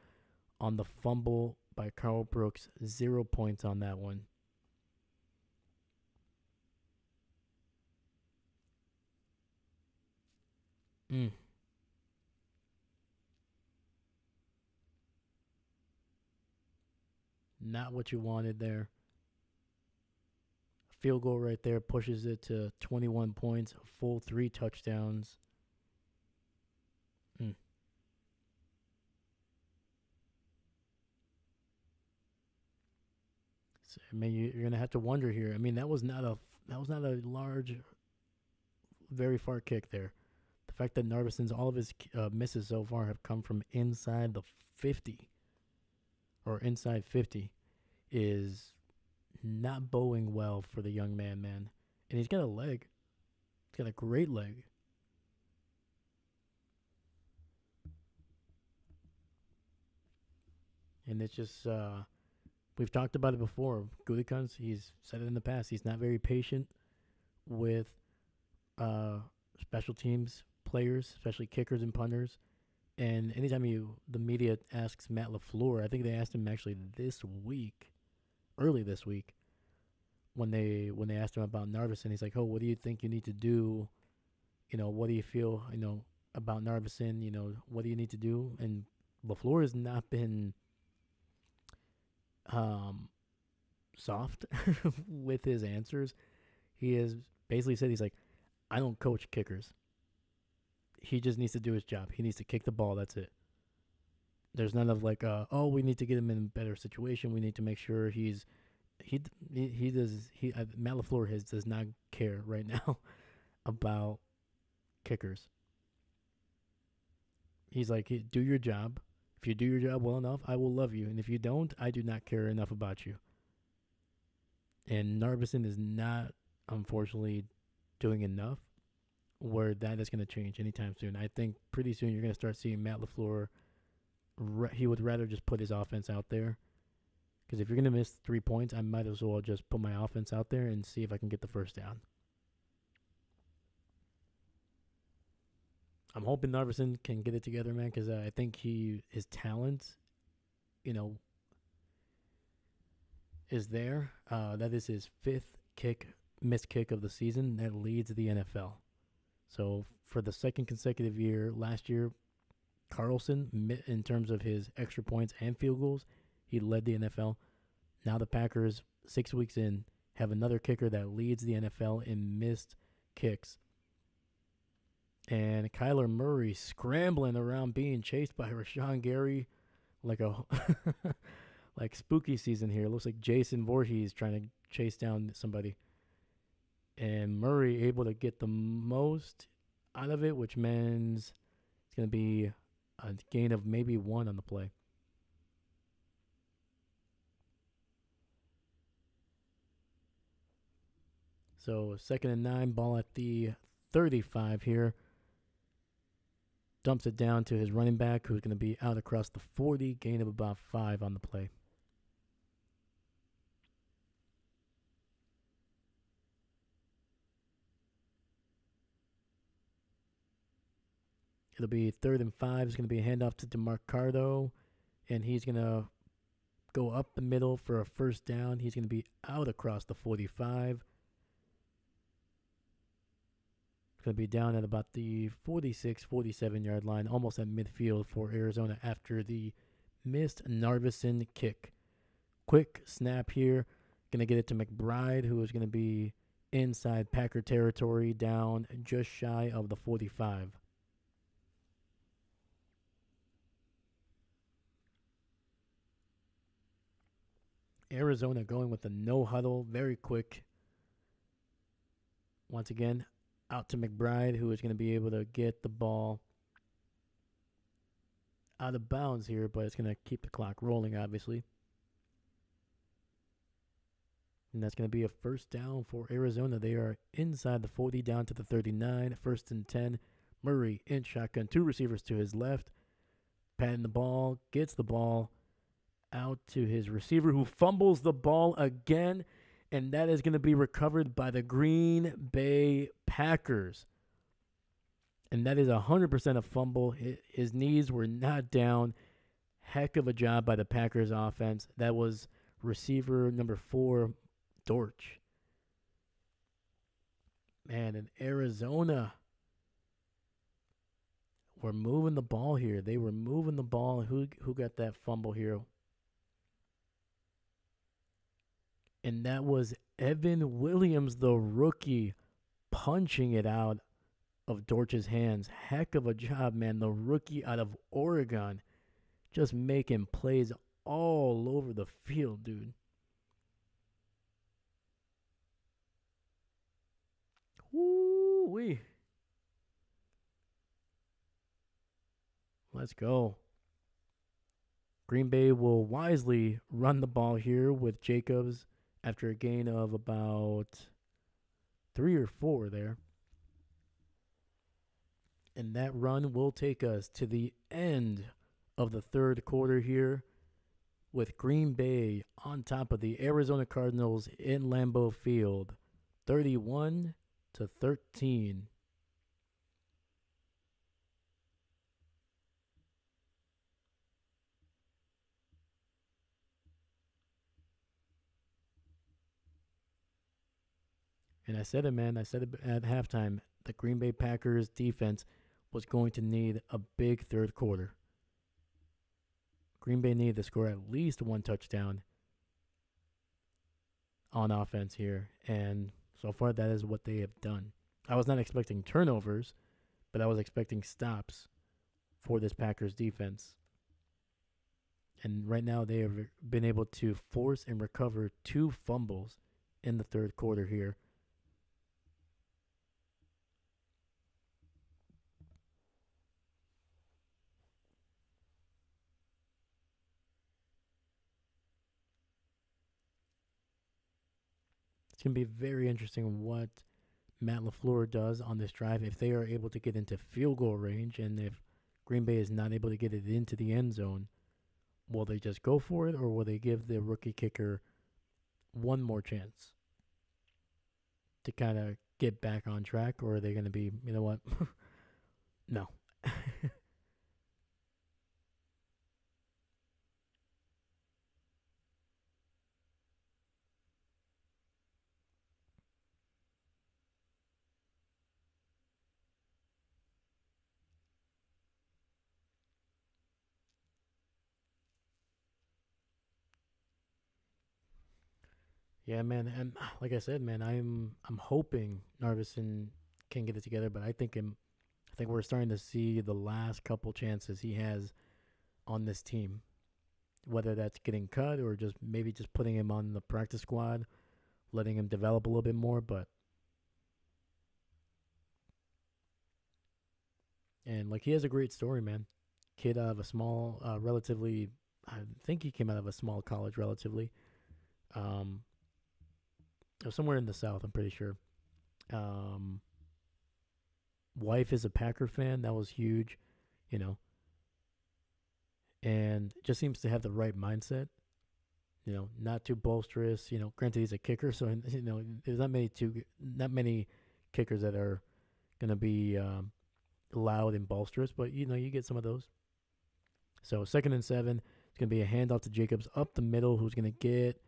on the fumble by Carl Brooks. 0 points on that one. Mm. Not what you wanted there. Field goal right there pushes it to 21 points, a full 3 touchdowns. Mm. So, I mean, you're gonna have to wonder here. I mean, that was not a large, very far kick there. The fact that Narvison's all of his misses so far have come from inside the 50 or inside 50 is not bowing well for the young man. And he's got a leg. He's got a great leg. And it's just, we've talked about it before. Gutekunst, he's said it in the past, he's not very patient with uh, special teams players, especially kickers and punters. And anytime the media asks Matt LaFleur, I think they asked him actually early this week, when they asked him about Narvison, he's like, "Oh, what do you think you need to do? What do you feel, about Narvison? What do you need to do?" And LaFleur has not been soft with his answers. He has basically said, he's like, "I don't coach kickers. He just needs to do his job. He needs to kick the ball. That's it." There's none of like, "Oh, we need to get him in a better situation. We need to make sure he Matt LaFleur does not care right now about kickers. He's like, "Do your job. If you do your job well enough, I will love you. And if you don't, I do not care enough about you." And Narvison is not, unfortunately, doing enough where that is going to change anytime soon. I think pretty soon you're going to start seeing Matt LaFleur. He would rather just put his offense out there. Because if you're going to miss 3 points, I might as well just put my offense out there and see if I can get the first down. I'm hoping Narvison can get it together, man, because I think his talent, is there. That is his 5th missed kick of the season. That leads the NFL. So for the second consecutive year, last year, Carlson, in terms of his extra points and field goals, he led the NFL. Now the Packers, 6 weeks in, have another kicker that leads the NFL in missed kicks. And Kyler Murray scrambling around being chased by Rashawn Gary like like spooky season here. It looks like Jason Voorhees trying to chase down somebody. And Murray able to get the most out of it, which means it's going to be a gain of maybe 1 on the play. So 2nd and 9, ball at the 35 here. dumps it down to his running back, who's going to be out across the 40, gain of about 5 on the play. It'll be 3rd and 5. It's going to be a handoff to DeMarcado, and he's going to go up the middle for a first down. He's going to be out across the 45. It's going to be down at about the 46, 47-yard line, almost at midfield for Arizona after the missed Narvison kick. Quick snap here. Going to get it to McBride, who is going to be inside Packer territory, down just shy of the 45. Arizona going with a no huddle, very quick. Once again, out to McBride, who is going to be able to get the ball out of bounds here, but it's going to keep the clock rolling, obviously. And that's going to be a first down for Arizona. They are inside the 40, down to the 39, 1st and 10. Murray in shotgun, 2 receivers to his left. Patting the ball, gets the ball out to his receiver, who fumbles the ball again, and that is going to be recovered by the Green Bay Packers. And that is 100% a fumble. His knees were not down. Heck of a job by the Packers offense. That was receiver number 4, Dortch. Man, in Arizona, we're moving the ball here. They were moving the ball. Who got that fumble here? And that was Evan Williams, the rookie, punching it out of Dortch's hands. Heck of a job, man. The rookie out of Oregon, just making plays all over the field, dude. Woo-wee. Let's go. Green Bay will wisely run the ball here with Jacobs after a gain of about 3 or 4 there. And that run will take us to the end of the 3rd quarter here, with Green Bay on top of the Arizona Cardinals in Lambeau Field, 31-13. And I said it, man. I said it at halftime. The Green Bay Packers defense was going to need a big 3rd quarter. Green Bay needed to score at least 1 touchdown on offense here. And so far, that is what they have done. I was not expecting turnovers, but I was expecting stops for this Packers defense. And right now, they have been able to force and recover 2 fumbles in the 3rd quarter here. It's going to be very interesting what Matt LaFleur does on this drive if they are able to get into field goal range, and if Green Bay is not able to get it into the end zone. Will they just go for it, or will they give the rookie kicker one more chance to kind of get back on track, or are they going to be, you know what? No. Yeah, man, and like I said, man, I'm hoping Narvison can get it together, but I think we're starting to see the last couple chances he has on this team, whether that's getting cut or just maybe just putting him on the practice squad, letting him develop a little bit more. But and like he has a great story, man. Kid out of a small, relatively, I think he came out of a small college, relatively. Um, somewhere in the South, I'm pretty sure. Um, Wife is a Packer fan. That was huge. you know, and just seems to have the right mindset. Not too boisterous. Granted he's a kicker, so there's not many kickers that are gonna be loud and boisterous, but you get some of those. So 2nd and 7, it's gonna be a handoff to Jacobs up the middle, who's gonna get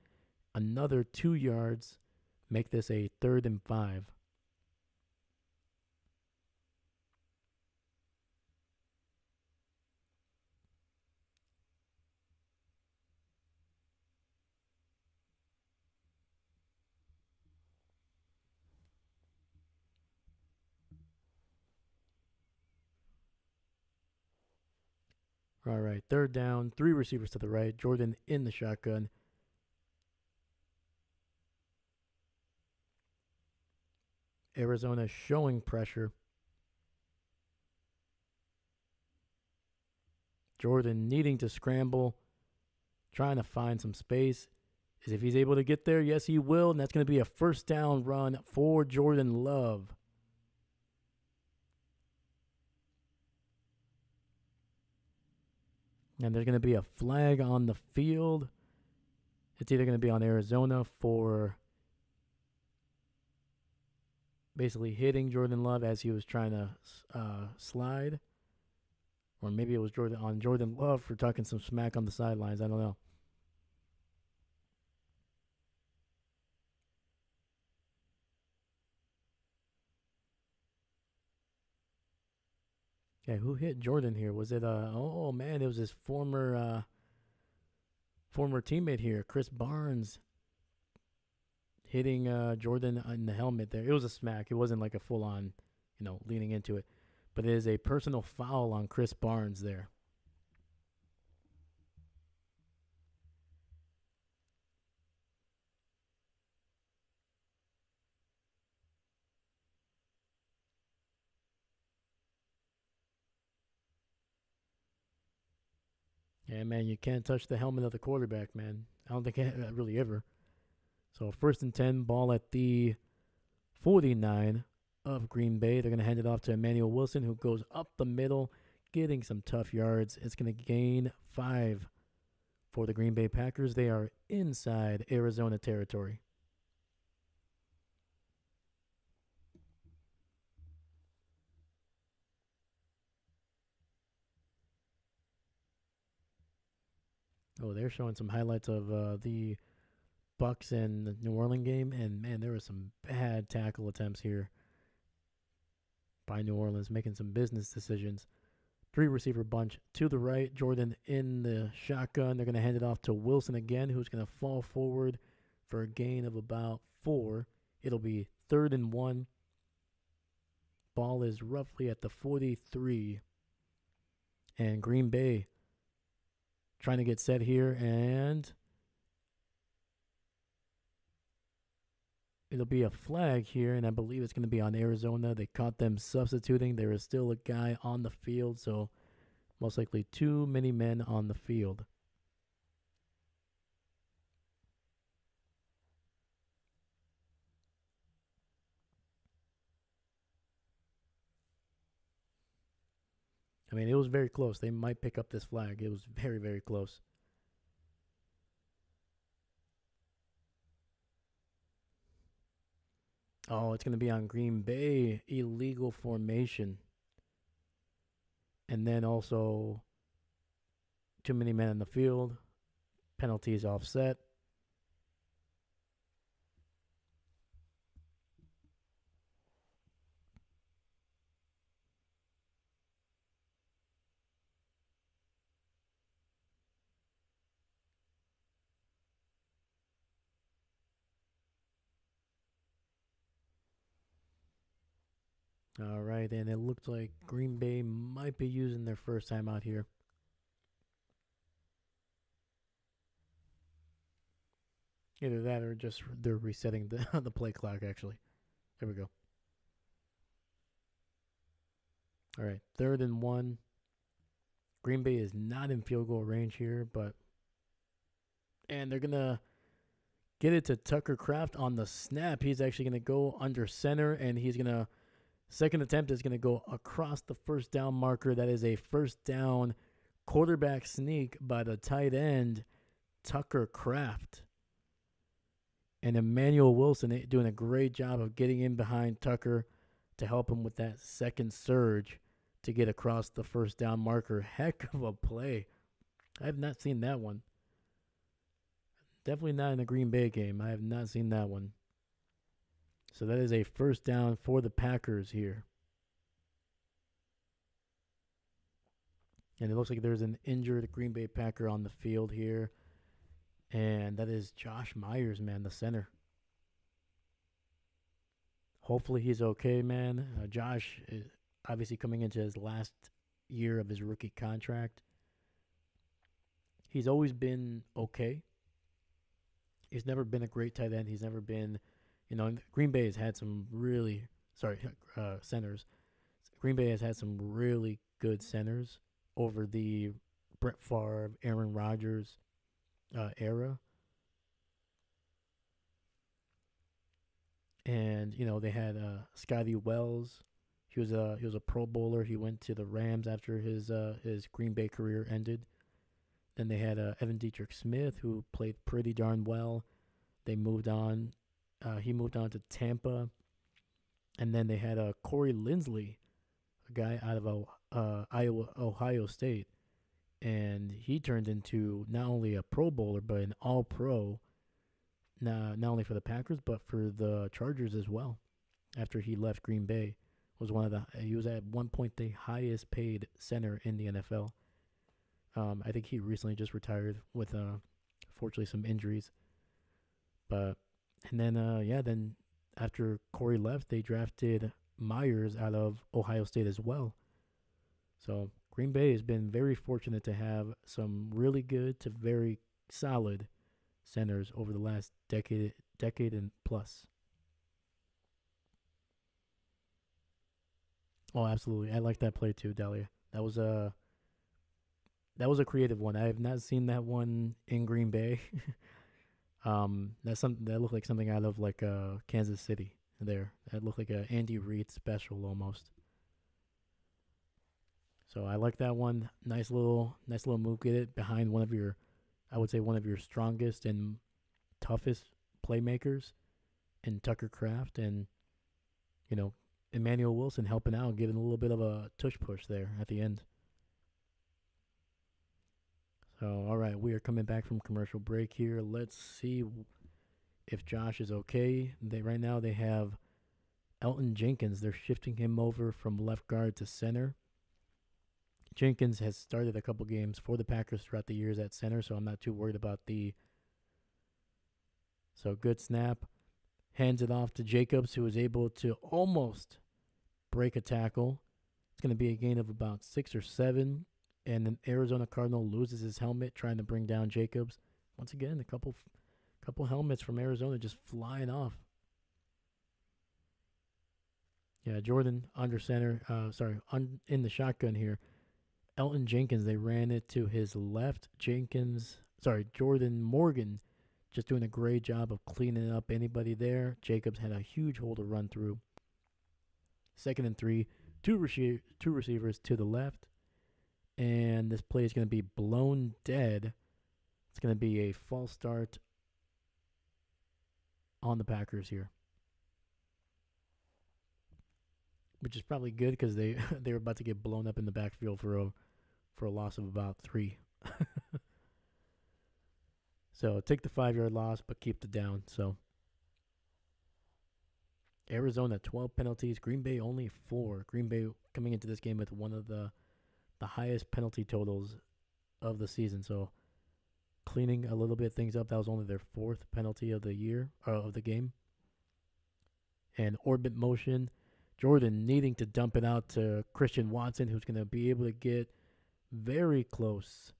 another 2 yards, make this a 3rd and 5. All right, 3rd down, 3 receivers to the right. Jordan in the shotgun. Arizona showing pressure. Jordan needing to scramble, trying to find some space. As if he's able to get there, yes, he will, and that's going to be a 1st down run for Jordan Love. And there's going to be a flag on the field. It's either going to be on Arizona for basically hitting Jordan Love as he was trying to slide, or maybe it was Jordan Love for talking some smack on the sidelines. I don't know. Okay, who hit Jordan here? Was it oh man, it was his former teammate here, Chris Barnes, hitting Jordan in the helmet there. It was a smack. It wasn't like a full on, leaning into it. But it is a personal foul on Chris Barnes there. Yeah, man, you can't touch the helmet of the quarterback, man. I don't think really ever. So 1st and 10, ball at the 49 of Green Bay. They're going to hand it off to Emmanuel Wilson, who goes up the middle, getting some tough yards. It's going to gain 5 for the Green Bay Packers. They are inside Arizona territory. Oh, they're showing some highlights of the Bucks and the New Orleans game, and man, there were some bad tackle attempts here by New Orleans, making some business decisions. 3 receiver bunch to the right. Jordan in the shotgun. They're going to hand it off to Wilson again, who's going to fall forward for a gain of about 4. It'll be 3rd and 1. Ball is roughly at the 43. And Green Bay trying to get set here, and it'll be a flag here, and I believe it's going to be on Arizona. They caught them substituting. There is still a guy on the field, so most likely too many men on the field. I mean, it was very close. They might pick up this flag. It was very, very close. Oh, it's going to be on Green Bay. Illegal formation. And then also too many men in the field. Penalties offset. All right, and it looks like Green Bay might be using their first time out here. Either that or just they're resetting the play clock, actually. There we go. All right, 3rd and 1. Green Bay is not in field goal range here, and they're going to get it to Tucker Kraft on the snap. He's actually going to go under center, and he's going to Second attempt is going to go across the first down marker. That is a first down quarterback sneak by the tight end, Tucker Kraft. And Emmanuel Wilson doing a great job of getting in behind Tucker to help him with that second surge to get across the first down marker. Heck of a play. I have not seen that one. Definitely not in the Green Bay game. I have not seen that one. So that is a first down for the Packers here. And it looks like there's an injured Green Bay Packer on the field here. And that is Josh Myers, man, the center. Hopefully he's okay, man. Josh is obviously coming into his last year of his rookie contract. He's always been okay. He's never been a great tight end. He's never been, Green Bay has had some centers. Green Bay has had some really good centers over the Brett Favre, Aaron Rodgers era. And they had Scotty Wells. He was a Pro Bowler. He went to the Rams after his Green Bay career ended. Then they had Evan Dietrich Smith, who played pretty darn well. They moved on. He moved on to Tampa. And then they had Corey Linsley, a guy out of Ohio State. And he turned into not only a Pro Bowler, but an All-Pro, not only for the Packers, but for the Chargers as well. After he left Green Bay, he was at one point the highest paid center in the NFL. I think he recently just retired with, fortunately, some injuries. Then after Corey left, they drafted Myers out of Ohio State as well. So Green Bay has been very fortunate to have some really good to very solid centers over the last decade and plus. Oh, absolutely. I like that play too, Dahlia. That was a creative one. I have not seen that one in Green Bay. That's something that looked like something out of like Kansas City. There, that looked like a Andy Reid special almost. So I like that one. Nice little move. Get it behind one of your strongest and toughest playmakers, in Tucker Kraft, and Emmanuel Wilson helping out, giving a little bit of a tush push there at the end. So, all right, we are coming back from commercial break here. Let's see if Josh is okay. Right now they have Elton Jenkins. They're shifting him over from left guard to center. Jenkins has started a couple games for the Packers throughout the years at center, so I'm not too worried about So good snap. Hands it off to Jacobs, who was able to almost break a tackle. It's going to be a gain of about 6 or 7. And an Arizona Cardinal loses his helmet trying to bring down Jacobs. Once again, a couple helmets from Arizona just flying off. Yeah, Jordan under center. In the shotgun here. Elton Jenkins, they ran it to his left. Jordan Morgan just doing a great job of cleaning up anybody there. Jacobs had a huge hole to run through. 2nd and 3. Two receivers to the left. And this play is going to be blown dead. It's going to be a false start on the Packers here, which is probably good because they were about to get blown up in the backfield for a loss of about 3. So take the 5-yard loss, but keep the down. So Arizona 12 penalties, Green Bay only 4. Green Bay coming into this game with one of the highest penalty totals of the season. So cleaning a little bit things up. That was only their 4th penalty of the year, of the game. And orbit motion. Jordan needing to dump it out to Christian Watson, who's going to be able to get very close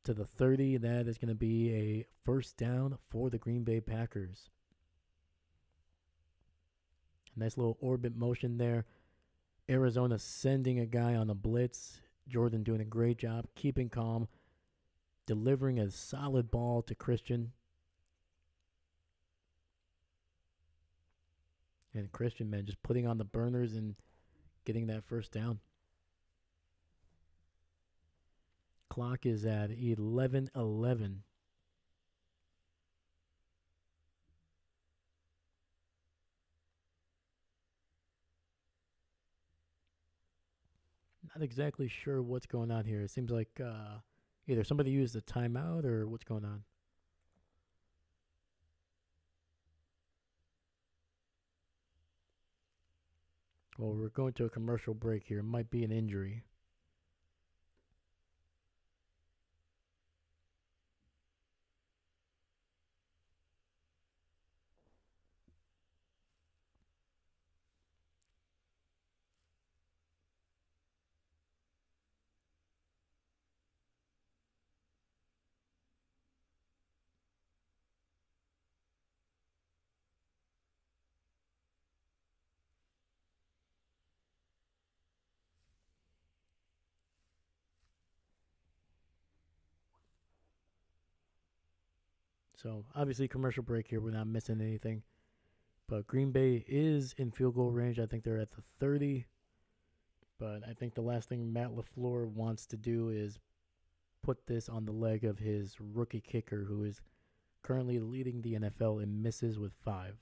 to the 30. That is going to be a first down for the Green Bay Packers. Nice little orbit motion there. Arizona sending a guy on a blitz. Jordan doing a great job, keeping calm, delivering a solid ball to Christian. And Christian, man, just putting on the burners and getting that first down. Clock is at 11:11. Not exactly sure what's going on here. It seems like either somebody used a timeout or what's going on. Well, we're going to a commercial break here. It might be an injury. So obviously commercial break here. We're not missing anything. But Green Bay is in field goal range. I think they're at the 30. But I think the last thing Matt LaFleur wants to do is put this on the leg of his rookie kicker, who is currently leading the NFL in misses with 5.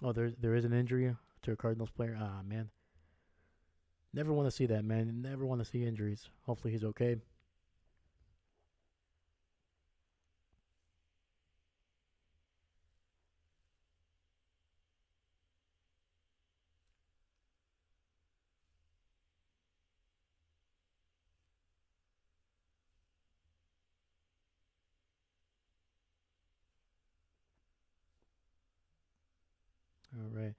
Oh, there is an injury to a Cardinals player. Ah, man. Never want to see that, man. Never want to see injuries. Hopefully he's okay. All right.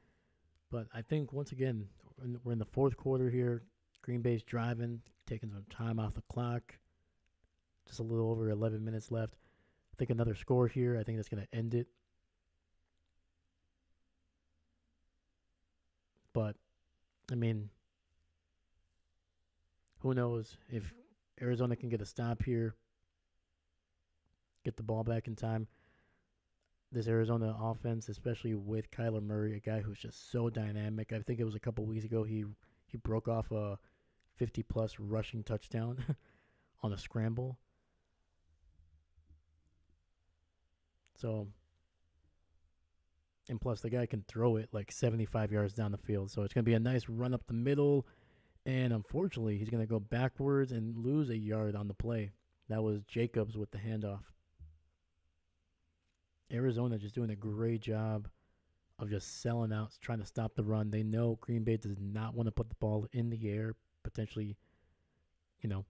But I think once again, we're in the fourth quarter here. Green Bay's driving, taking some time off the clock. Just a little over 11 minutes left. I think another score here. I think that's going to end it. But, I mean, who knows if Arizona can get a stop here, get the ball back in time. This Arizona offense, especially with Kyler Murray, a guy who's just so dynamic. I think it was a couple weeks ago he broke off a 50-plus rushing touchdown on a scramble. So, and plus the guy can throw it like 75 yards down the field. So it's going to be a nice run up the middle. And unfortunately, he's going to go backwards and lose a yard on the play. That was Jacobs with the handoff. Arizona just doing a great job of just selling out, trying to stop the run. They know Green Bay does not want to put the ball in the air, potentially, you know,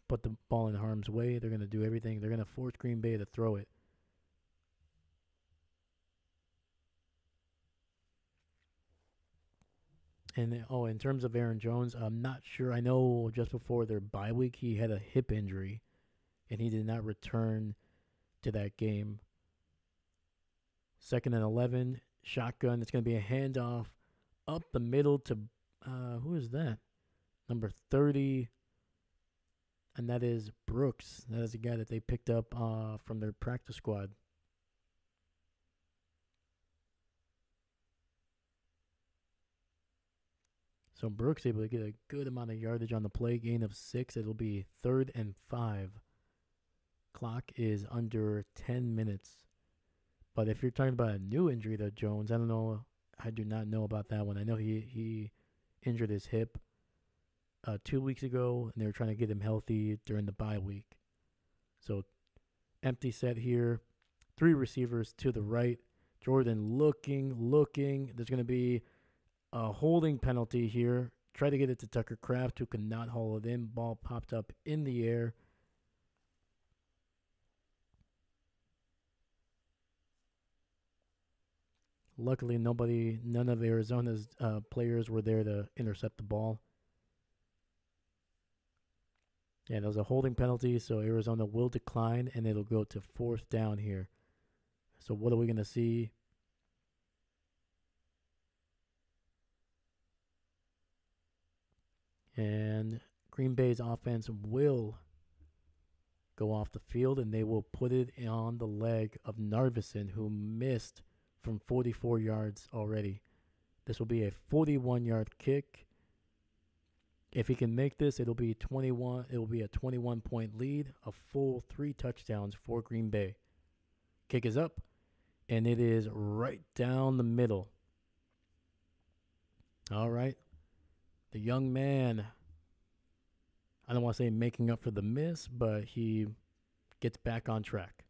put the ball in harm's way. They're going to do everything. They're going to force Green Bay to throw it. And in terms of Aaron Jones, I'm not sure. I know just before their bye week, he had a hip injury, and he did not return to that game. 2nd and 11, shotgun. It's going to be a handoff up the middle to who is that? Number 30, and that is Brooks. That is the guy that they picked up from their practice squad. So Brooks able to get a good amount of yardage on the play, gain of 6. It'll be 3rd and 5. Clock is under 10 minutes. But if you're talking about a new injury to Jones, I don't know. I do not know about that one. I know he injured his hip 2 weeks ago, and they were trying to get him healthy during the bye week. So empty set here. 3 receivers to the right. Jordan looking. There's going to be a holding penalty here. Try to get it to Tucker Kraft, who could not haul it in. Ball popped up in the air. Luckily, none of Arizona's players were there to intercept the ball. Yeah, there was a holding penalty, so Arizona will decline, and it'll go to 4th down here. So what are we going to see? And Green Bay's offense will go off the field, and they will put it on the leg of Narvison, who missed from 44 yards already. This will be a 41-yard kick. If he can make this, it'll be 21. It will be a 21-point lead, a full 3 touchdowns for Green Bay. Kick is up, and it is right down the middle. All right. The young man, I don't want to say making up for the miss, but he gets back on track.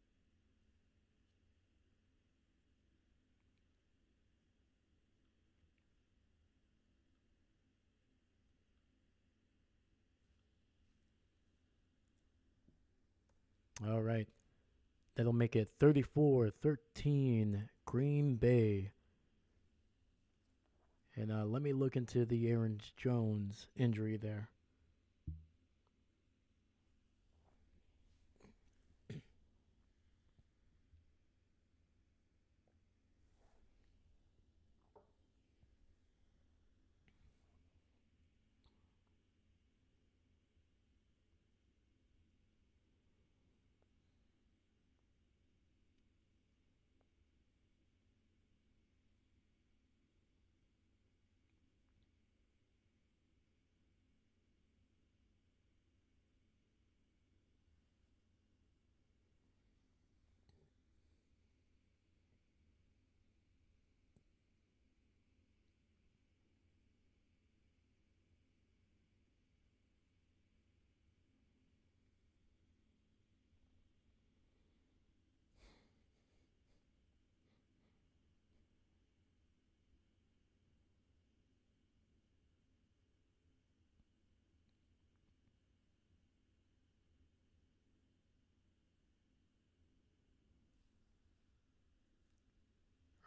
All right. That'll make it 34-13 Green Bay. And let me look into the Aaron Jones injury there.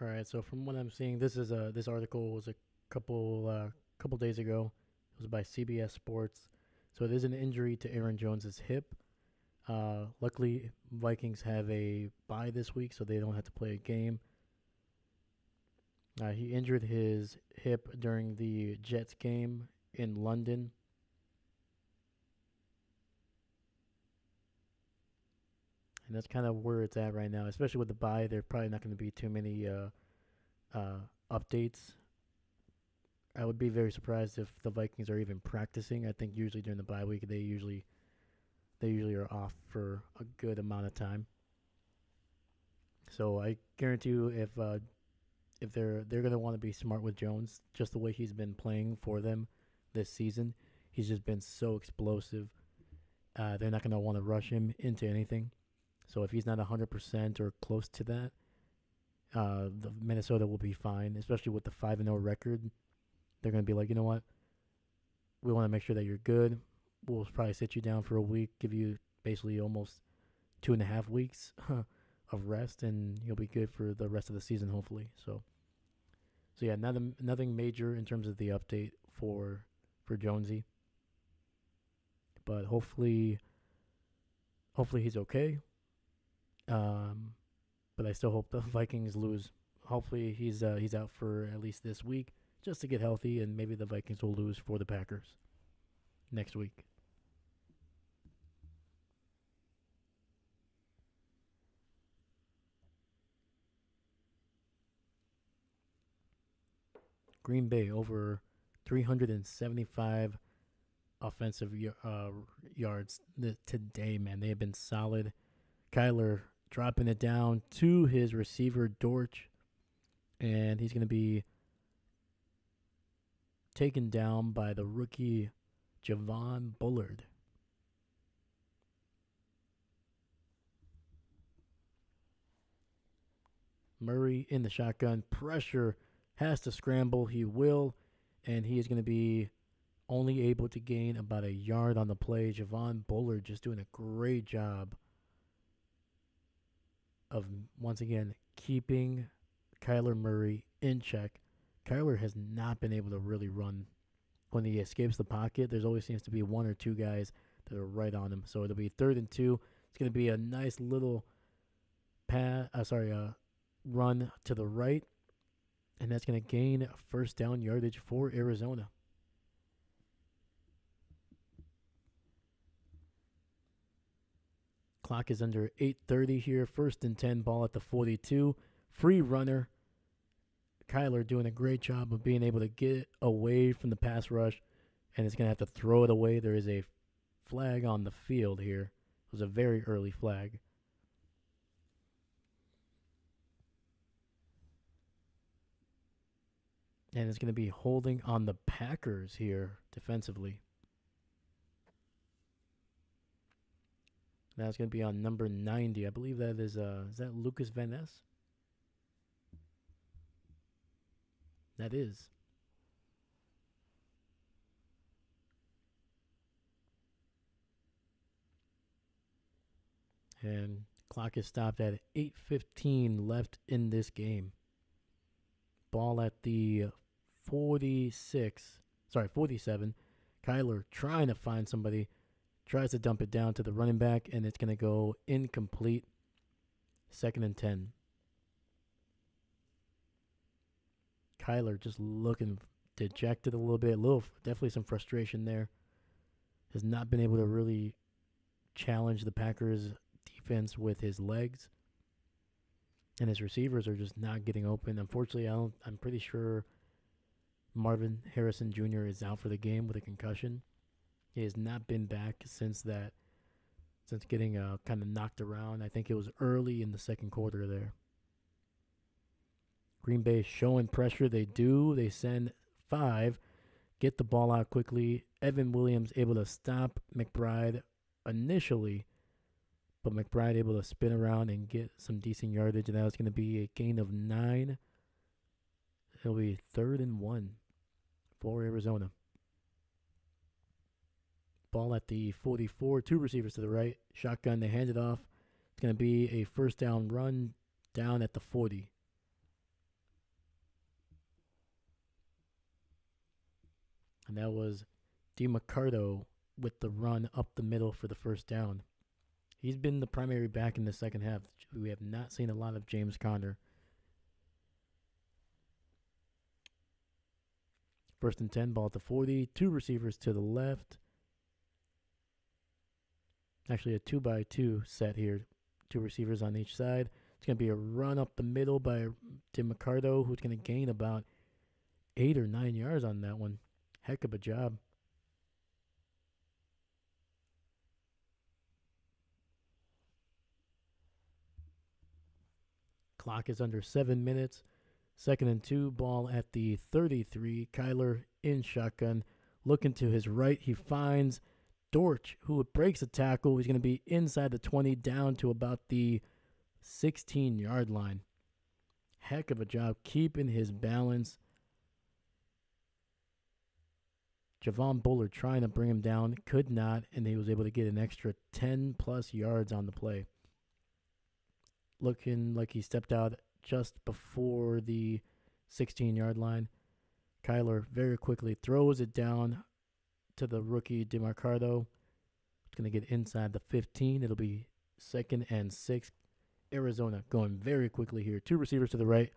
All right, so from what I'm seeing, this article was a couple days ago. It was by CBS Sports. So it is an injury to Aaron Jones's hip. Luckily, Vikings have a bye this week, so they don't have to play a game. He injured his hip during the Jets game in London. And that's kind of where it's at right now, especially with the bye. There probably not going to be too many updates. I would be very surprised if the Vikings are even practicing. I think usually during the bye week they usually are off for a good amount of time. So I guarantee you, if they're gonna want to be smart with Jones, just the way he's been playing for them this season, he's just been so explosive. They're not gonna want to rush him into anything. So if he's not 100% or close to that, the Minnesota will be fine, especially with the 5-0 record. They're gonna be like, you know what? We want to make sure that you're good. We'll probably sit you down for a week, give you basically almost 2.5 weeks of rest, and you'll be good for the rest of the season, hopefully. So yeah, nothing major in terms of the update for Jonesy, but hopefully he's okay. But I still hope the Vikings lose. Hopefully he's out for at least this week just to get healthy, and maybe the Vikings will lose for the Packers next week. Green Bay over 375 offensive yards today, man. They have been solid. Kyler dropping it down to his receiver, Dortch, and he's going to be taken down by the rookie, Javon Bullard. Murray in the shotgun. Pressure, has to scramble. He will, and he is going to be only able to gain about a yard on the play. Javon Bullard just doing a great job of, once again, keeping Kyler Murray in check. Kyler has not been able to really run. When he escapes the pocket, there's always seems to be one or two guys that are right on him. So it'll be 3rd and 2. It's going to be a nice little run to the right, and that's going to gain first down yardage for Arizona. Clock is under 8:30 here. 1st and 10, ball at the 42. Free runner Kyler doing a great job of being able to get away from the pass rush, and it's going to have to throw it away. There is a flag on the field here. It was a very early flag. And it's going to be holding on the Packers here defensively. Now it's going to be on number 90. I believe that is that Lucas Van Ness? That is. And clock is stopped at 8:15 left in this game. Ball at the 47. Kyler trying to find somebody. Tries to dump it down to the running back, and it's going to go incomplete. 2nd and 10. Kyler just looking dejected a little bit. Definitely some frustration there. Has not been able to really challenge the Packers' defense with his legs. And his receivers are just not getting open. Unfortunately, I'm pretty sure Marvin Harrison Jr. is out for the game with a concussion. He has not been back since getting kind of knocked around. I think it was early in the second quarter there. Green Bay showing pressure. They do. They send 5. Get the ball out quickly. Evan Williams able to stop McBride initially, but McBride able to spin around and get some decent yardage, and that was going to be a gain of 9. It'll be 3rd and 1 for Arizona. Ball at the 44, 2 receivers to the right. Shotgun, they hand it off. It's going to be a first down run down at the 40. And that was DeMarcado with the run up the middle for the first down. He's been the primary back in the second half. We have not seen a lot of James Conner. 1st and 10, ball at the 40. 2 receivers to the left. Actually, a 2-by-2 set here. 2 receivers on each side. It's going to be a run up the middle by DeMarcado, who's going to gain about 8 or 9 yards on that one. Heck of a job. Clock is under 7 minutes. 2nd and 2, ball at the 33. Kyler in shotgun. Looking to his right, he finds Dortch, who breaks a tackle. He's going to be inside the 20, down to about the 16-yard line. Heck of a job keeping his balance. Javon Bullard trying to bring him down, could not, and he was able to get an extra 10-plus yards on the play. Looking like he stepped out just before the 16-yard line. Kyler very quickly throws it down to the rookie DeMarcado. It's going to get inside the 15. It'll be 2nd and 6. Arizona going very quickly here. 2 receivers to the right.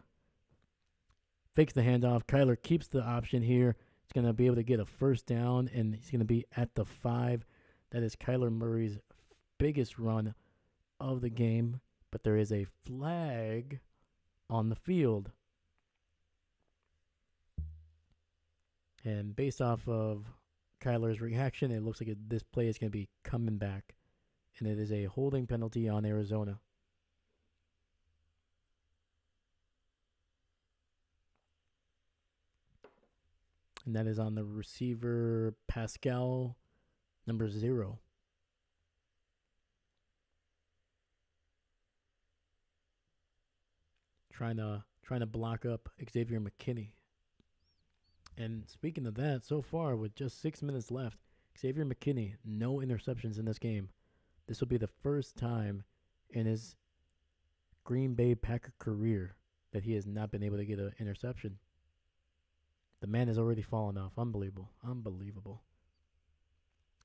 Fakes the handoff. Kyler keeps the option here. He's going to be able to get a first down, and he's going to be at the 5. That is Kyler Murray's biggest run of the game. But there is a flag on the field. And based off of Kyler's reaction, it looks like this play is going to be coming back. And it is a holding penalty on Arizona. And that is on the receiver, Pascal, number 0. Trying to block up Xavier McKinney. And speaking of that, so far with just 6 minutes left, Xavier McKinney, no interceptions in this game. This will be the first time in his Green Bay Packer career that he has not been able to get an interception. The man has already fallen off. Unbelievable.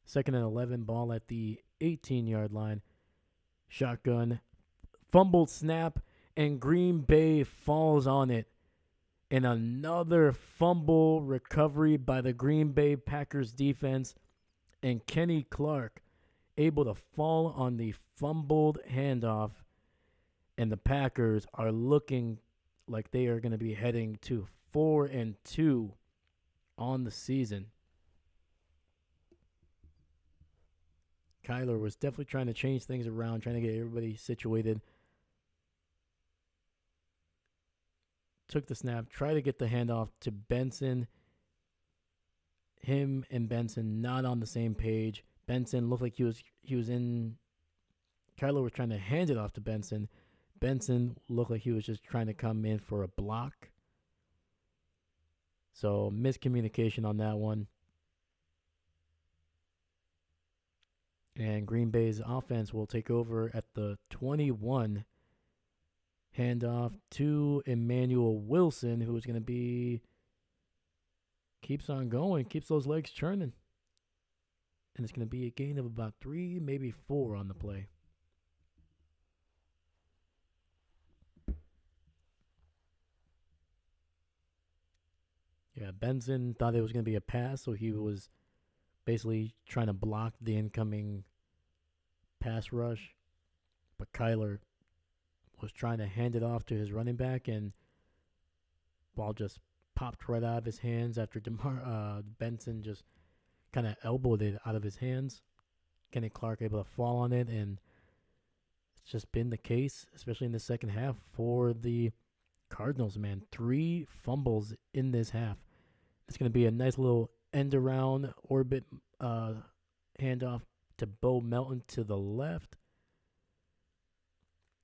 2nd and 11, ball at the 18-yard line. Shotgun, fumbled snap, and Green Bay falls on it. And another fumble recovery by the Green Bay Packers defense. And Kenny Clark able to fall on the fumbled handoff. And the Packers are looking like they are going to be heading to 4-2 on the season. Kyler was definitely trying to change things around, trying to get everybody situated. Took the snap, tried to get the handoff to Benson. Him and Benson not on the same page. Benson looked like he was in. Kyler was trying to hand it off to Benson. Benson looked like he was just trying to come in for a block. So miscommunication on that one. And Green Bay's offense will take over at the 21. Handoff to Emmanuel Wilson, who is going to be. Keeps on going, keeps those legs churning. And it's going to be a gain of about 3, maybe 4 on the play. Yeah, Benson thought it was going to be a pass, so he was basically trying to block the incoming pass rush. But Kyler was trying to hand it off to his running back, and ball just popped right out of his hands after Benson just kind of elbowed it out of his hands. Kenny Clark able to fall on it, and it's just been the case, especially in the second half for the Cardinals, man. 3 fumbles in this half. It's going to be a nice little end around orbit handoff to Bo Melton to the left.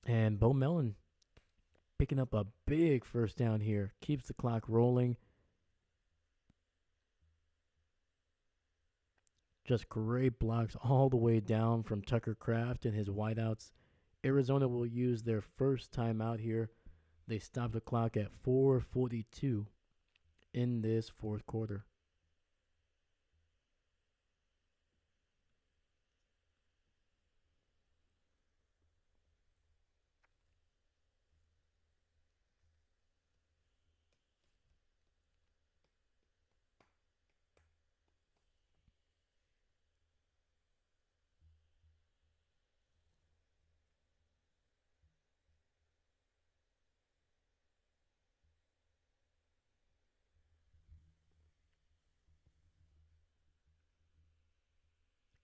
And Bo Melton picking up a big first down here. Keeps the clock rolling. Just great blocks all the way down from Tucker Kraft and his wideouts. Arizona will use their first timeout here. They stop the clock at 4:42 in this fourth quarter.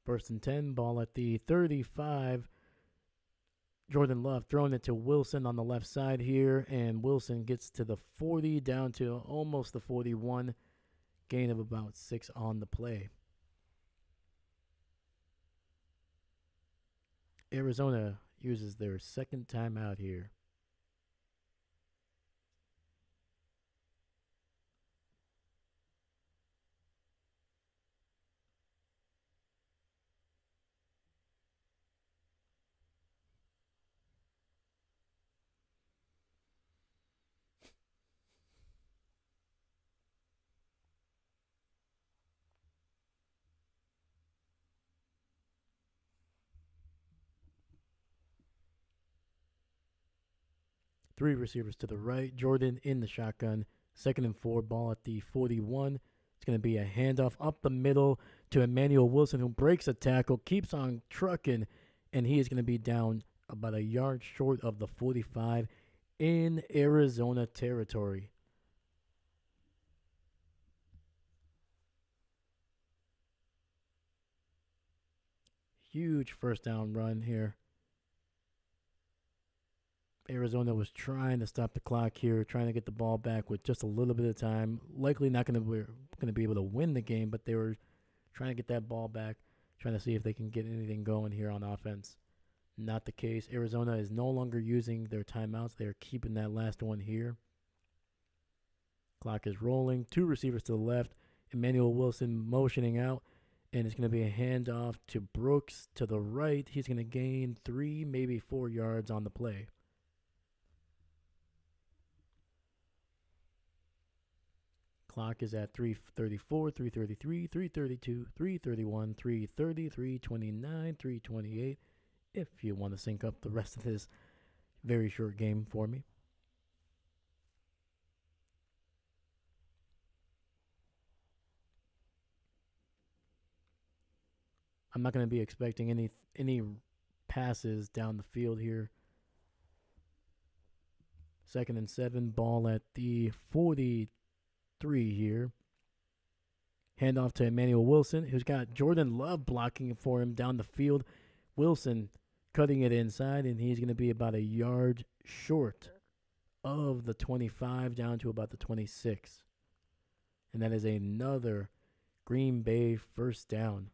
First and 10, ball at the 35. Jordan Love throwing it to Wilson on the left side here, and Wilson gets to the 40, down to almost the 41. Gain of about 6 on the play. Arizona uses their second timeout here. Three receivers to the right. Jordan in the shotgun. Second and 4, ball at the 41. It's going to be a handoff up the middle to Emmanuel Wilson, who breaks a tackle, keeps on trucking, and he is going to be down about a yard short of the 45 in Arizona territory. Huge first down run here. Arizona was trying to stop the clock here, trying to get the ball back with just a little bit of time. Likely not going to be able to win the game, but they were trying to get that ball back, trying to see if they can get anything going here on offense. Not the case. Arizona is no longer using their timeouts. They are keeping that last one here. Clock is rolling. 2 receivers to the left. Emmanuel Wilson motioning out, and it's going to be a handoff to Brooks to the right. He's going to gain 3, maybe 4 yards on the play. Clock is at 3:34, 3:33, 3:32, 3:31, 3:30, 3:29, 3:28. If you want to sync up the rest of this very short game for me. I'm not going to be expecting any passes down the field here. Second and 7, ball at the 43 here. Handoff to Emmanuel Wilson, who's got Jordan Love blocking for him down the field. Wilson cutting it inside, and he's going to be about a yard short of the 25 down to about the 26. And that is another Green Bay first down.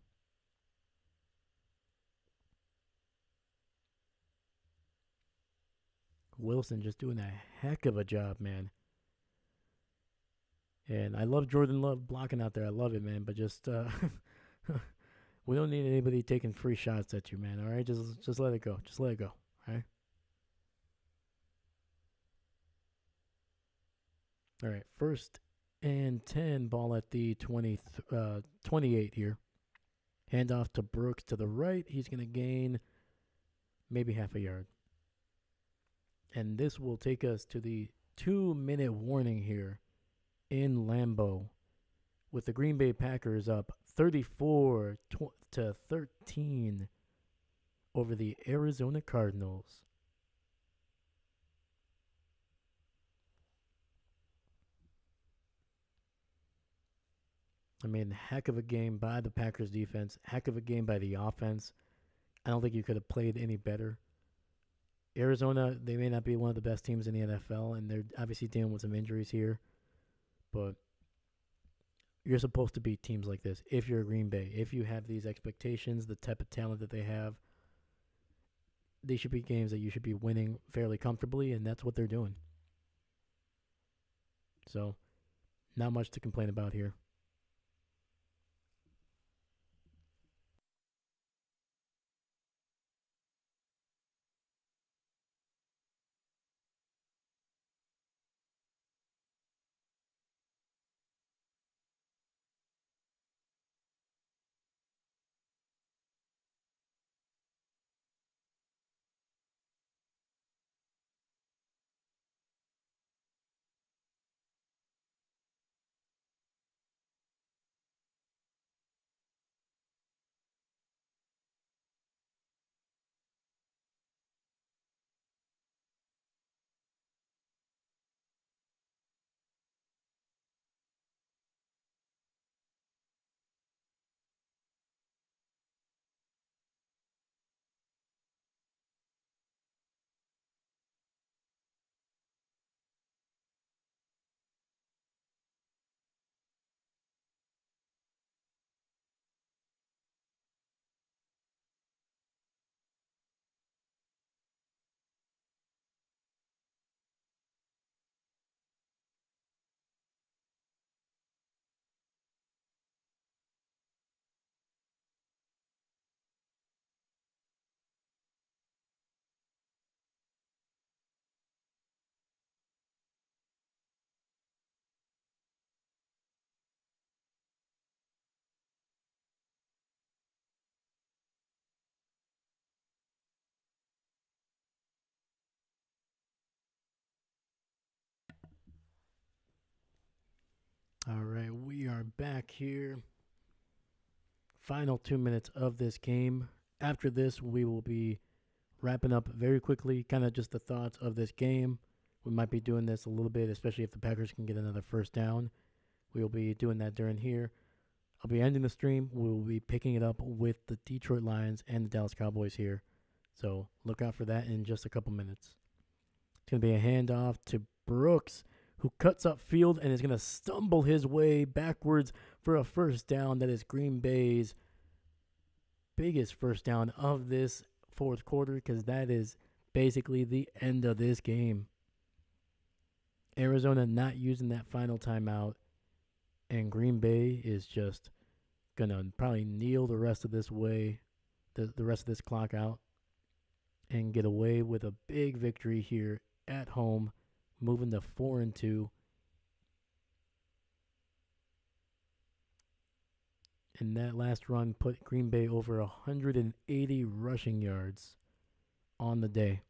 Wilson just doing a heck of a job, man. And I love Jordan Love blocking out there. I love it, man. But just we don't need anybody taking free shots at you, man. All right, just let it go. Just let it go. All right. All right. First and 10, ball at the 28 here. Handoff to Brooks to the right. He's going to gain maybe half a yard. And this will take us to the 2-minute warning here in Lambeau, with the Green Bay Packers up 34 to 13 over the Arizona Cardinals. I mean, heck of a game by the Packers defense, heck of a game by the offense. I don't think you could have played any better. Arizona, they may not be one of the best teams in the NFL, and they're obviously dealing with some injuries here. But you're supposed to beat teams like this if you're Green Bay. If you have these expectations, the type of talent that they have, they should be games that you should be winning fairly comfortably, and that's what they're doing. So, not much to complain about here. All right, we are back here. Final 2 minutes of this game. After this, we will be wrapping up very quickly, kind of just the thoughts of this game. We might be doing this a little bit, especially if the Packers can get another first down. We will be doing that during here. I'll be ending the stream. We will be picking it up with the Detroit Lions and the Dallas Cowboys here. So look out for that in just a couple minutes. It's going to be a handoff to Brooks, who cuts up field and is going to stumble his way backwards for a first down. That is Green Bay's biggest first down of this fourth quarter, because that is basically the end of this game. Arizona not using that final timeout, and Green Bay is just going to probably kneel the rest of this way, the rest of this clock out, and get away with a big victory here at home, moving to 4-2. And that last run put Green Bay over 180 rushing yards on the day.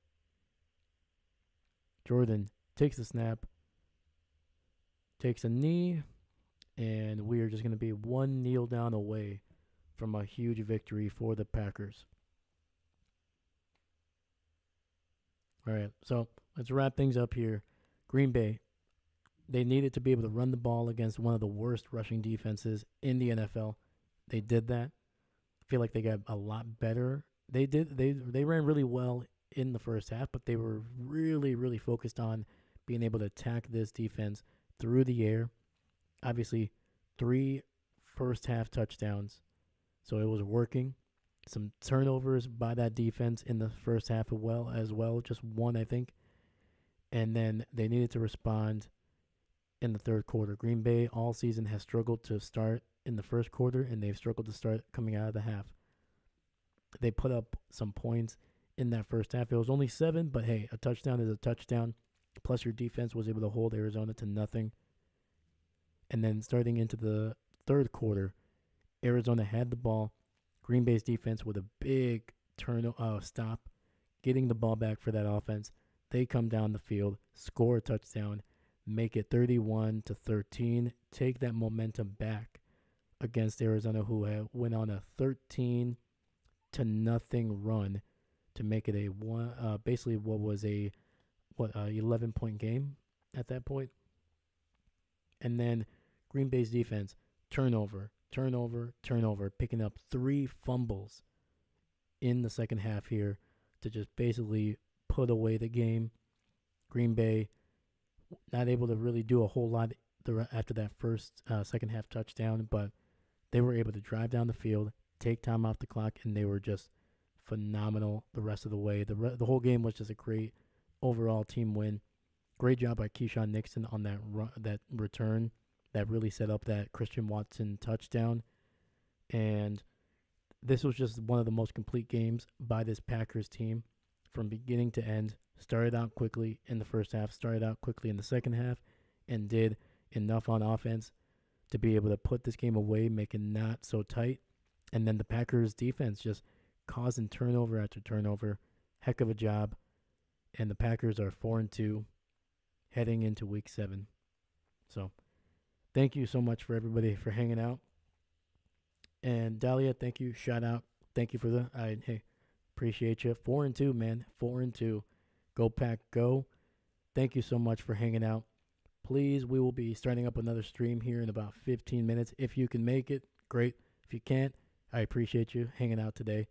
Jordan takes the snap, takes a knee, and we are just going to be one kneel down away from a huge victory for the Packers. All right, so let's wrap things up here. Green Bay, they needed to be able to run the ball against one of the worst rushing defenses in the NFL. They did that. I feel like they got a lot better. They ran really well in the first half, but they were really focused on being able to attack this defense through the air. Obviously, three first half touchdowns, so it was working. Some turnovers by that defense in the first half as well, just one I think, and then they needed to respond in the third quarter. Green Bay all season has struggled to start in the first quarter, and they've struggled to start coming out of the half. They put up some points in that first half. It was only 7, but hey, a touchdown is a touchdown. Plus, your defense was able to hold Arizona to nothing. And then starting into the third quarter, Arizona had the ball. Green Bay's defense with a big stop, getting the ball back for that offense. They come down the field, score a touchdown, make it 31-13, take that momentum back against Arizona, who went on a 13-0 run to make it a basically what was a 11-point game at that point. And then Green Bay's defense, turnover, picking up 3 fumbles in the second half here to just basically put away the game. Green Bay not able to really do a whole lot after that second half touchdown, but they were able to drive down the field, take time off the clock, and they were just phenomenal the rest of the way. The whole game was just a great overall team win. Great job by Keyshawn Nixon on that return that really set up that Christian Watson touchdown. And this was just one of the most complete games by this Packers team from beginning to end. Started out quickly in the first half, started out quickly in the second half, and did enough on offense to be able to put this game away, make it not so tight. And then the Packers defense just causing turnover after turnover. Heck of a job. And the Packers are 4-2 heading into week 7. So thank you so much for everybody for hanging out. And Dahlia, thank you. Shout out. Thank you for hey, appreciate you. 4-2, man. 4-2. Go Pack, go. Thank you so much for hanging out. Please, we will be starting up another stream here in about 15 minutes. If you can make it, great. If you can't, I appreciate you hanging out today.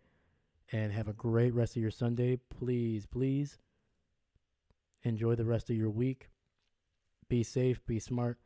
And have a great rest of your Sunday. Please enjoy the rest of your week. Be safe, be smart.